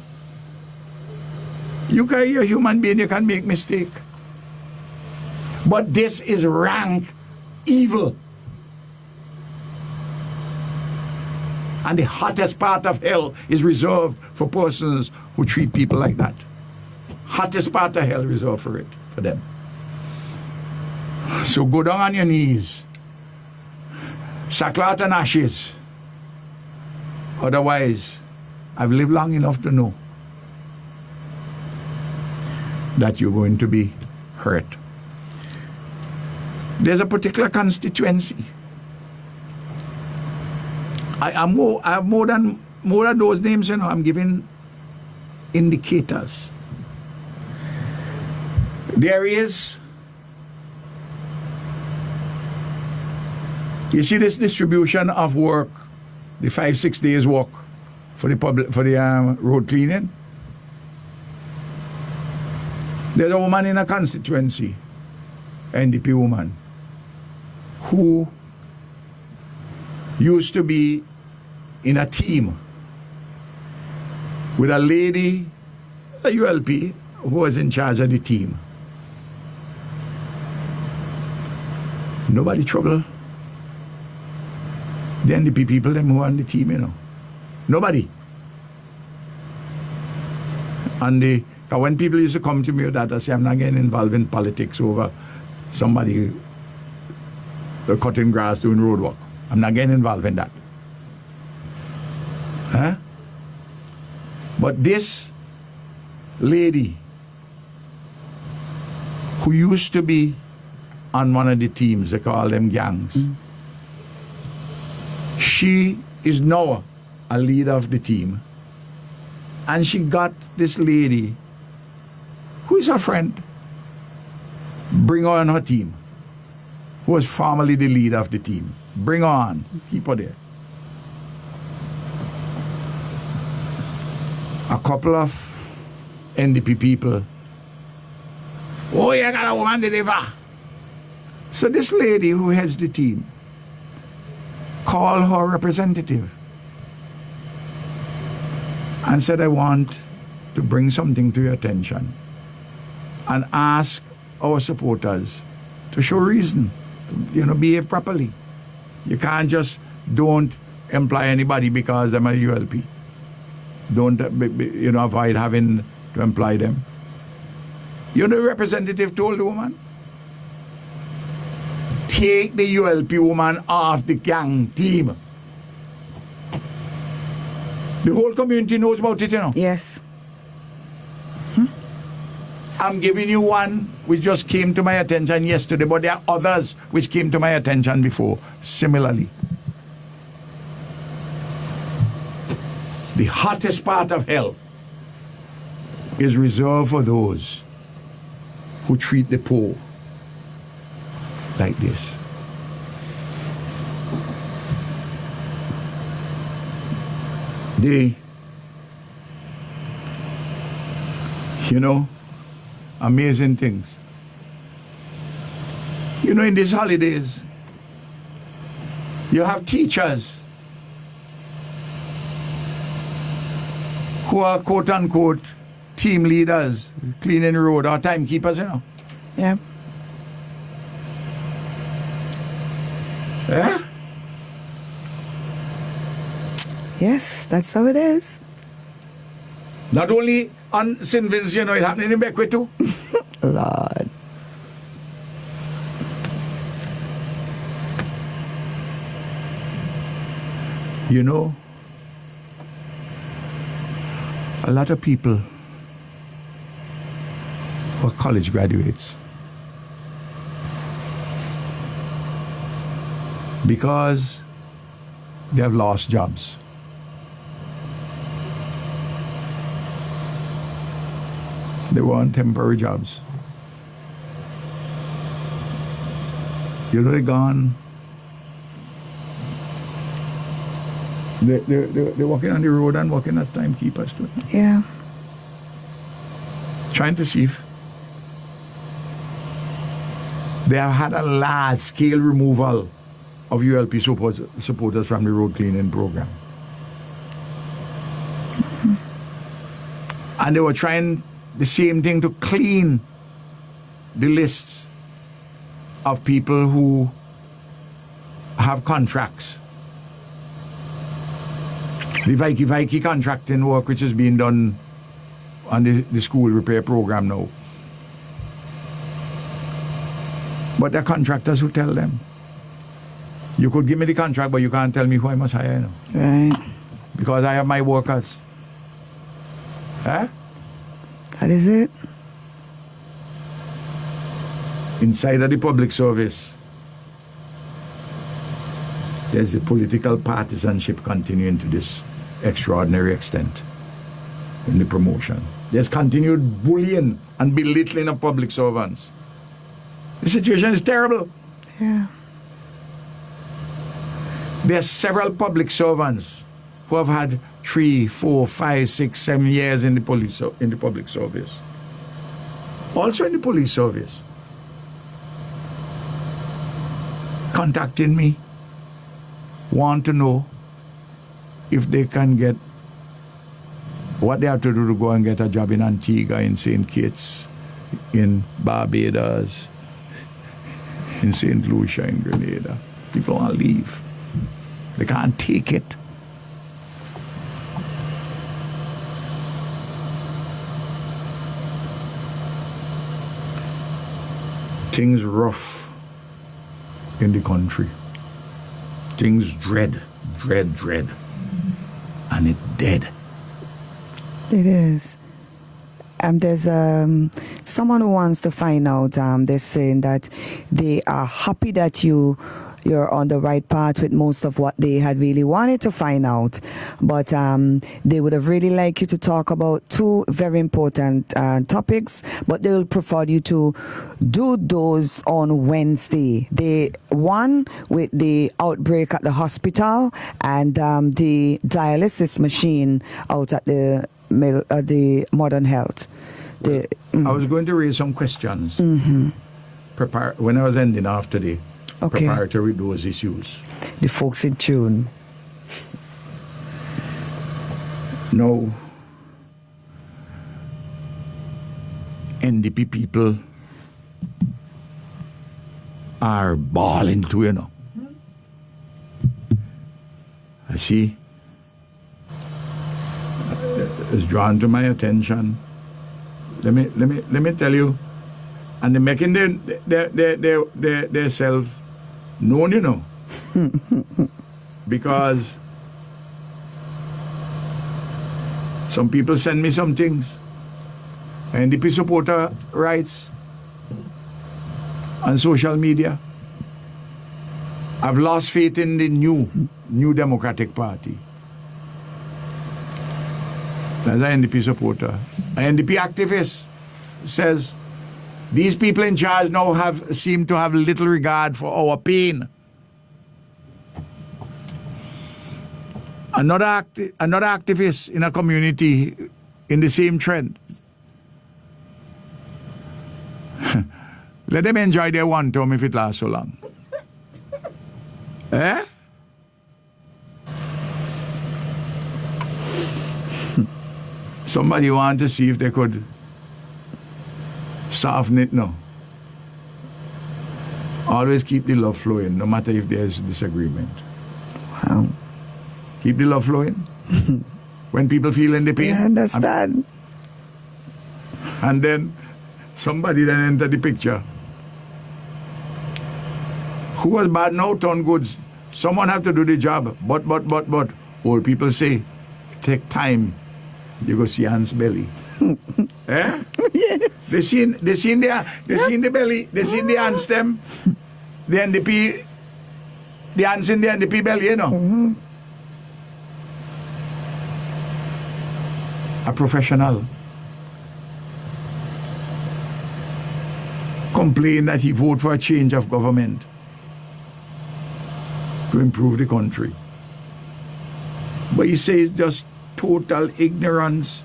You're a human being, you can make mistake. But this is rank evil. And the hottest part of hell is reserved for persons who treat people like that. Hottest part of hell reserved for them. So go down on your knees. Sackcloth and ashes. Otherwise, I've lived long enough to know that you're going to be hurt. There's a particular constituency. I have more than those names, you know. I'm giving indicators. There is, you see this distribution of work, the 5-6 days work for the road cleaning. There's a woman in a constituency, NDP woman, who used to be in a team with a lady, a ULP, who was in charge of the team. Nobody trouble the NDP people, them who are on the team, you know. Nobody. And when people used to come to me with that, I say, I'm not getting involved in politics over somebody cutting grass, doing road work. I'm not getting involved in that. Huh? But this lady who used to be on one of the teams, they call them gangs, she is now a leader of the team. And she got this lady, who is her friend, bring her on her team, who was formerly the leader of the team. Bring her on, keep her there. A couple of NDP people, oh, you got a woman deliver. So this lady who heads the team called her representative and said, I want to bring something to your attention and ask our supporters to show reason, to, behave properly. You can't just don't employ anybody because they're a ULP. Don't, avoid having to employ them. The representative told the woman, take the ULP woman off the gang team. The whole community knows about it, Yes. I'm giving you one which just came to my attention yesterday, but there are others which came to my attention before, similarly. The hottest part of hell is reserved for those who treat the poor like this. Amazing things. In these holidays, you have teachers who are quote-unquote team leaders, cleaning road, or timekeepers, Yeah. Eh? Yes, that's how it is. Not only on St. Vincent, you know, it happening in Beckwith too. Lord. You know, a lot of people who are college graduates, because they have lost jobs, they want temporary jobs. You know, they're gone. They're walking on the road and working as timekeepers too. Yeah. Trying to see if they have had a large-scale removal of ULP supporters from the road cleaning program. And they were trying the same thing to clean the lists of people who have contracts. The Vicky contracting work, which is being done on the school repair program now. But there are contractors who tell them, you could give me the contract, but you can't tell me who I must hire, you know. Right. Because I have my workers. Huh? That is it. Inside of the public service, there's the political partisanship continuing to this extraordinary extent in the promotion. There's continued bullying and belittling of public servants. The situation is terrible. Yeah. There are several public servants who have had 3, 4, 5, 6, 7 years in the public service. Also in the police service. Contacting me, want to know if they can get what they have to do to go and get a job in Antigua, in St. Kitts, in Barbados, in St. Lucia, in Grenada. People want to leave. They can't take it. Things rough in the country. Things dread. And it dead. It is. There's someone who wants to find out. They're saying that they are happy that you're on the right path with most of what they had really wanted to find out, but they would have really liked you to talk about 2 very important topics, but they'll prefer you to do those on Wednesday. One with the outbreak at the hospital and the dialysis machine out at the Modern Health. I was going to raise some questions when I was ending off today. Okay. Preparatory those issues. The folks in tune. No. NDP people are balling too, you know. I see. It's drawn to my attention. Let me tell you, and they're making their self known, you know, because some people send me some things. NDP supporter writes on social media, I've lost faith in the new Democratic Party. As an NDP supporter, an NDP activist says, these people in charge now seem to have little regard for our pain. Another activist in a community in the same trend. Let them enjoy their one term if it lasts so long. Eh? Somebody wanted to see if they could soften it now. Always keep the love flowing, no matter if there's disagreement. Wow. Keep the love flowing. When people feel in the pain. I understand. And then somebody then enter the picture. Who was bad now turn good. Someone have to do the job. But. Old people say, take time. You go see Hans belly. Eh? Yes. They seen the belly, they seen the hand stem, the NDP, the hands in the NDP belly, you know. Mm-hmm. A professional complained that he voted for a change of government to improve the country. But he says just total ignorance,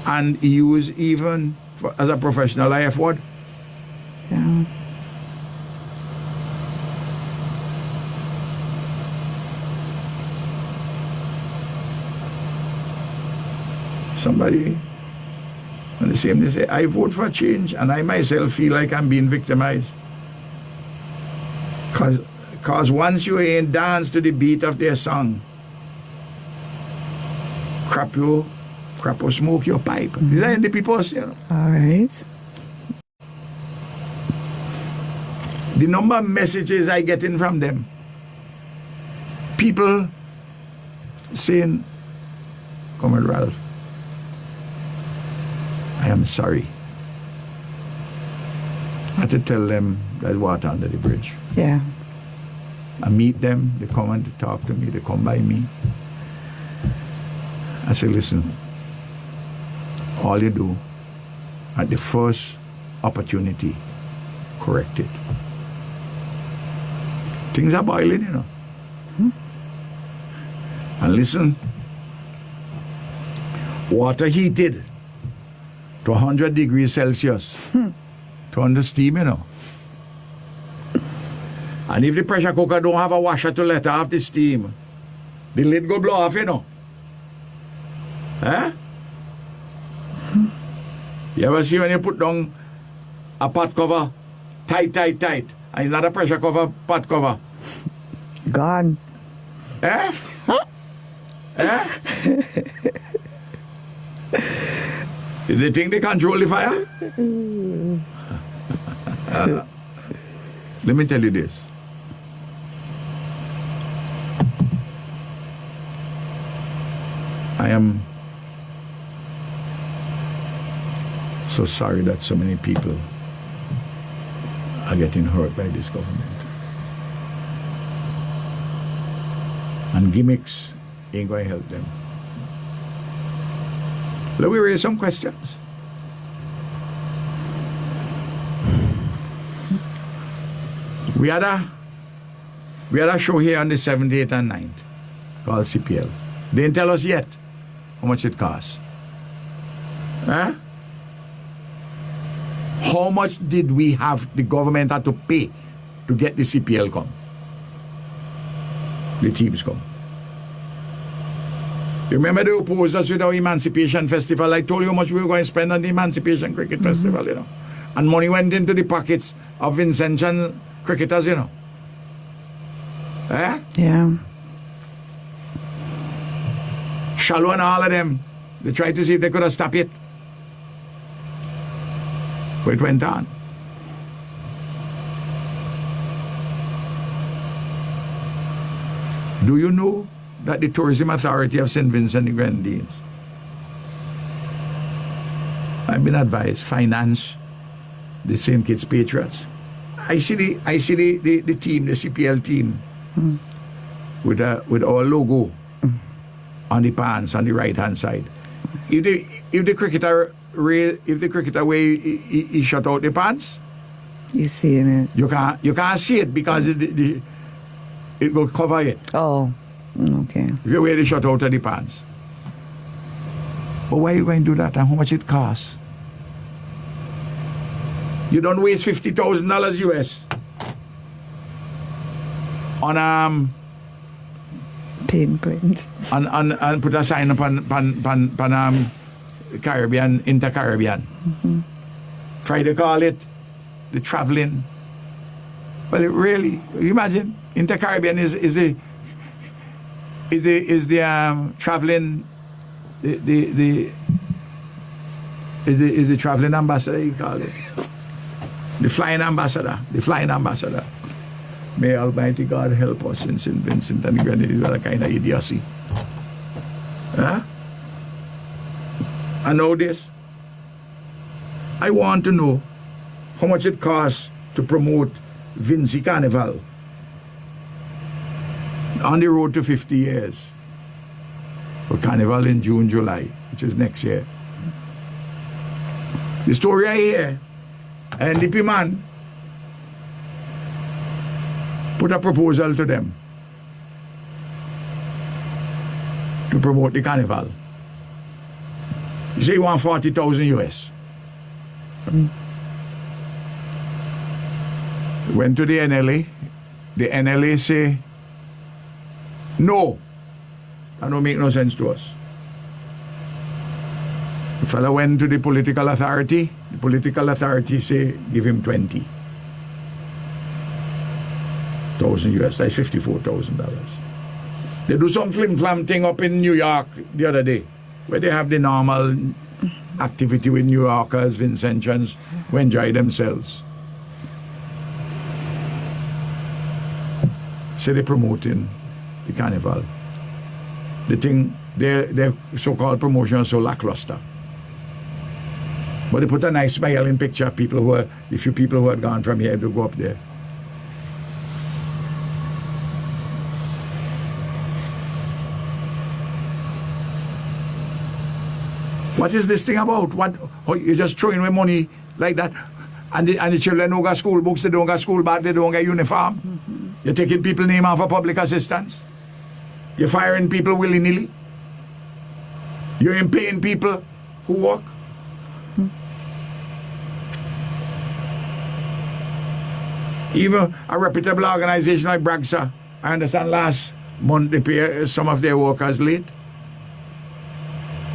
and he used even as a professional life word. Yeah. Somebody on the same day say, I vote for change, and I myself feel like I'm being victimized. Cause once you ain't dance to the beat of their song, crap or smoke your pipe. These are the people, you know. All right. The number of messages I get in from them, people saying, Comrade Ralph, I am sorry. I had to tell them there's water under the bridge. Yeah. I meet them, they come and talk to me, they come by me. I say, listen, all you do, at the first opportunity, correct it. Things are boiling, you know. And listen, water heated to 100 degrees Celsius to under steam, you know. And if the pressure cooker don't have a washer to let off the steam, the lid go blow off, you know. Eh? You ever see when you put down a pot cover tight, and it's not a pressure cover, pot cover? Gone. Eh? Eh? Did they think they control the fire? Let me tell you this. I am so sorry that so many people are getting hurt by this government. And gimmicks ain't going to help them. Let me raise some questions. We had a show here on the 7th, 8th, and 9th called CPL. They didn't tell us yet how much it costs. Huh? How much did we have the government had to pay to get the CPL come? The teams come. You remember the opposers with our Emancipation Festival? I told you how much we were going to spend on the Emancipation Cricket Festival, you know. And money went into the pockets of Vincentian cricketers, you know. Eh? Yeah. Shallow and all of them, they tried to see if they could have stopped it. But it went on. Do you know that the Tourism Authority of St. Vincent and the Grenadines, I've been advised, finance the St. Kitts Patriots? I see the team, the CPL team, with our logo on the pants on the right hand side. If the cricketer way he shut out the pants, You seeing it? you can't see it because it will cover it. Oh, okay. If you wear the shut out of the pants. But why are you going to do that and how much it costs? You don't waste $50,000 US on Pinprint. and put a sign up on Caribbean, inter-Caribbean. Try to call it the traveling Well, really, imagine Inter-Caribbean is the traveling the traveling ambassador, you call it, the flying ambassador. May Almighty God help us in St. Vincent and Grenadines with that kind of idiocy. Huh? I know this. I want to know how much it costs to promote Vincy Carnival on the road to 50 years. For Carnival in June, July, which is next year. The story I hear, an NDP man put a proposal to them to promote the Carnival. He said he want 40,000 US. Went to the NLA. The NLA say, no, that don't make no sense to us. The fellow went to the political authority. The political authority say, give him 20,000 US. That's $54,000. They do some flim-flam thing up in New York the other day, where they have the normal activity with New Yorkers, Vincentians, who enjoy themselves. So they're promoting the Carnival. The thing, their so-called promotion is so lackluster. But they put a nice smiling picture of people who are, the few people who had gone from here to go up there. What is this thing about? What? Oh, you're just throwing away money like that, and the children don't got school books, they don't got school bag, they don't get uniform. Mm-hmm. You're taking people's name off of public assistance. You're firing people willy-nilly. You're paying people who work. Mm-hmm. Even a reputable organization like Bragsa, I understand last month they pay some of their workers late.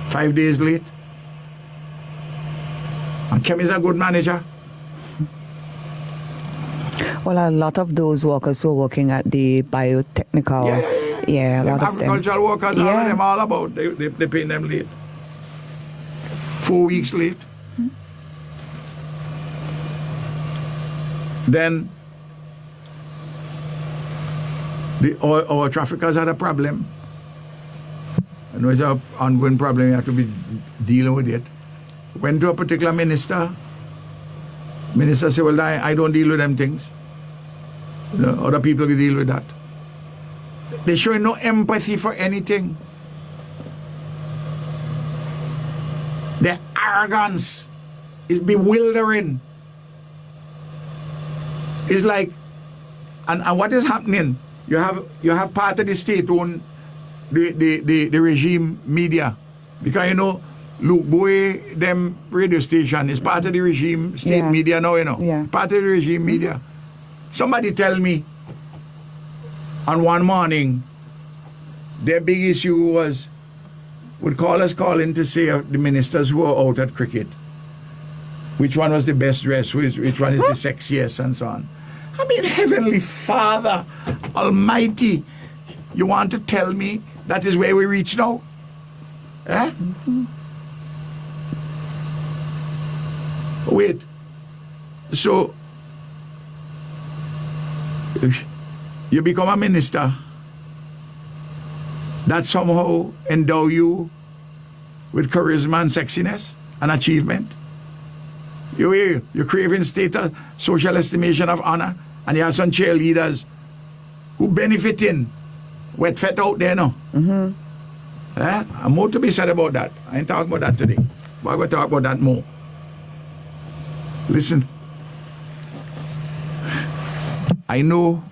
5 days late. And Kim is a good manager. Well, a lot of those workers who are working at the biotechnical, a lot of them. Agricultural workers, all of them all about, they paying them late. 4 weeks late. Hmm. Then our traffickers had a problem. And it's an ongoing problem, you have to be dealing with it. Went to a particular minister. Minister said, well, I don't deal with them things. You know, other people can deal with that. They show no empathy for anything. Their arrogance is bewildering. It's like, and what is happening? You have part of the state own the regime media, because you know Luke Boy them radio station is part of the regime state media now, you know, part of the regime media. Somebody tell me on one morning their big issue was would call in to say the ministers who are out at cricket, which one was the best dressed, which one is the sexiest, and so on. I mean, Heavenly Father Almighty, you want to tell me that is where we reach now? Eh? Mm-hmm. Wait. So, you become a minister, that somehow endow you with charisma and sexiness and achievement. You're craving status, social estimation of honor, and you have some cheerleaders who benefiting. Wet fat out there now. Mm-hmm. I'm more to be said about that. I ain't talking about that today, but I'm going to talk about that more. Listen, I know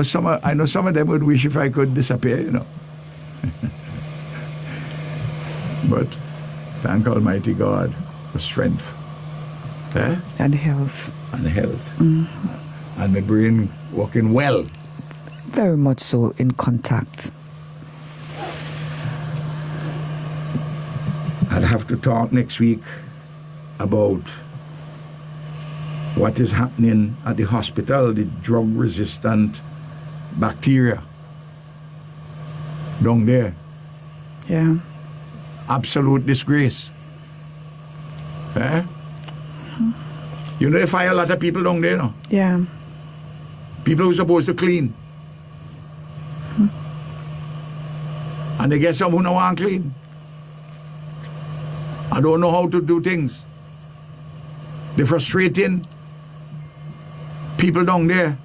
some of them would wish if I could disappear, you know. But thank Almighty God for strength. And health. And health. Mm-hmm. And my brain working well. Very much so in contact. I'd have to talk next week about what is happening at the hospital, the drug-resistant bacteria down there. Yeah. Absolute disgrace. Eh? You know they fire a lot of people down there, no? Yeah. People who are supposed to clean. And they get some who don't want to clean. I don't know how to do things. They're frustrating people down there.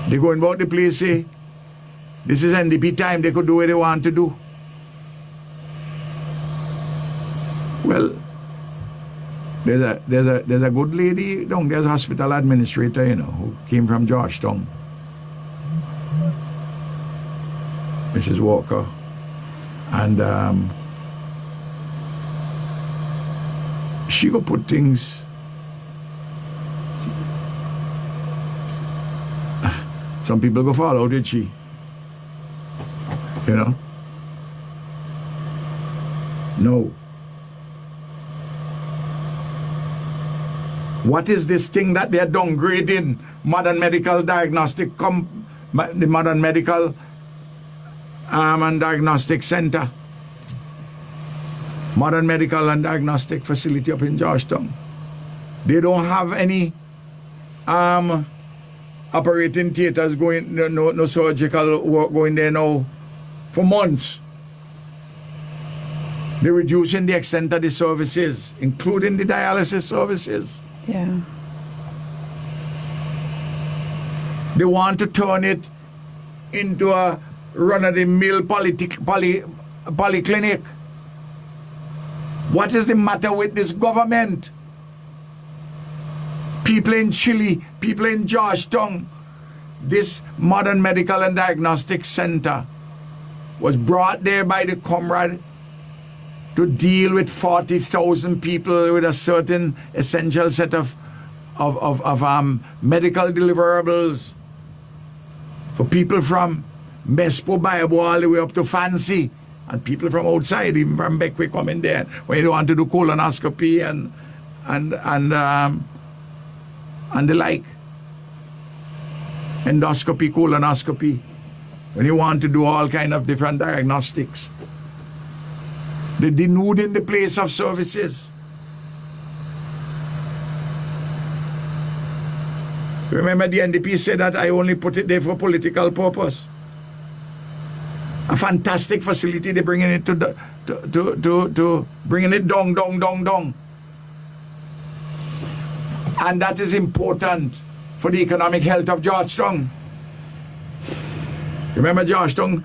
They going about the place, say, this is NDP time, they could do what they want to do. Well, there's a good lady down there's a hospital administrator, you know, who came from Georgetown. Mrs. Walker. And she could put things. Some people go follow, did she? You know? No. What is this thing that they're downgrading modern medical diagnostic, the modern medical and diagnostic center? Modern medical and diagnostic facility up in Georgetown. They don't have any operating theaters going, no surgical work going there now for months. They're reducing the extent of the services, including the dialysis services. Yeah. They want to turn it into a run-of-the-mill polyclinic. What is the matter with this government? People in Chile, people in Georgetown, this modern medical and diagnostic center was brought there by the Comrade to deal with 40,000 people with a certain essential set of medical deliverables for people from Mespo, Bayabo, all the way up to Fancy, and people from outside, even from Beckway, come in there when you want to do colonoscopy and the like, endoscopy, colonoscopy, when you want to do all kind of different diagnostics. They're denuding the place of services. Remember, the NDP said that I only put it there for political purpose. A fantastic facility, they're bringing it to bringing it down. And that is important for the economic health of Georgetown. Remember Georgetown,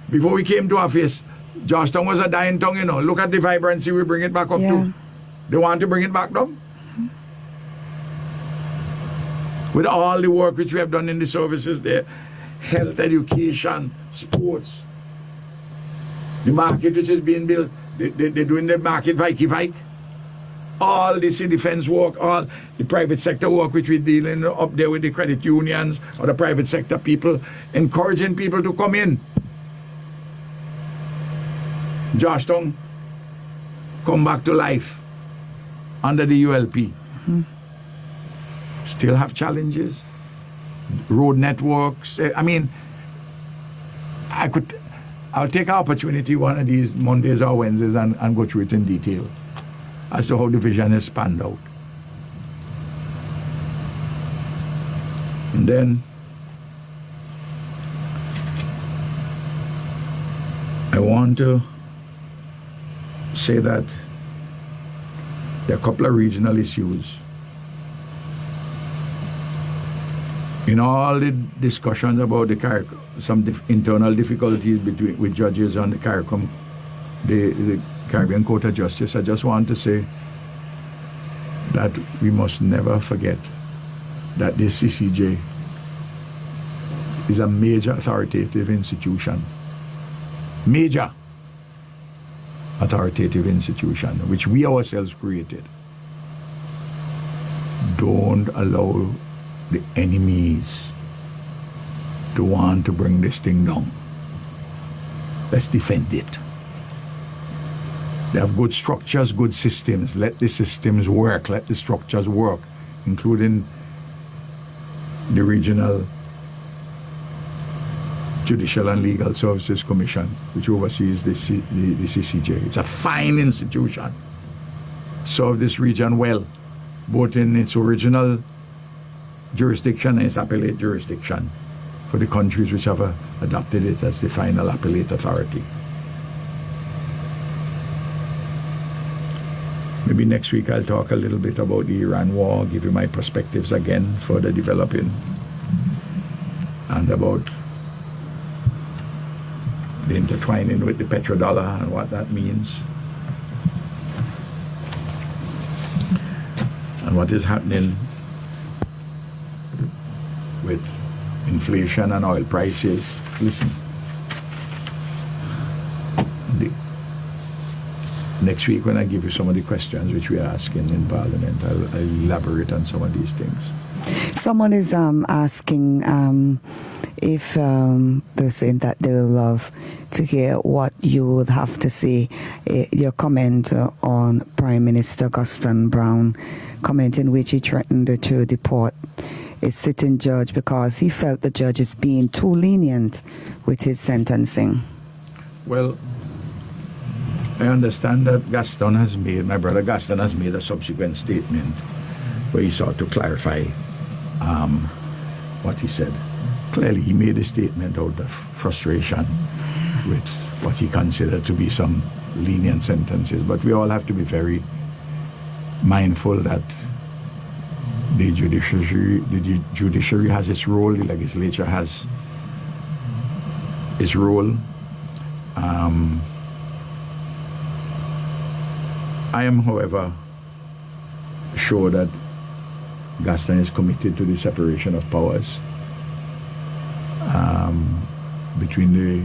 before we came to office, Georgetown was a dying town, you know. Look at the vibrancy we bring it back up to. They want to bring it back down. With all the work which we have done in the services there, health, education, sports, the market which is being built, they're doing the market Vike. All the city defense work, all the private sector work which we're dealing up there with the credit unions or the private sector people, encouraging people to come in. Georgetown come back to life under the ULP. Still have challenges. Road networks. I mean, I'll take an opportunity one of these Mondays or Wednesdays and go through it in detail as to how the vision is spanned out. And then I want to say that there are a couple of regional issues. In all the discussions about the some internal difficulties with judges on the CARICOM, the Caribbean Court of Justice, I just want to say that we must never forget that the CCJ is a major authoritative institution. Major authoritative institution, which we ourselves created. Don't allow the enemies to want to bring this thing down. Let's defend it. They have good structures, good systems. Let the systems work. Let the structures work, including the Regional Judicial and Legal Services Commission, which oversees the CCJ. It's a fine institution. Serve this region well, both in its original jurisdiction and its appellate jurisdiction for the countries which have adopted it as the final appellate authority. Maybe next week I'll talk a little bit about the Iran war, give you my perspectives again, further developing, and about the intertwining with the petrodollar and what that means, and what is happening with inflation and oil prices. Listen, next week when I give you some of the questions which we are asking in Parliament, I'll elaborate on some of these things. Someone is asking if they're saying that they will love to hear what you would have to say, your comment on Prime Minister Gaston Brown, comment in which he threatened to deport a sitting judge because he felt the judge is being too lenient with his sentencing. Well, I understand that my brother Gaston has made a subsequent statement where he sought to clarify what he said. Clearly, he made a statement out of frustration with what he considered to be some lenient sentences. But we all have to be very mindful that the judiciary has its role, the legislature has its role. I am, however, sure that Gaston is committed to the separation of powers between the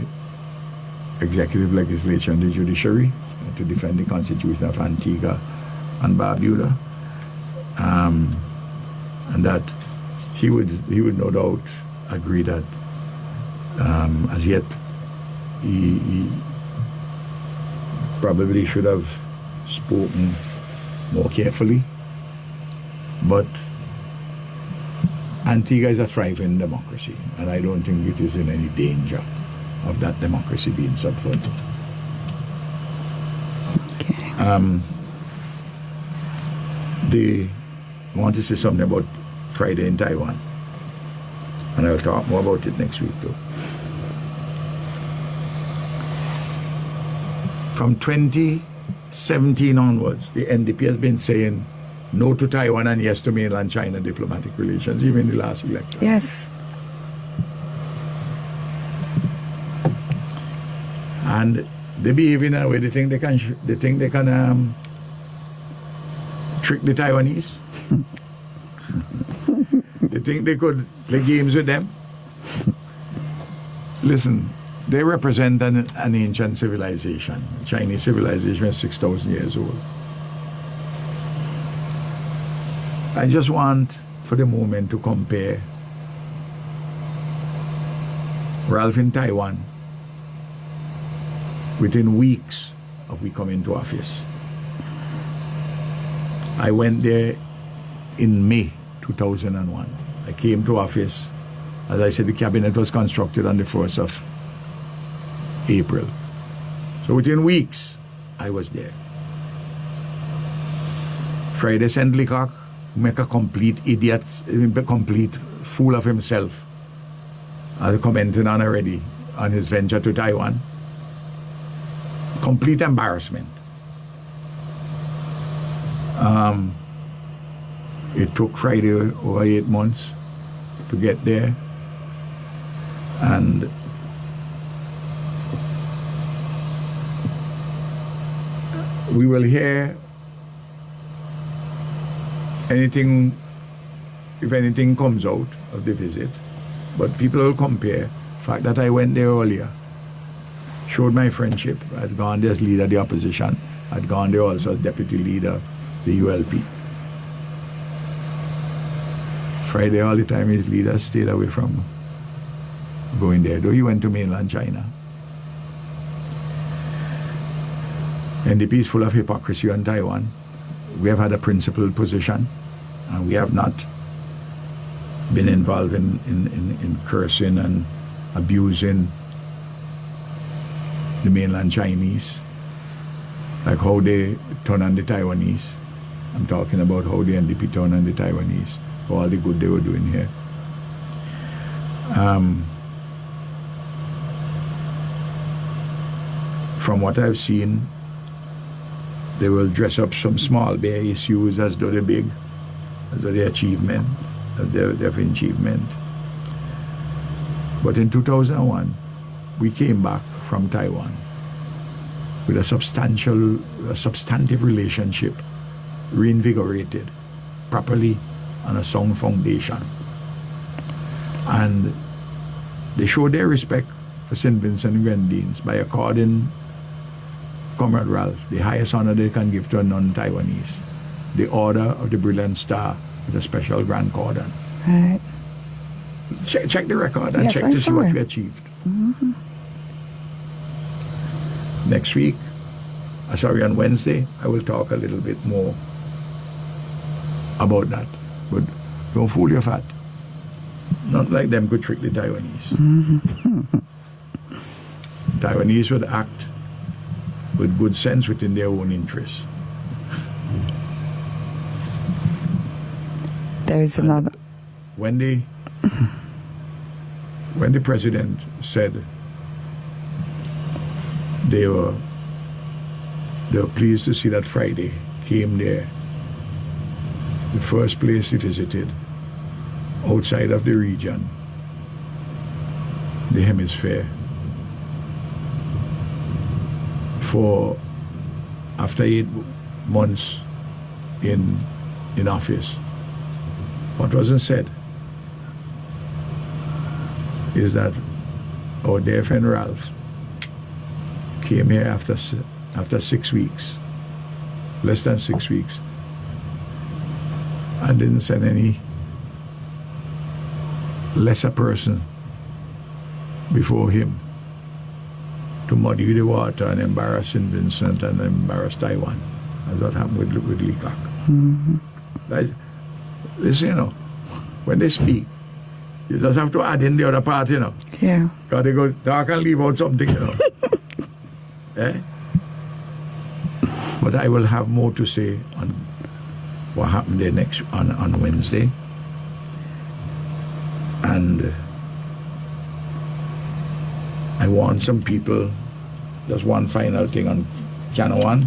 executive, legislature, and the judiciary to defend the Constitution of Antigua and Barbuda, and that he would no doubt agree that as yet he probably should have spoken more carefully, but Antigua is a thriving democracy, and I don't think it is in any danger of that democracy being subverted. Okay. I want to say something about Friday in Taiwan, and I'll talk more about it next week too. From 2017 onwards, the NDP has been saying no to Taiwan and yes to mainland China diplomatic relations, even in the last election. Yes. And they behave in a way they think they can trick the Taiwanese. They think they could play games with them. Listen, they represent an ancient civilization. Chinese civilization is 6,000 years old. I just want, for the moment, to compare Ralph in Taiwan within weeks of we come into office. I went there in May 2001. I came to office. As I said, the cabinet was constructed on the 1st of April. So within weeks, I was there. Friday St. Leacock make a complete idiot, a complete fool of himself, as commented on already, on his venture to Taiwan. Complete embarrassment. It took Friday over 8 months to get there, and we will hear anything, if anything comes out of the visit, but people will compare the fact that I went there earlier, showed my friendship. I'd gone there as leader of the opposition. I'd gone there also as deputy leader of the ULP. Friday, all the time his leaders stayed away from going there, though he went to mainland China. NDP is full of hypocrisy on Taiwan. We have had a principled position, and we have not been involved in cursing and abusing the mainland Chinese, like how they turn on the Taiwanese. I'm talking about how the NDP turn on the Taiwanese, for all the good they were doing here. From what I've seen, they will dress up some small bare issues as though they're big, as though they're achievement, as they're achievement. But in 2001, we came back from Taiwan with a substantive relationship, reinvigorated, properly on a sound foundation. And they showed their respect for St. Vincent and Grenadines by according Comrade Ralph the highest honor they can give to a non-Taiwanese, the Order of the Brilliant Star with a special grand cordon. Right. Check the record and Yes, check I to see saw what it. we achieved. Next week, on Wednesday, I will talk a little bit more about that. But don't fool your fat. Not like them could trick the Taiwanese. Taiwanese would act with good sense within their own interests. There is another. When the president said they were pleased to see that Friday came there, the first place he visited outside of the region, the hemisphere, for after 8 months in office. What wasn't said is that our dear friend Ralph came here after 6 weeks, less than 6 weeks, and didn't send any lesser person before him to muddy the water and embarrass St. Vincent and embarrass Taiwan, as what happened with Leacock. Listen, when they speak, you just have to add in the other part, Yeah. because they go talk and leave out something, Eh? But I will have more to say on what happened there on Wednesday. And I want some people, just one final thing on Canawan.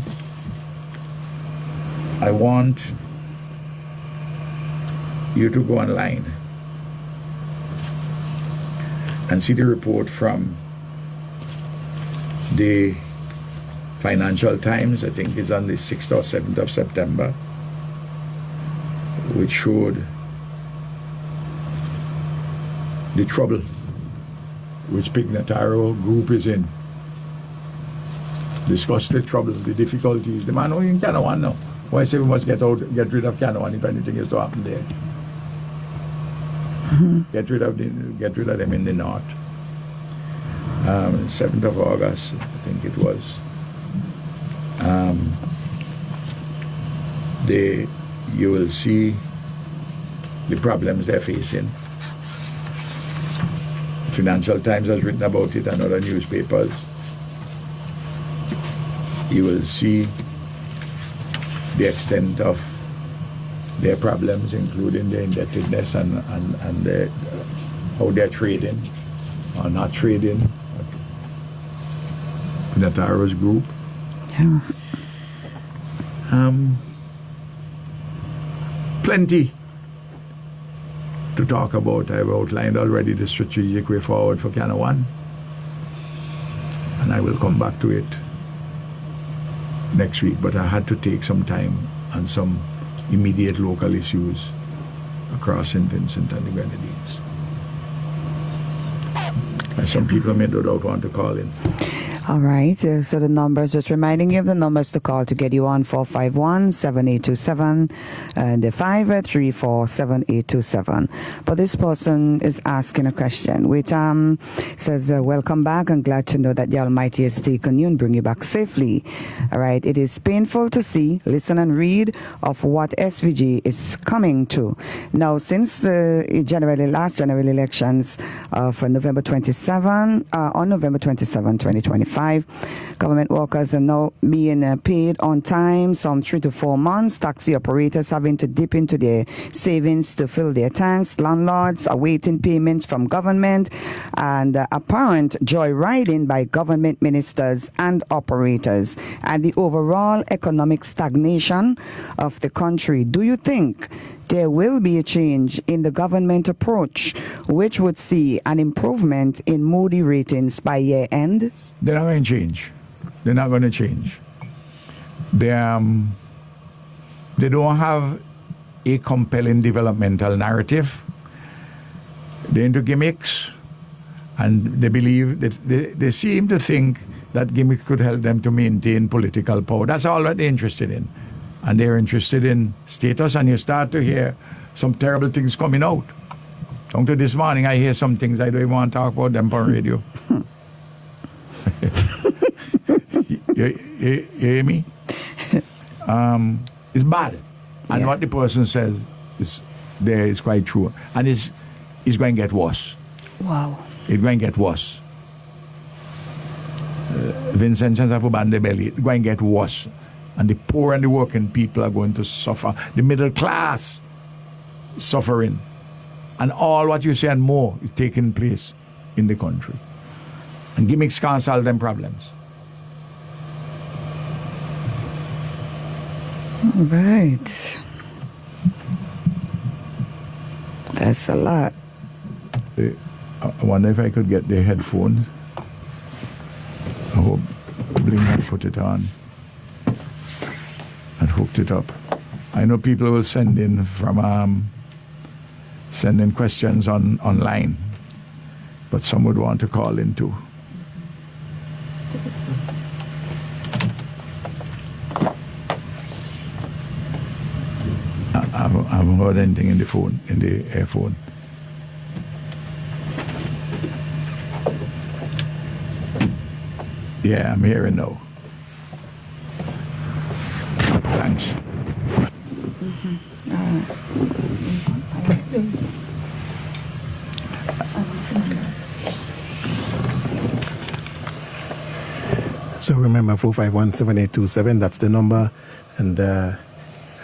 I want you to go online and see the report from the Financial Times, I think it's on the 6th or 7th of September, which showed the trouble which Pignataro group is in. Discuss the troubles, the difficulties. The man only in Canawan now. Why say we must get rid of Canawan if anything is to happen there? Get rid of them in the north. 7th of August, I think it was. You will see the problems they're facing. Financial Times has written about it and other newspapers. You will see the extent of their problems, including their indebtedness and how they're trading or not trading. Nataro's group. Yeah. Plenty to talk about. I've outlined already the strategic way forward for Canawan, and I will come back to it next week. But I had to take some time on some immediate local issues across St. Vincent and the Grenadines. And some people may no doubt want to call in. All right. So the numbers, just reminding you of the numbers to call to get you on 451-7827 and the 534-7827. But this person is asking a question, which says, welcome back. I'm glad to know that the Almighty has taken you and bring you back safely. All right. It is painful to see, listen and read of what SVG is coming to. Now, since the last general elections for November 27, on November 27, 2025, government workers are now being paid on time, some 3 to 4 months. Taxi operators having to dip into their savings to fill their tanks. Landlords awaiting payments from government, and apparent joyriding by government ministers and operators, and the overall economic stagnation of the country. Do you think there will be a change in the government approach, which would see an improvement in Moody ratings by year end? They're not going to change. They're not going to change. They don't have a compelling developmental narrative. They're into gimmicks, and they believe that they seem to think that gimmicks could help them to maintain political power. That's all that they're interested in. And they're interested in status, and you start to hear some terrible things coming out. Down to this morning, I hear some things I don't even want to talk about them on radio. you hear me? It's bad. And what the person says is quite true. And it's going to get worse. Wow. It's going to get worse. Vincent have a band belly. It's going to get worse. And the poor and the working people are going to suffer. The middle class suffering. And all what you say and more is taking place in the country. And gimmicks can't solve them problems. All right. That's a lot. I wonder if I could get the headphones. I hope Bling had put it on and hooked it up. I know people will send in questions online, but some would want to call in too. I haven't heard anything in the earphone. Yeah, I'm hearing now. Thanks. So remember 451-7827, that's the number. And I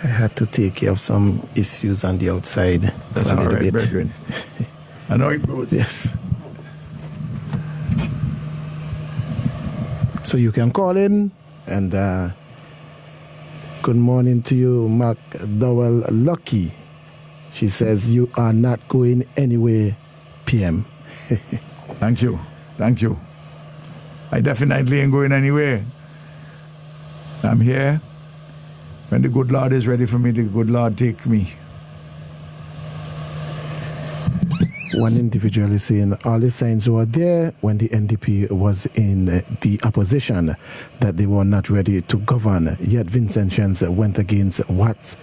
had to take care of some issues on the outside. That's for a all little right, bit. very good. I know it goes. Yes. So you can call in, and good morning to you, Mark Dowell Lucky. She says you are not going anywhere, PM. Thank you. Thank you. I definitely ain't going anywhere. I'm here. When the good Lord is ready for me, the good Lord take me. One individual is saying all the signs were there when the NDP was in the opposition, that they were not ready to govern, yet Vincentians went against what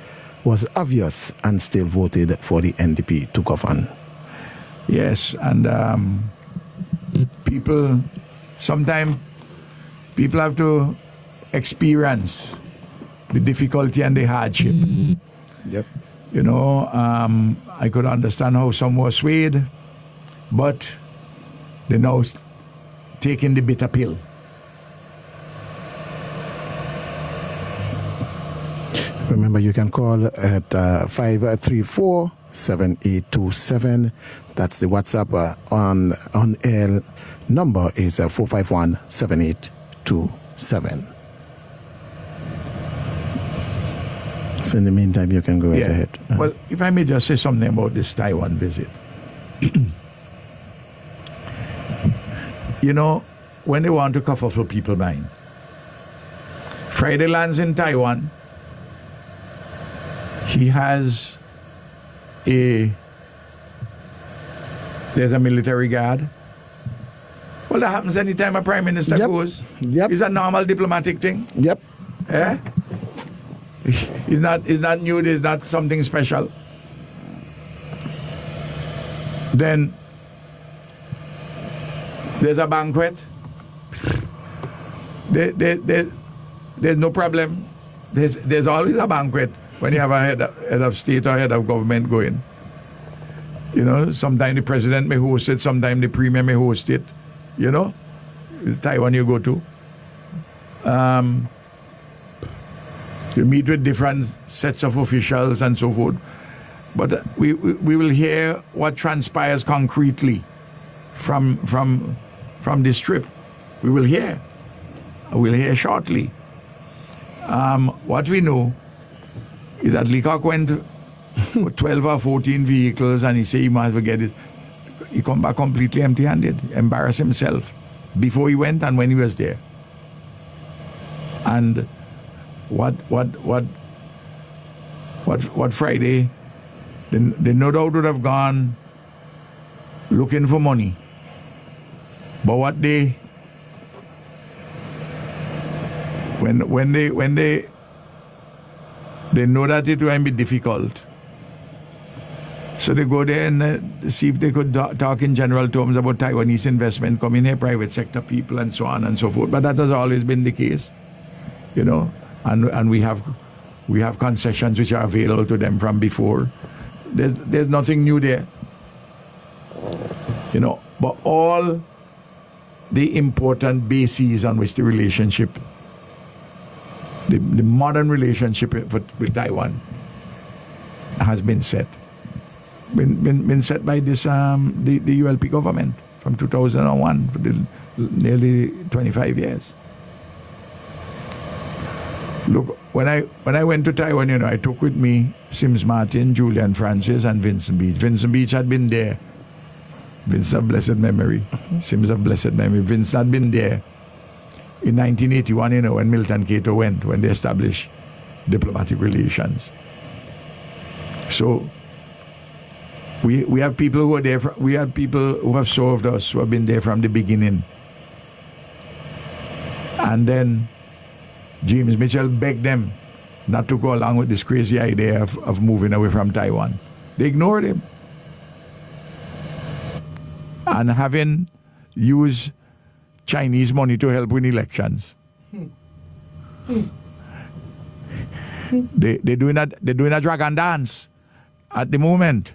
was obvious and still voted for the NDP to govern. Yes, and sometimes people have to experience the difficulty and the hardship. Yep. You know, I could understand how some were swayed, but they're now taking the bitter pill. Remember, you can call at 534-7827. That's the WhatsApp on air number is 451-7827. So in the meantime, you can go right ahead. Well, if I may just say something about this Taiwan visit. You know, when they want to cover for people mind, Friday lands in Taiwan. There's a military guard. Well, that happens anytime a prime minister Yep. goes. Yep. It's a normal diplomatic thing. Yep. Eh? It's not new, it's not something special. Then there's a banquet. There's no problem. There's always a banquet when you have a head of state or head of government going. You know, sometimes the president may host it, sometimes the premier may host it. You know, it's Taiwan you go to. You meet with different sets of officials and so forth. But we will hear what transpires concretely from this trip. We will hear. We'll hear shortly. What we know is that Leacock went with 12 or 14 vehicles and he said he might forget it. He come back completely empty-handed, embarrassed himself before he went and when he was there. And what Friday, they no doubt would have gone looking for money. But what they when they know that it will be difficult, so they go there and see if they could talk in general terms about Taiwanese investment coming here, private sector people, and so on and so forth. But that has always been the case, you know. And we have concessions which are available to them from before. There's nothing new there, you know. But all the important bases on which the relationship, the modern relationship with Taiwan, has been set. Been set by this the ULP government from 2001 for nearly 25 years. Look, when I went to Taiwan, you know, I took with me Sims Martin, Julian Francis, and Vincent Beach. Vincent Beach had been there. Vince of blessed memory. Sims of blessed memory. Vince had been there in 1981, you know, when Milton Cato went, when they established diplomatic relations. So we have people who are there. We have people who have served us, who have been there from the beginning. And then James Mitchell begged them not to go along with this crazy idea of moving away from Taiwan. They ignored him. And having used Chinese money to help win elections. They're doing a dragon dance at the moment.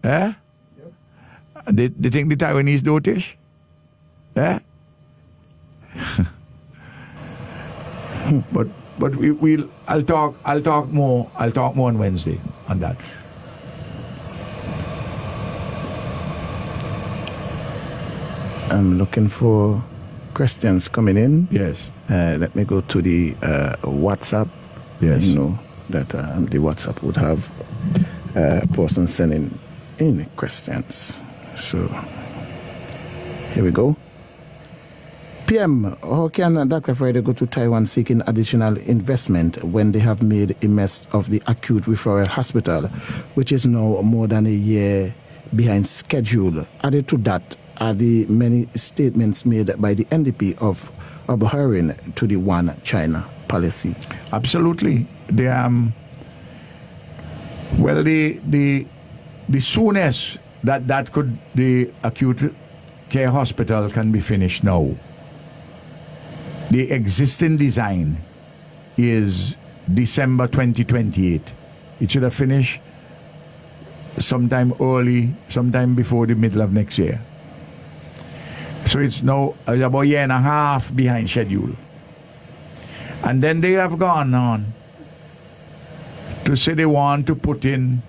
Eh? Yep. They think the Taiwanese dotish? Eh? But I'll talk more on Wednesday on that. I'm looking for questions coming in. Yes. Let me go to the WhatsApp. Yes. You know that the WhatsApp would have a person sending in questions. So here we go. PM, how can Dr. Friday go to Taiwan seeking additional investment when they have made a mess of the acute referral hospital, which is now more than a year behind schedule? Added to that are the many statements made by the NDP of adhering to the One China policy. Absolutely. The soonest that could the acute care hospital can be finished now. The existing design is December 2028. It should have finished sometime before the middle of next year. So it's now about a year and a half behind schedule. And then they have gone on to say they want to put in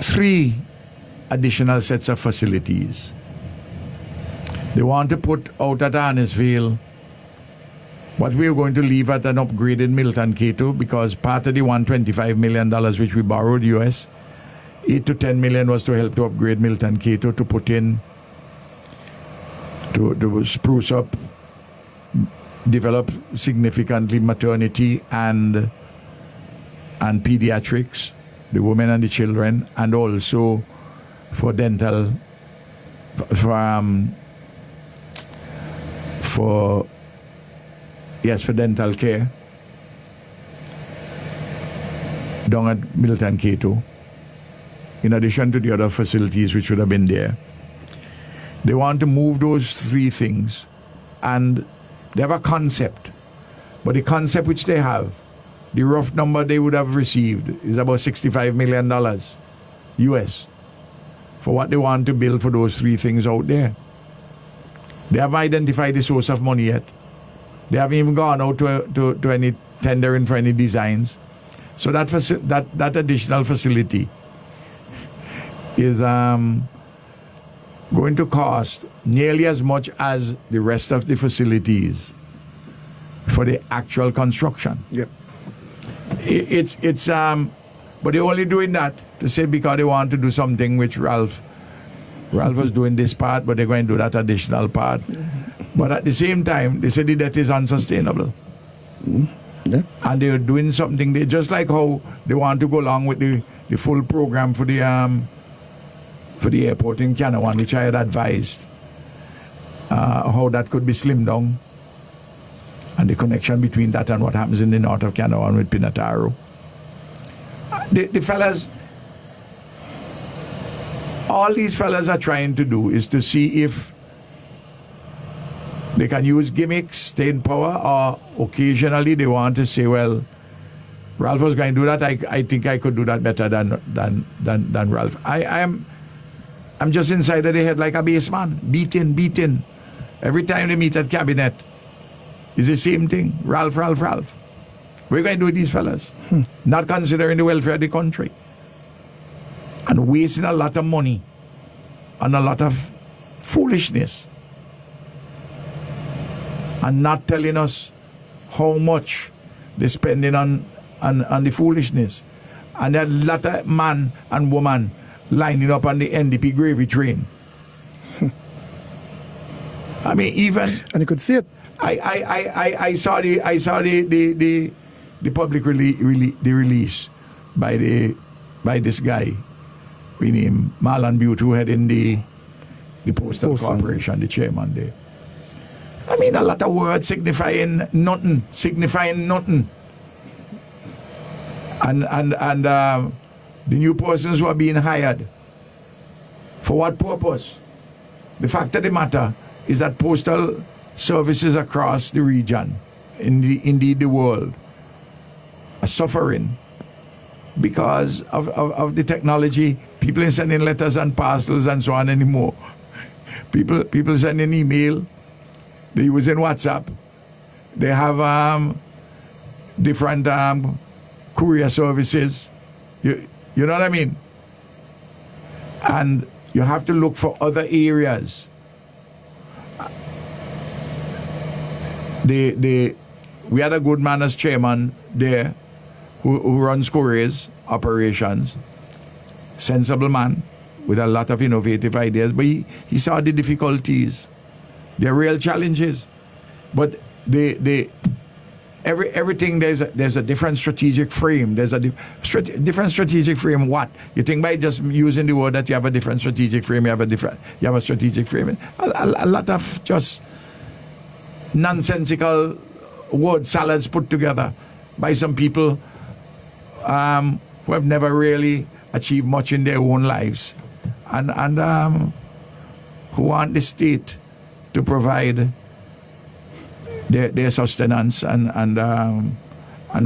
3 additional sets of facilities. They want to put out at Annisville what we're going to leave at an upgraded Milton Cato, because part of the $125 million which we borrowed US, 8 to 10 million was to help to upgrade Milton Cato, to put in, to spruce up, develop significantly maternity and pediatrics, the women and the children, and also for dental, for for dental care down at Milton K2, in addition to the other facilities which would have been there. They want to move those three things, and they have a concept. But the concept which they have, the rough number they would have received is about $65 million US for what they want to build for those three things out there. They haven't identified the source of money yet. They haven't even gone out to any tendering for any designs. So that additional facility is going to cost nearly as much as the rest of the facilities for the actual construction. Yep. But they're only doing that to say because they want to do something which Ralph was doing this part, but they're going to do that additional part. Mm-hmm. But at the same time, they say the debt is unsustainable. Mm-hmm. Yeah. And they're doing something, just like how they want to go along with the full program for the airport in Canawan, which I had advised how that could be slimmed down, and the connection between that and what happens in the north of Canawan with Pinataro. The fellas, all these fellas are trying to do is to see if they can use gimmicks, stay in power, or occasionally they want to say, well, Ralph was going to do that. I think I could do that better than Ralph. I'm just inside of the head like a baseman, beaten. Every time they meet at cabinet, it's the same thing. Ralph. We're going to do with these fellas. Not considering the welfare of the country. And wasting a lot of money on a lot of foolishness. And not telling us how much they're spending on the foolishness. And there are a lot of man and woman lining up on the NDP gravy train. I mean, even... And you could see it. I saw the public release by this guy we named Marlon Butte, who had in the Postal Corporation, the chairman there. I mean, a lot of words signifying nothing. And the new persons who are being hired, for what purpose? The fact of the matter is that postal services across the region, indeed the world, are suffering because of the technology. People are sending letters and parcels and so on anymore. People sending email. They're using WhatsApp. They have different courier services. You know what I mean? And you have to look for other areas. We had a good man as chairman there who runs couriers operations. Sensible man with a lot of innovative ideas, but he saw the difficulties. There are real challenges, but everything there's a different strategic frame. There's a different strategic frame. What you think by just using the word that you have a different strategic frame? You have a strategic frame. A lot of just nonsensical word salads put together by some people who have never really achieved much in their own lives, and who want the state to provide their sustenance, and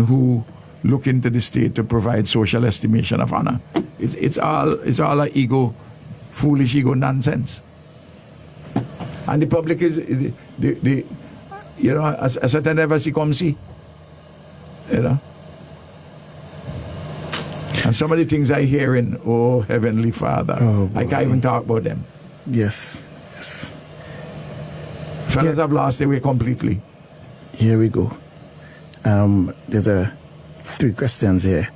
who look into the state to provide social estimation of honor. It's all a foolish ego nonsense. And the public is a certain never see come see. And some of the things I hear in, oh, Heavenly Father, I can't even talk about them. Yes. Fellas have lost their way completely. Here we go. There's 3 questions here.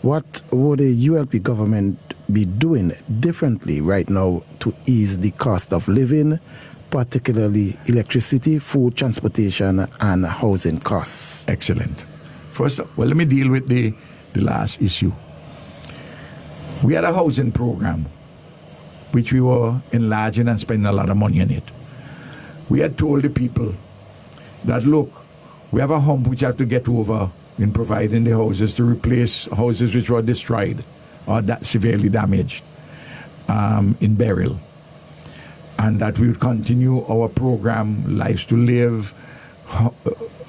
What would the ULP government be doing differently right now to ease the cost of living, particularly electricity, food, transportation, and housing costs? Excellent. First, let me deal with the last issue. We had a housing program which we were enlarging and spending a lot of money on it. we had told the people that, look, we have a hump which you have to get over in providing the houses to replace houses which were destroyed or that severely damaged in burial. And that we would continue our program, Lives to Live,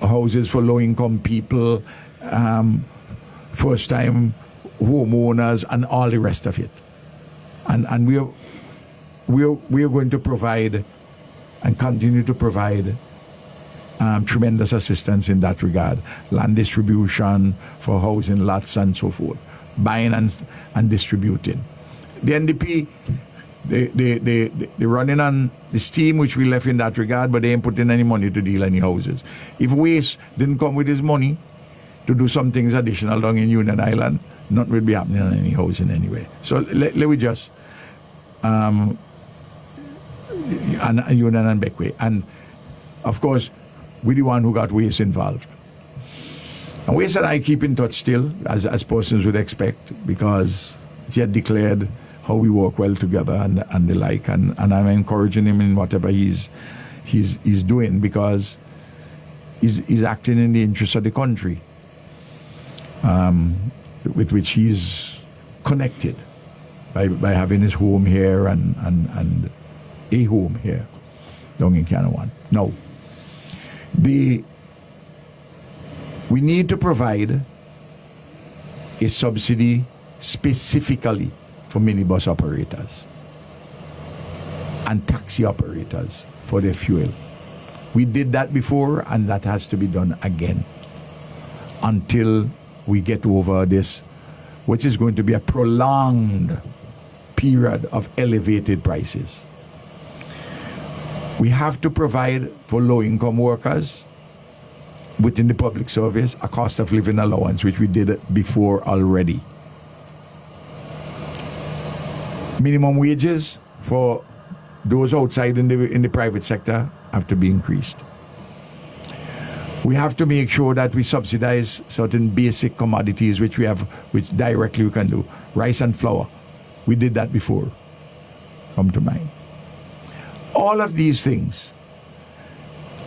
houses for low-income people, first-time homeowners, and all the rest of it. And we are going to provide and continue to provide tremendous assistance in that regard. Land distribution for housing lots and so forth. Buying and distributing. The NDP, they're running on the steam which we left in that regard, but they ain't putting any money to deal any houses. If Waste didn't come with his money to do some things additional down in Union Island, nothing will be happening on any housing anyway. So let me just and Union and Beckway. And of course, we're the one who got Waste involved. And Waste and I keep in touch still, as persons would expect, because he had declared how we work well together and the like, and I'm encouraging him in whatever he's doing, because he's acting in the interest of the country, with which he's connected by having his home here and a home here down in Canawan. Now, we need to provide a subsidy specifically for minibus operators and taxi operators for their fuel. We did that before, and that has to be done again until we get over this, which is going to be a prolonged period of elevated prices. We have to provide for low-income workers within the public service a cost of living allowance, which we did before already. Minimum wages for those outside in the private sector have to be increased. We have to make sure that we subsidize certain basic commodities which directly we can do. Rice and flour. We did that before. Come to mind. All of these things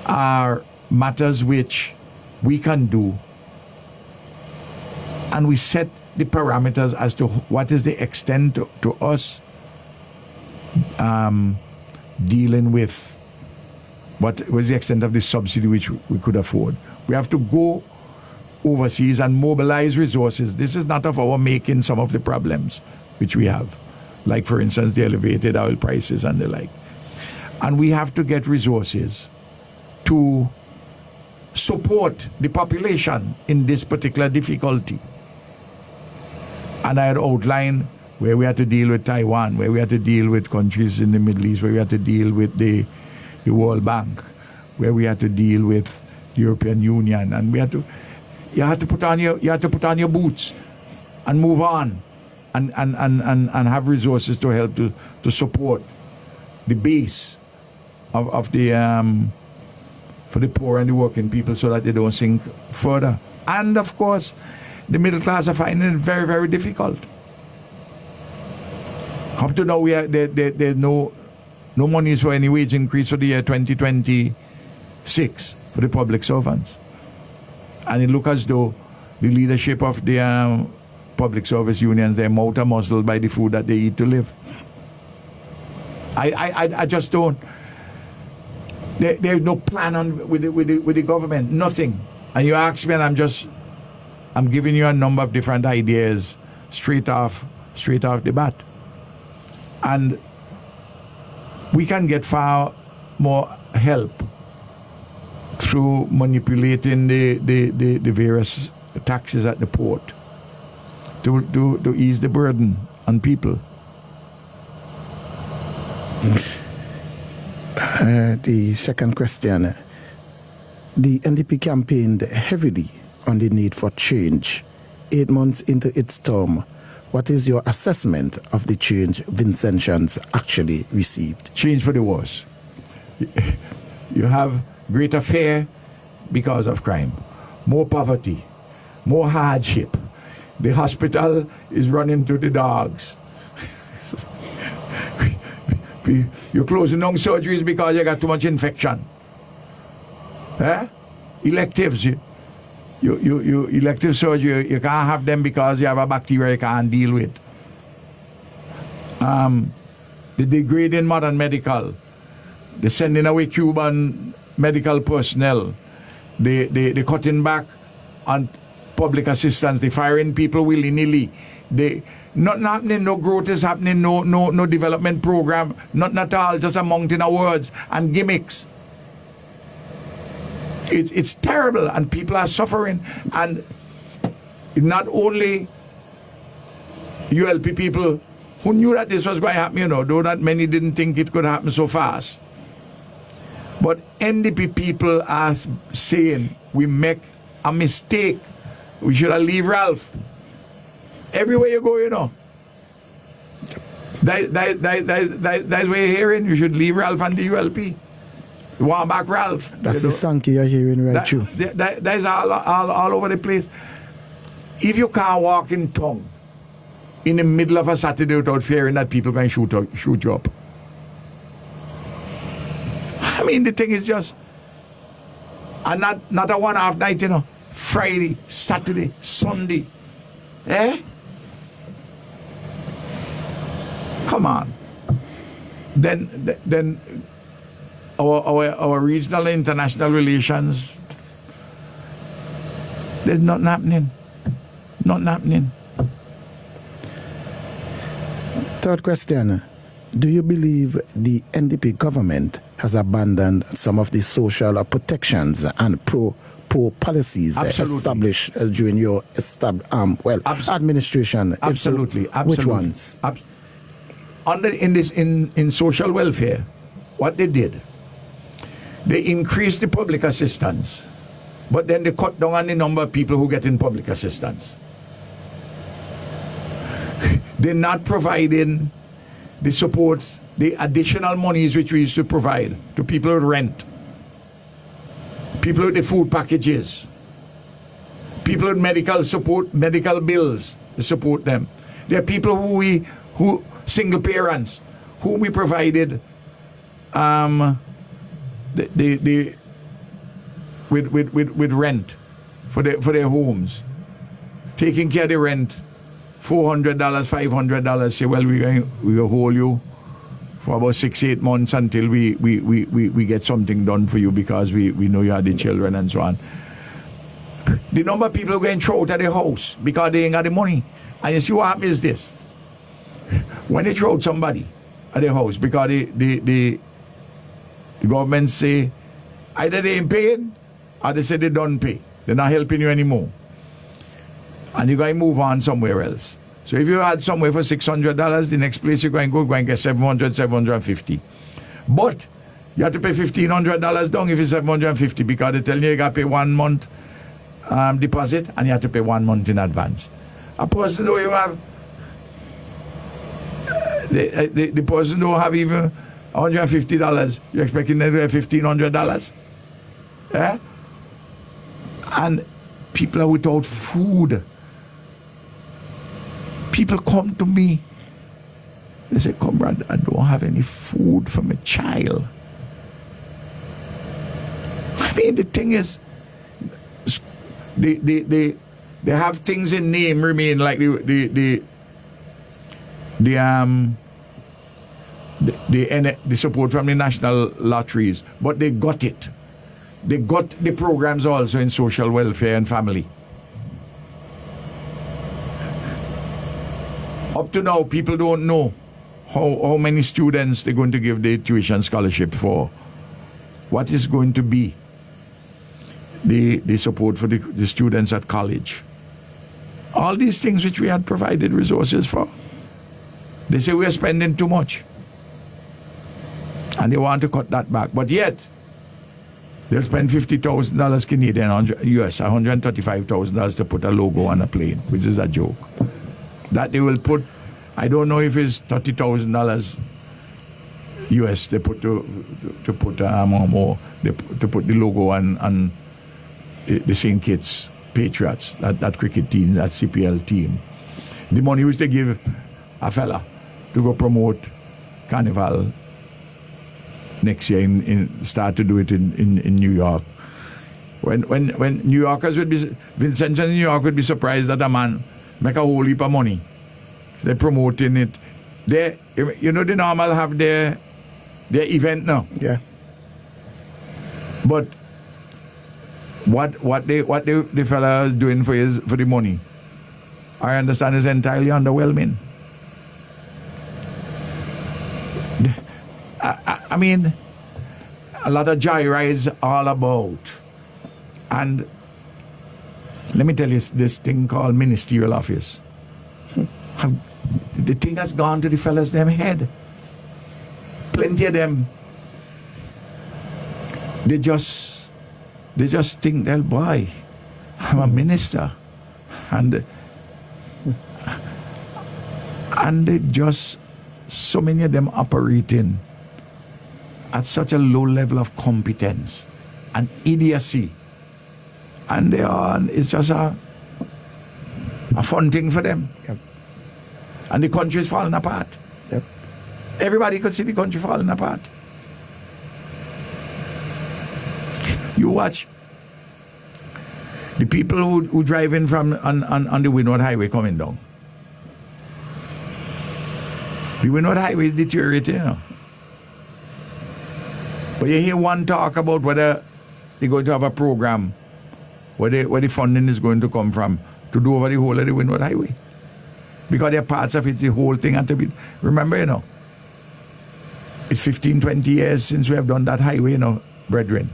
are matters which we can do, and we set the parameters as to what is the extent to us dealing with what was the extent of the subsidy which we could afford. We have to go overseas and mobilize resources. This is not of our making, some of the problems which we have, like for instance the elevated oil prices and the like. And we have to get resources to support the population in this particular difficulty. And I had outlined where we had to deal with Taiwan, where we had to deal with countries in the Middle East, where we had to deal with the World Bank, where we had to deal with the European Union, and you had to put on your boots and move on and have resources to help to support the base of the for the poor and the working people, so that they don't sink further. And of course, the middle class are finding it very, very difficult. Up to now, there's no money for any wage increase for the year 2026 for the public servants. And it looks as though the leadership of the public service unions, their mouth are muzzled by the food that they eat to live. I just don't. There's no plan with the government, nothing. And you ask me, and I'm giving you a number of different ideas straight off the bat. And we can get far more help through manipulating the various taxes at the port to ease the burden on people. The second question. The NDP campaigned heavily on the need for change. 8 months into its term, what is your assessment of the change Vincentians actually received? Change for the worse. You have greater fear because of crime, more poverty, more hardship. The hospital is running to the dogs. You're closing down surgeries because you got too much infection. Electives, you elective surgery, you can't have them because you have a bacteria you can't deal with. The degrading modern medical, the sending away Cuban medical personnel, the cutting back on public assistance, the firing people willy-nilly, not happening, no growth is happening, no development program, not at all, just a mountain of words and gimmicks. It's terrible, and people are suffering. And not only ULP people who knew that this was going to happen, though not many didn't think it could happen so fast. But NDP people are saying we make a mistake. We should have leave Ralph. Everywhere you go, that's what you're hearing. You should leave Ralph and the ULP. You want back Ralph. That's the Sankey you're hearing right through. That's all over the place. If you can't walk in tongue in the middle of a Saturday without fearing that people can shoot you up. I mean, the thing is just, and not a one-half night, Friday, Saturday, Sunday. Come on. Then our regional and international relations, there's nothing happening. Nothing happening. Third question. Do you believe the NDP government has abandoned some of the social protections and pro policies established during your administration? Absolutely. So, which ones? In social welfare, what they did, they increased the public assistance, but then they cut down on the number of people who get in public assistance. They're not providing the support, the additional monies which we used to provide to people with rent, people with the food packages, people with medical support, medical bills, they support them. There are people who single parents, who we provided with rent for their homes, taking care of the rent. $400, $500. Say, well, we'll hold you for about 6-8 months until we get something done for you because we know you have the children and so on. The number of people are going throw out of their house because they ain't got the money. And you see what happens is this. When they throw out somebody at their house because the government say either they ain't paying or they say they don't pay. They're not helping you anymore. And you got to move on somewhere else. So if you had somewhere for $600, the next place you're going to go and get $700, $750. But you have to pay $1,500 down if it's $750 because they tell you got to pay 1 month deposit and you have to pay 1 month in advance. A person who you have, the person who have even $150, you're expecting them to have $1,500. Yeah? And people are without food. People come to me, they say, Comrade, I don't have any food for my child. I mean, the thing is, they have things in name remain like the support from the national lotteries, but they got it. They got the programs also in social welfare and family. Up to now, people don't know how many students they're going to give the tuition scholarship for. What is going to be the support for the students at college. All these things which we had provided resources for. They say we are spending too much. And they want to cut that back. But yet, they'll spend $50,000 Canadian, US, $135,000 to put a logo on a plane, which is a joke. That they will put, I don't know if it's $30,000 US they put to put more to put the logo on the St. Kitts Patriots, that cricket team, that CPL team. The money which they give a fella to go promote Carnival next year start to do it in New York. When New Yorkers would be, Vincentians in New York would be surprised that a man make a whole heap of money. They're promoting it. They normal have their event now. Yeah. But what the fella is doing for the money, I understand, is entirely underwhelming. I mean, a lot of joyrides all about. And let me tell you, this thing called ministerial office, the thing has gone to the fellas' them head. Plenty of them, they just think they'll boy, I'm a minister, and they just, so many of them operating at such a low level of competence and idiocy, and it's just a fun thing for them. Yep. And the country is falling apart. Yep. Everybody could see the country falling apart. You watch the people who drive in from on the Windward Highway coming down. The Windward Highway is deteriorating, But you hear one talk about whether they're going to have a program where the funding is going to come from to do over the whole of the Windward Highway. Because there are parts of it, the whole thing had to be. Remember, it's 15, 20 years since we have done that highway, brethren.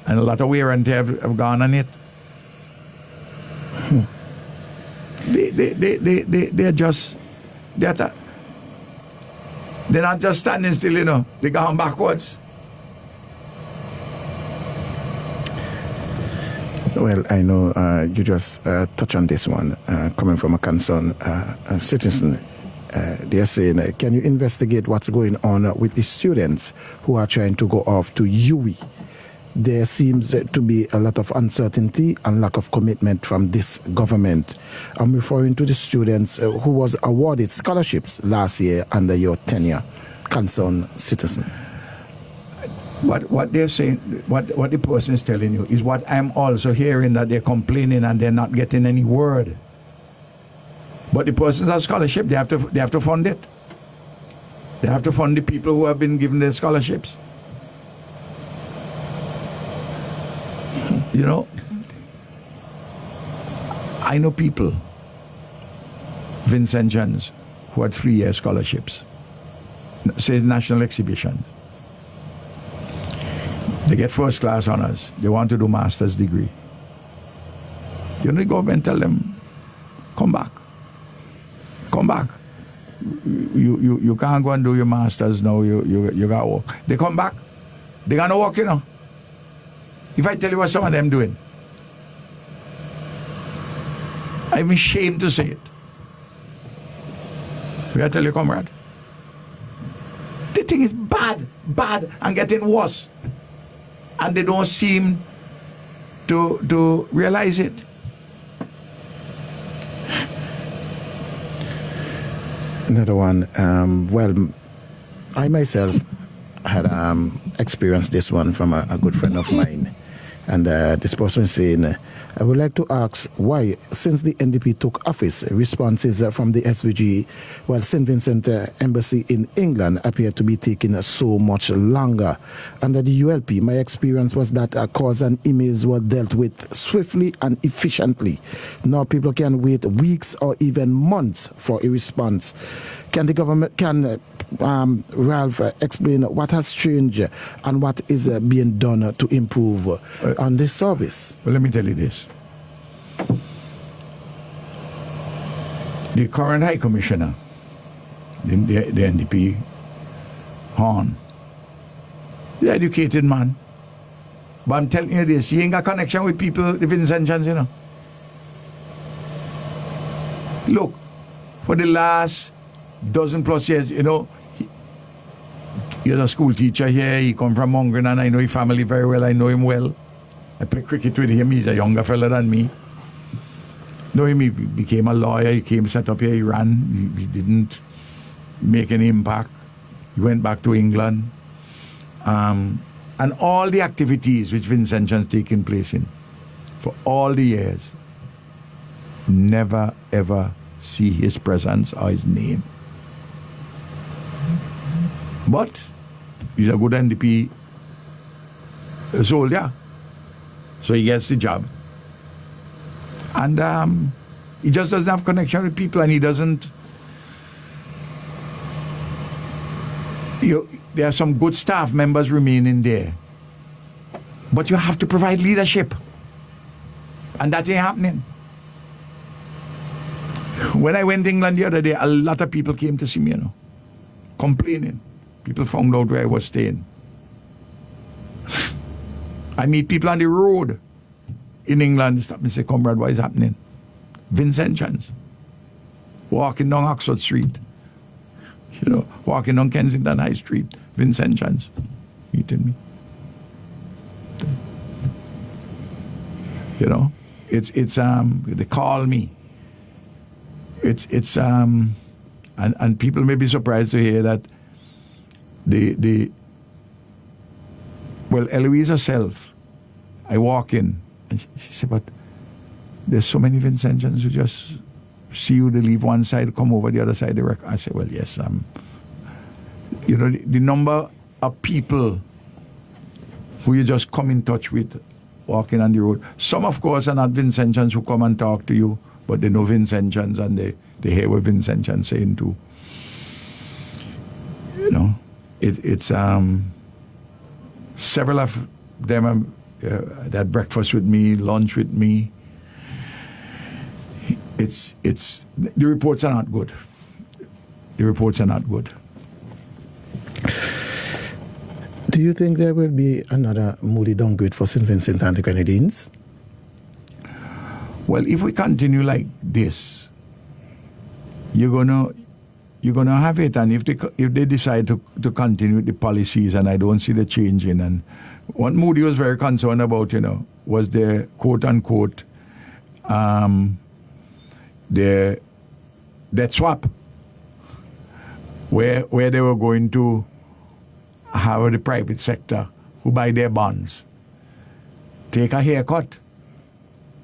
And a lot of wear and tear have gone on it. They're not just standing still, they're going backwards. Well, I know you just touched on this one, coming from a concerned citizen. They're saying, can you investigate what's going on with the students who are trying to go off to UWI? There seems to be a lot of uncertainty and lack of commitment from this government. I'm referring to the students who was awarded scholarships last year under your tenure, concerned citizen. What they're saying, what the person is telling you is what I'm also hearing, that they're complaining and they're not getting any word. But the persons have scholarship, they have to fund it. They have to fund the people who have been given their scholarships. I know people, Vincentians, who had 3-year scholarships, say national exhibitions. They get first class honors. They want to do master's degree. The government tell them, come back. Come back. You can't go and do your master's now. You got to work. They come back. They gonna work, If I tell you what some of them doing, I'm ashamed to say it. Will I tell you, comrade? The thing is bad, and getting worse. And they don't seem to realize it. Another one. Well, I myself had experienced this one from a good friend of mine. And this person is saying, I would like to ask why, since the NDP took office, responses from the SVG, St. Vincent Embassy in England appear to be taking so much longer. Under the ULP, my experience was that calls and emails were dealt with swiftly and efficiently. Now people can wait weeks or even months for a response. Can the government, Ralph, explain what has changed and what is being done to improve on this service? Well, let me tell you this. The current High Commissioner, the NDP, Horn, the educated man. But I'm telling you this, he ain't got connection with people, the Vincentians, Look, for the last dozen plus years, he's a school teacher here. He come from Mongren, and I know his family very well. I know him well. I play cricket with him. He's a younger fella than me. Know him, he became a lawyer. He came, set up here, he ran. He didn't make any impact. He went back to England. and all the activities which Vincentians taken place in for all the years, never ever see his presence or his name. But he's a good NDP soldier, so he gets the job. And he just doesn't have connection with people, and he doesn't. There are some good staff members remaining there, but you have to provide leadership, and that ain't happening. When I went to England the other day, a lot of people came to see me, complaining. People found out where I was staying. I meet people on the road in England. They stop me and say, "Comrade, what is happening?" Vincentians. Walking down Oxford Street. Walking down Kensington High Street. Vincentians meeting me. It's they call me. And people may be surprised to hear that Eloise herself, I walk in and she said, "But there's so many Vincentians who just see you, they leave one side, come over the other side." I said, "Well, yes, the number of people who you just come in touch with walking on the road. Some, of course, are not Vincentians who come and talk to you, but they know Vincentians and they hear what Vincentians saying too. It's several of them they had breakfast with me, lunch with me. It's the reports are not good. The reports are not good. Do you think there will be another Moody downgrade for St. Vincent and the Grenadines? Well, if we continue like this, you're gonna have it, and if they decide to continue with the policies, and I don't see the changing, and what Moody was very concerned about, was the quote unquote the debt swap, where they were going to have the private sector who buy their bonds take a haircut,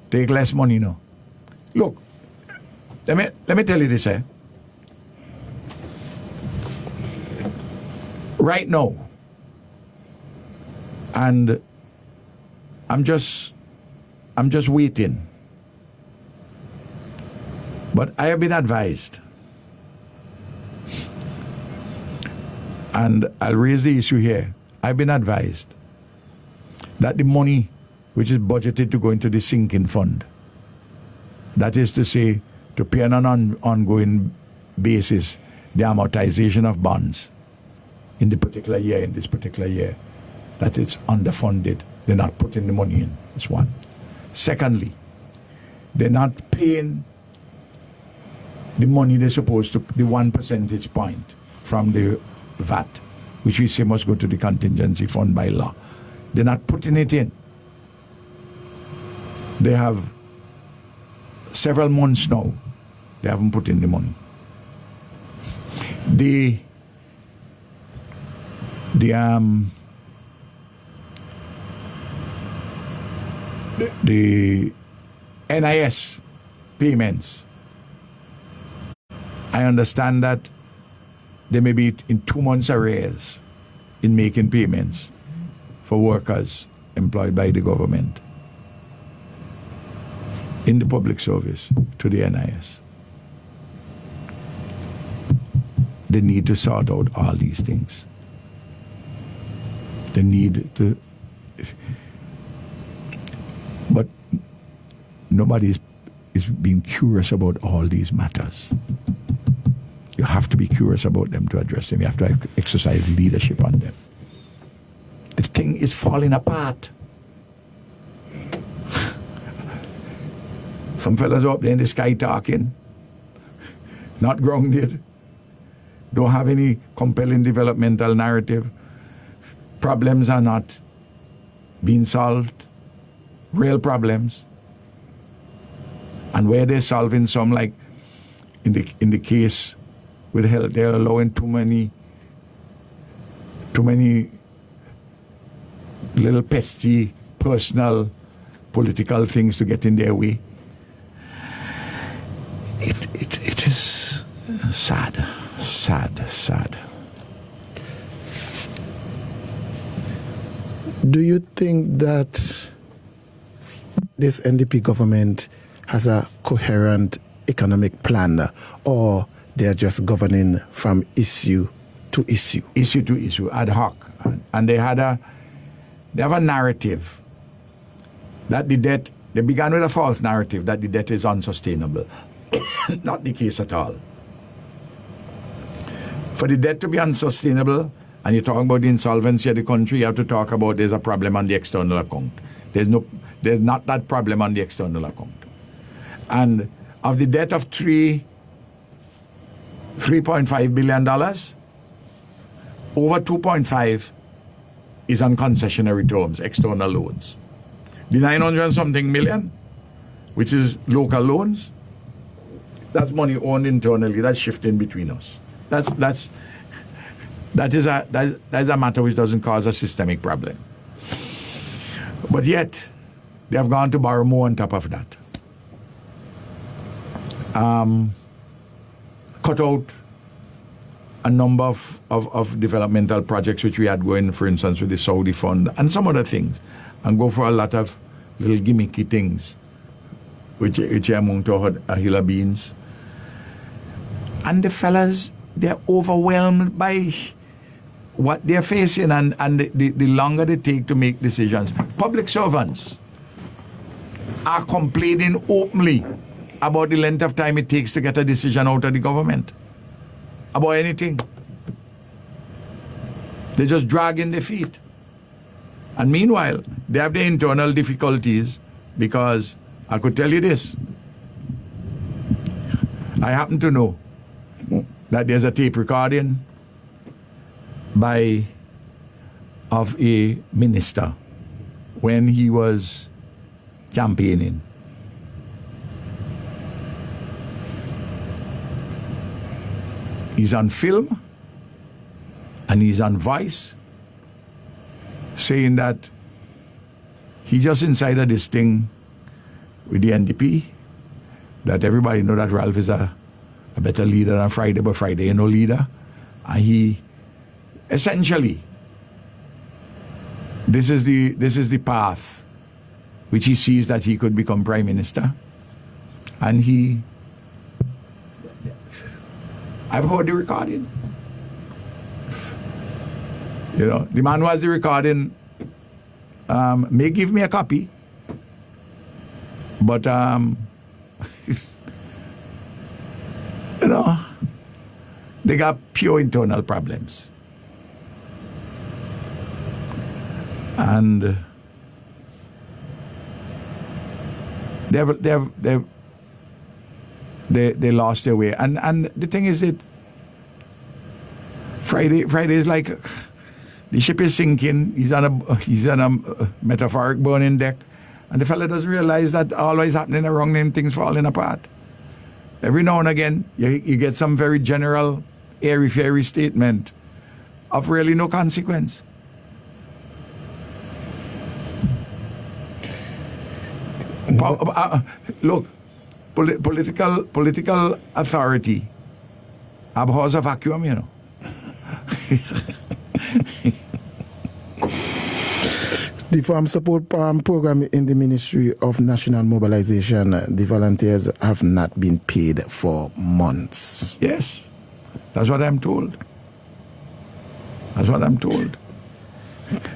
take less money now. Look, let me tell you this, right now, and I'm just waiting. But I have been advised, and I'll raise the issue here. I've been advised that the money which is budgeted to go into the sinking fund, that is to say, to pay on an ongoing basis the amortization of bonds in this particular year, that it's underfunded. They're not putting the money in. That's one. Secondly, they're not paying the money they're supposed to, the 1 percentage point from the VAT, which we say must go to the contingency fund by law. They're not putting it in. They have several months now, they haven't put in the money. The NIS payments, I understand that they may be in 2 months arrears in making payments for workers employed by the government in the public service to the NIS. They need to sort out all these things. They need to, but nobody is being curious about all these matters. You have to be curious about them to address them. You have to exercise leadership on them. The thing is falling apart. Some fellas are up there in the sky talking, not grounded, don't have any compelling developmental narrative. Problems are not being solved, real problems. And where they're solving some, like in the case with health, they're allowing too many little pesky, personal, political things to get in their way. It is sad. Do you think that this NDP government has a coherent economic plan, or they're just governing from issue to issue? Issue to issue, ad hoc. And they have a narrative that the debt, they began with a false narrative that the debt is unsustainable. Not the case at all. For the debt to be unsustainable, and you're talking about the insolvency of the country, you have to talk about there's a problem on the external account. There's not that problem on the external account. And of the debt of $3.5 billion, over 2.5 is on concessionary terms, external loans. The 900 and something million, which is local loans, that's money owned internally, that's shifting between us. That is a matter which doesn't cause a systemic problem. But yet, they have gone to borrow more on top of that. Cut out a number of developmental projects which we had going, for instance, with the Saudi fund and some other things, and go for a lot of little gimmicky things, which amount to a hill of beans. And the fellas, they're overwhelmed by what they're facing, and the longer they take to make decisions. Public servants are complaining openly about the length of time it takes to get a decision out of the government about anything. They just dragging their feet. And meanwhile, they have their internal difficulties, because I could tell you this. I happen to know that there's a tape recording of a minister when he was campaigning. He's on film and he's on Voice saying that he just incited this thing with the NDP, that everybody know that Ralph is a better leader than Friday, but Friday ain't no leader. And he essentially, this is the path which he sees that he could become prime minister. And I've heard the recording. You know, the man who has the recording may give me a copy, but you know, they got pure internal problems. And they lost their way. And the thing is that Friday is like the ship is sinking. He's on a metaphoric burning deck, and the fella doesn't realize that always happening around him, things falling apart. Every now and again, you get some very general, airy-fairy statement of really no consequence. Look, political authority abhors a vacuum, you know. The farm support program in the Ministry of National Mobilization, the volunteers have not been paid for months. Yes, that's what I'm told.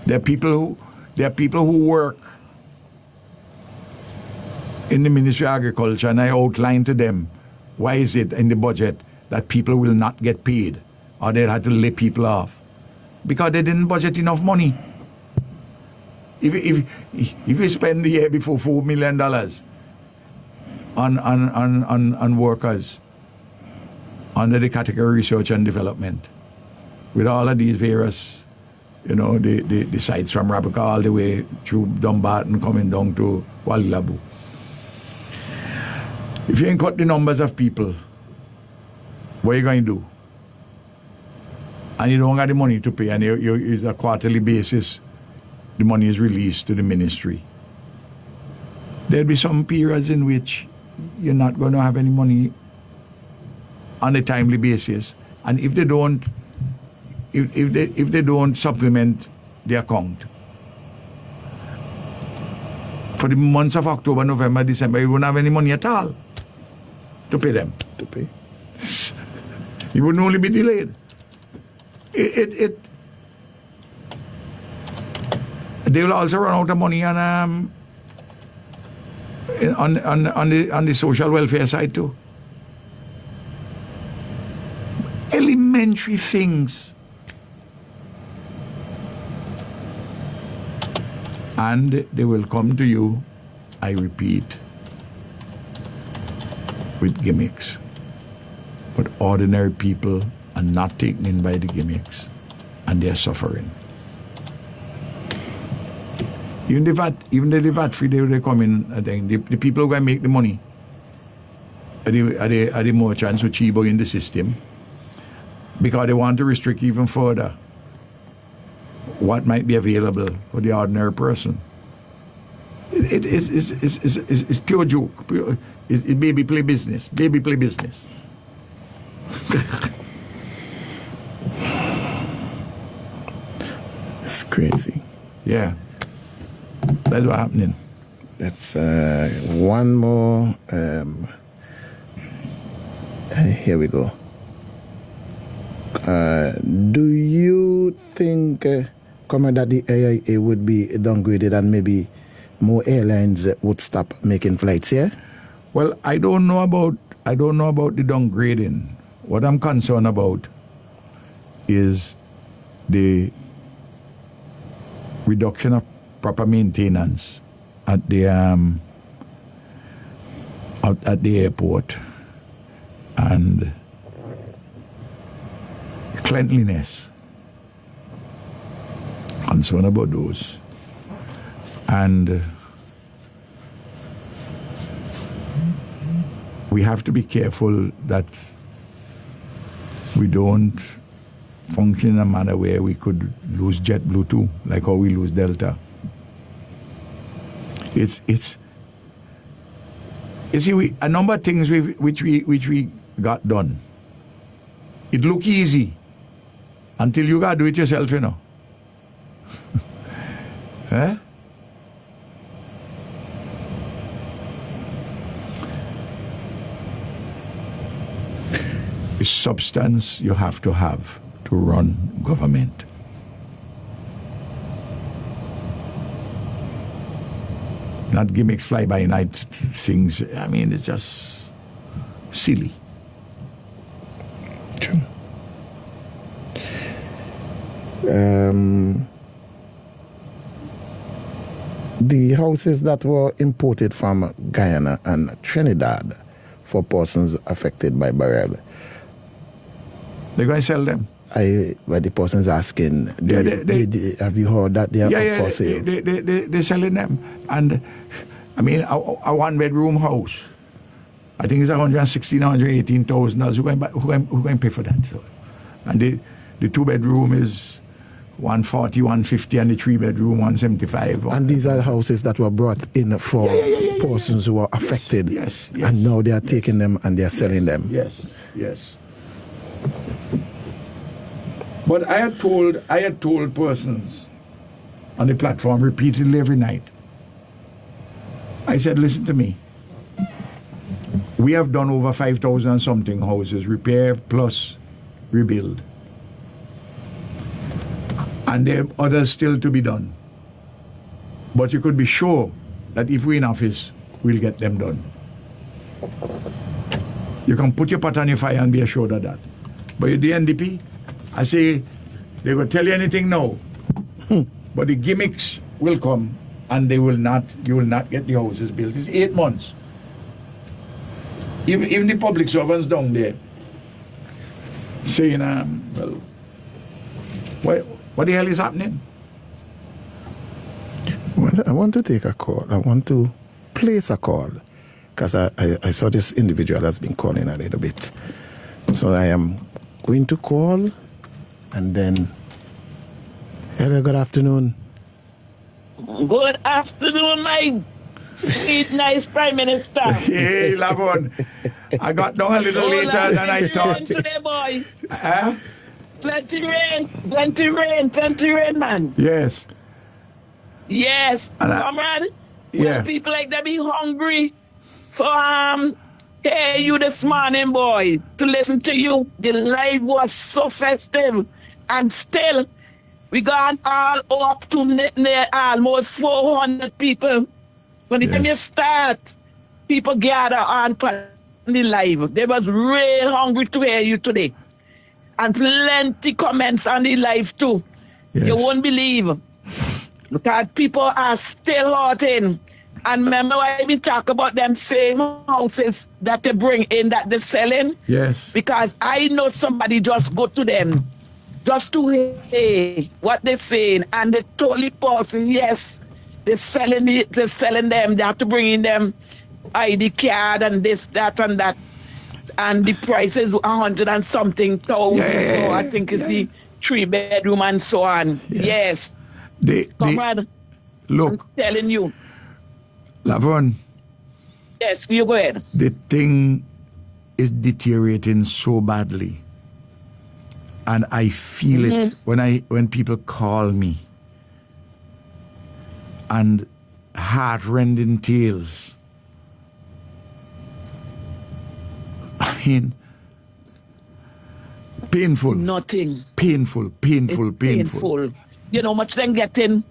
There are people who work in the Ministry of Agriculture, and I outlined to them why is it in the budget that people will not get paid, or they had to lay people off, because they didn't budget enough money. If you spend the year before $4 million on workers under the category research and development, with all of these various, you know, the sites from Rabuka all the way through Dumbarton coming down to Walilabu. If you ain't cut the numbers of people, what are you going to do? And you don't have the money to pay, and it's a quarterly basis. the money is released to the ministry. There'll be some periods in which you're not going to have any money on a timely basis, and if they don't, if they don't supplement the account for the months of October, November, December, you won't have any money at all to pay them. To pay. You wouldn't only be delayed. They will also run out of money on the social welfare side too. Elementary things. And they will come to you, I repeat, with gimmicks. But ordinary people are not taken in by the gimmicks, and they're suffering. Even the VAT free, they come in, I think, the people who are make the money are the merchants who cheaper in the system, because they want to restrict even further what might be available for the ordinary person. It's pure joke. It's baby play business. Baby play business. It's crazy. Yeah. That's what's happening. That's one more. Here we go. Do you think, Comrade, that the AIA would be downgraded and maybe more airlines would stop making flights here? Well, I don't know about the downgrading. What I'm concerned about is the reduction of proper maintenance at the at the airport and cleanliness. Concerned about those. And we have to be careful that we don't function in a manner where we could lose JetBlue too, like how we lose Delta. It's you see, a number of things which we got done. It look easy until you got to do it yourself, you know. Eh? The substance you have to run government. Not gimmicks, fly-by-night things. I mean, it's just silly. True. The houses that were imported from Guyana and Trinidad for persons affected by Barrel, They're going to sell them. But the person's asking, have you heard that they are up for sale? They're selling them. And, I mean, a one-bedroom house, I think it's $116,000, $118,000. Who going to pay for that? So, and the two-bedroom is $140,000, $150,000, and the three-bedroom $175,000. And these are houses that were brought in for persons who were affected. Yes. And now they are taking them and they are selling them. Yes. But I had told persons on the platform repeatedly every night. I said, listen to me. We have done over 5,000 something houses, repair plus rebuild. And there are others still to be done. But you could be sure that if we're in office, we'll get them done. You can put your pot on your fire and be assured of that. But the NDP, I say, they will tell you anything now. But the gimmicks will come and you will not get the houses built. It's 8 months. Even the public servants down there saying, what the hell is happening? Well, I want to take a call. I want to place a call because I saw this individual has been calling a little bit. So I am going to call and then, hello, good afternoon. Good afternoon, my sweet, nice Prime Minister. Hey, Lavon. I got down a little later than I thought. Today, boy. Huh? Plenty rain, man. Yes. Yes, And comrade. yeah. When people like that be hungry for hear you this morning, boy, to listen to you. The live was so festive, and still we got all up to near almost 400 people. When the time you start, people gather on the live. They was real hungry to hear you today. And plenty comments on the live too. Yes. You won't believe. Because people are still out in. And remember why we talk about them same houses that they bring in that they're selling? Yes. Because I know somebody just go to them just to hear what they're saying. And they totally person, yes, they're selling them. They have to bring in them ID card and this, that, and that. And the price is 100 and something thousand. Yeah, so I think it's the 3-bedroom and so on. Yes. Comrade, look, I'm telling you. Lavon. Yes, you go ahead. The thing is deteriorating so badly. And I feel it when people call me. And heart-rending tales. I mean, painful. Nothing. Painful. Painful. You know much they're getting.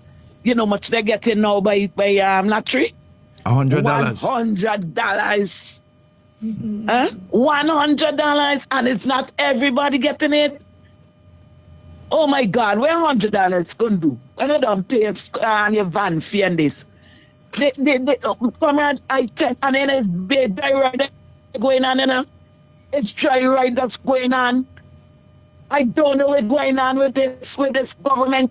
You know much they're getting now by lottery. $100. $100. $100, and it's not everybody getting it. Oh my God, where $100 gonna do? When you don't pay on your van fee and this. Comrade, I tell, and then it's big dry ride going on, you know. It's dry ride that's going on. I don't know what's going on with this government.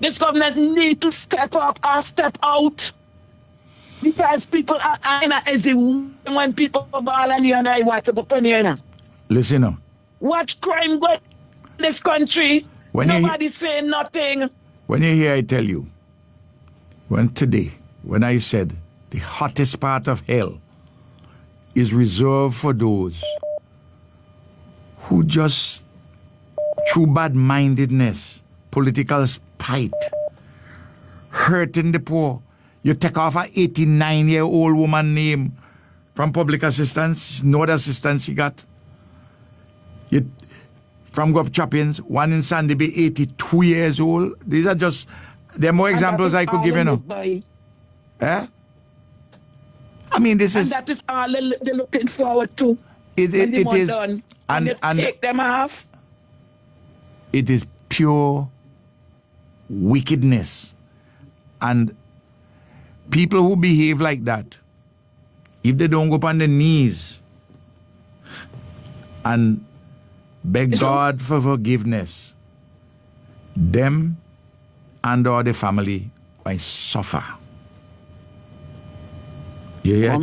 This government need to step up or step out. Because people are as when people ball and you and I want to go on here. Listen now. Watch crime go in this country. Nobody saying nothing. When you hear I tell you, when I said the hottest part of hell is reserved for those who just, through bad-mindedness, political spite, hurting the poor, you take off an 89-year-old woman name from public assistance, no other assistance she got. You, from Gop Choppins, one in Sandy Bay, 82 years old. These are just, there are more examples I could give you now. Eh? I mean, this is... And that is all they're looking forward to. It is... Done, and you take them off. It is pure wickedness. And people who behave like that, if they don't go up on their knees and beg God for forgiveness, them and or the family will suffer. You hear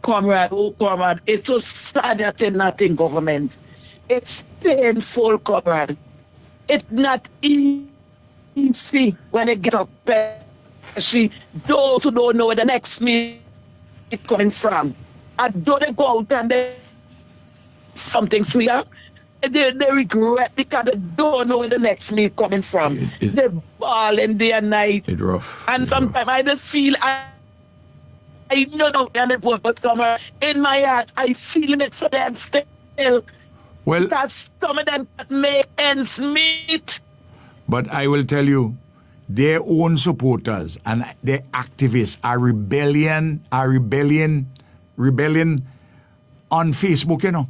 Comrade, it's so sad that they're not in government. It's painful, comrade. It's not easy when they get up, especially those who don't know where the next meal is coming from. And don't they go out and they something sweeter, they regret because they don't know where the next meal coming from. They ball in day and night. It's rough. And sometimes I just feel I know but comrade, in my heart I feeling it for them still. Well, because some of them make ends meet. But I will tell you, their own supporters and their activists are rebellion on Facebook, you know.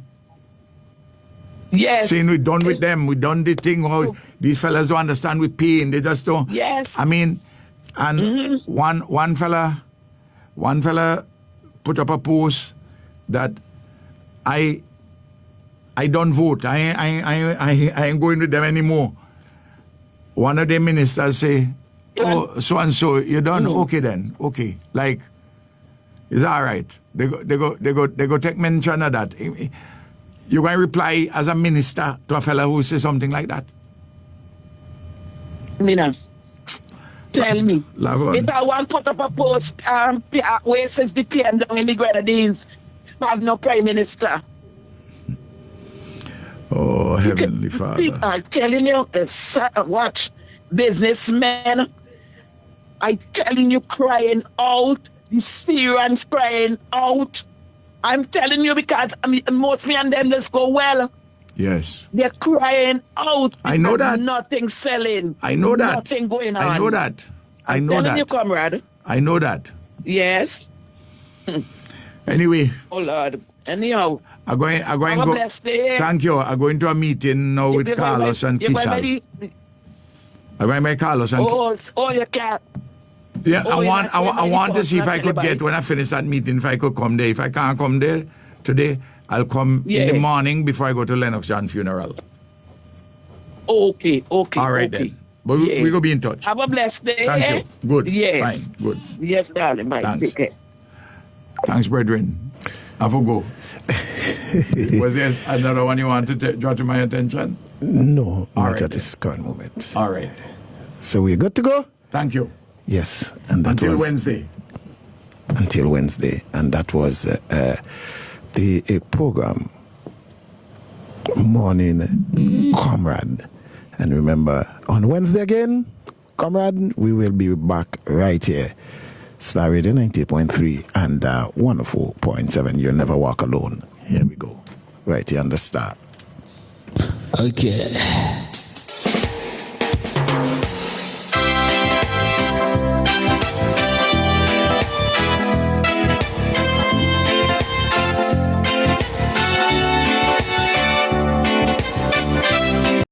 Yes. Saying we're done with them, we done the thing, how these fellas don't understand with pain, they just don't. Yes. I mean, and one fella put up a post that I don't vote. I ain't going with them anymore. One of the ministers say, oh, so and so, you done? Okay then, okay. Like, it's all right. They go take mention of that. You going to reply as a minister to a fellow who says something like that? Mina, tell me. Lavon. If I want to put up a post where it says the PM down in the Grenadines, have no prime minister. Oh, Heavenly Father. People are telling you, watch, businessmen, I'm telling you, crying out, the Syrians crying out. I'm telling you because most me and them just go well. Yes. They're crying out. I know because that. Nothing selling. I know that. Nothing going on. I know that. I know telling that. you, comrade. I know that. Yes. Anyway, Oh, Lord. Anyhow. I'm going Have a go. blessed day. Thank you. I'm going to a meeting now with You're going Carlos by- and you're going by Kisal. the- I'm going by Carlos and you can't. yeah. oh, I you're want. not going by I the want to phone, see if not I could anybody. get when I finish that meeting. If I could come there. If I can't come there today, I'll come in the Yeah. morning before I go to Lennox John funeral. Okay. All right okay. then. But we Yeah. go be in touch. Have a blessed day. Thank you. Good. Yes. Fine. Good. Yes, darling. Bye. Thanks. Take care. Thanks, brethren. Have a go. Was there another one you want to draw to my attention? No, All not right at then. this current moment. All right. So we're good to go? Thank you. Yes. And that Until was Wednesday. Until Wednesday. And that was the program, Morning Comrade. And remember, on Wednesday again, Comrade, we will be back right here. Star Radio 90.3 and 104.7. You'll never walk alone. Here we go. Right here on the Star. Okay.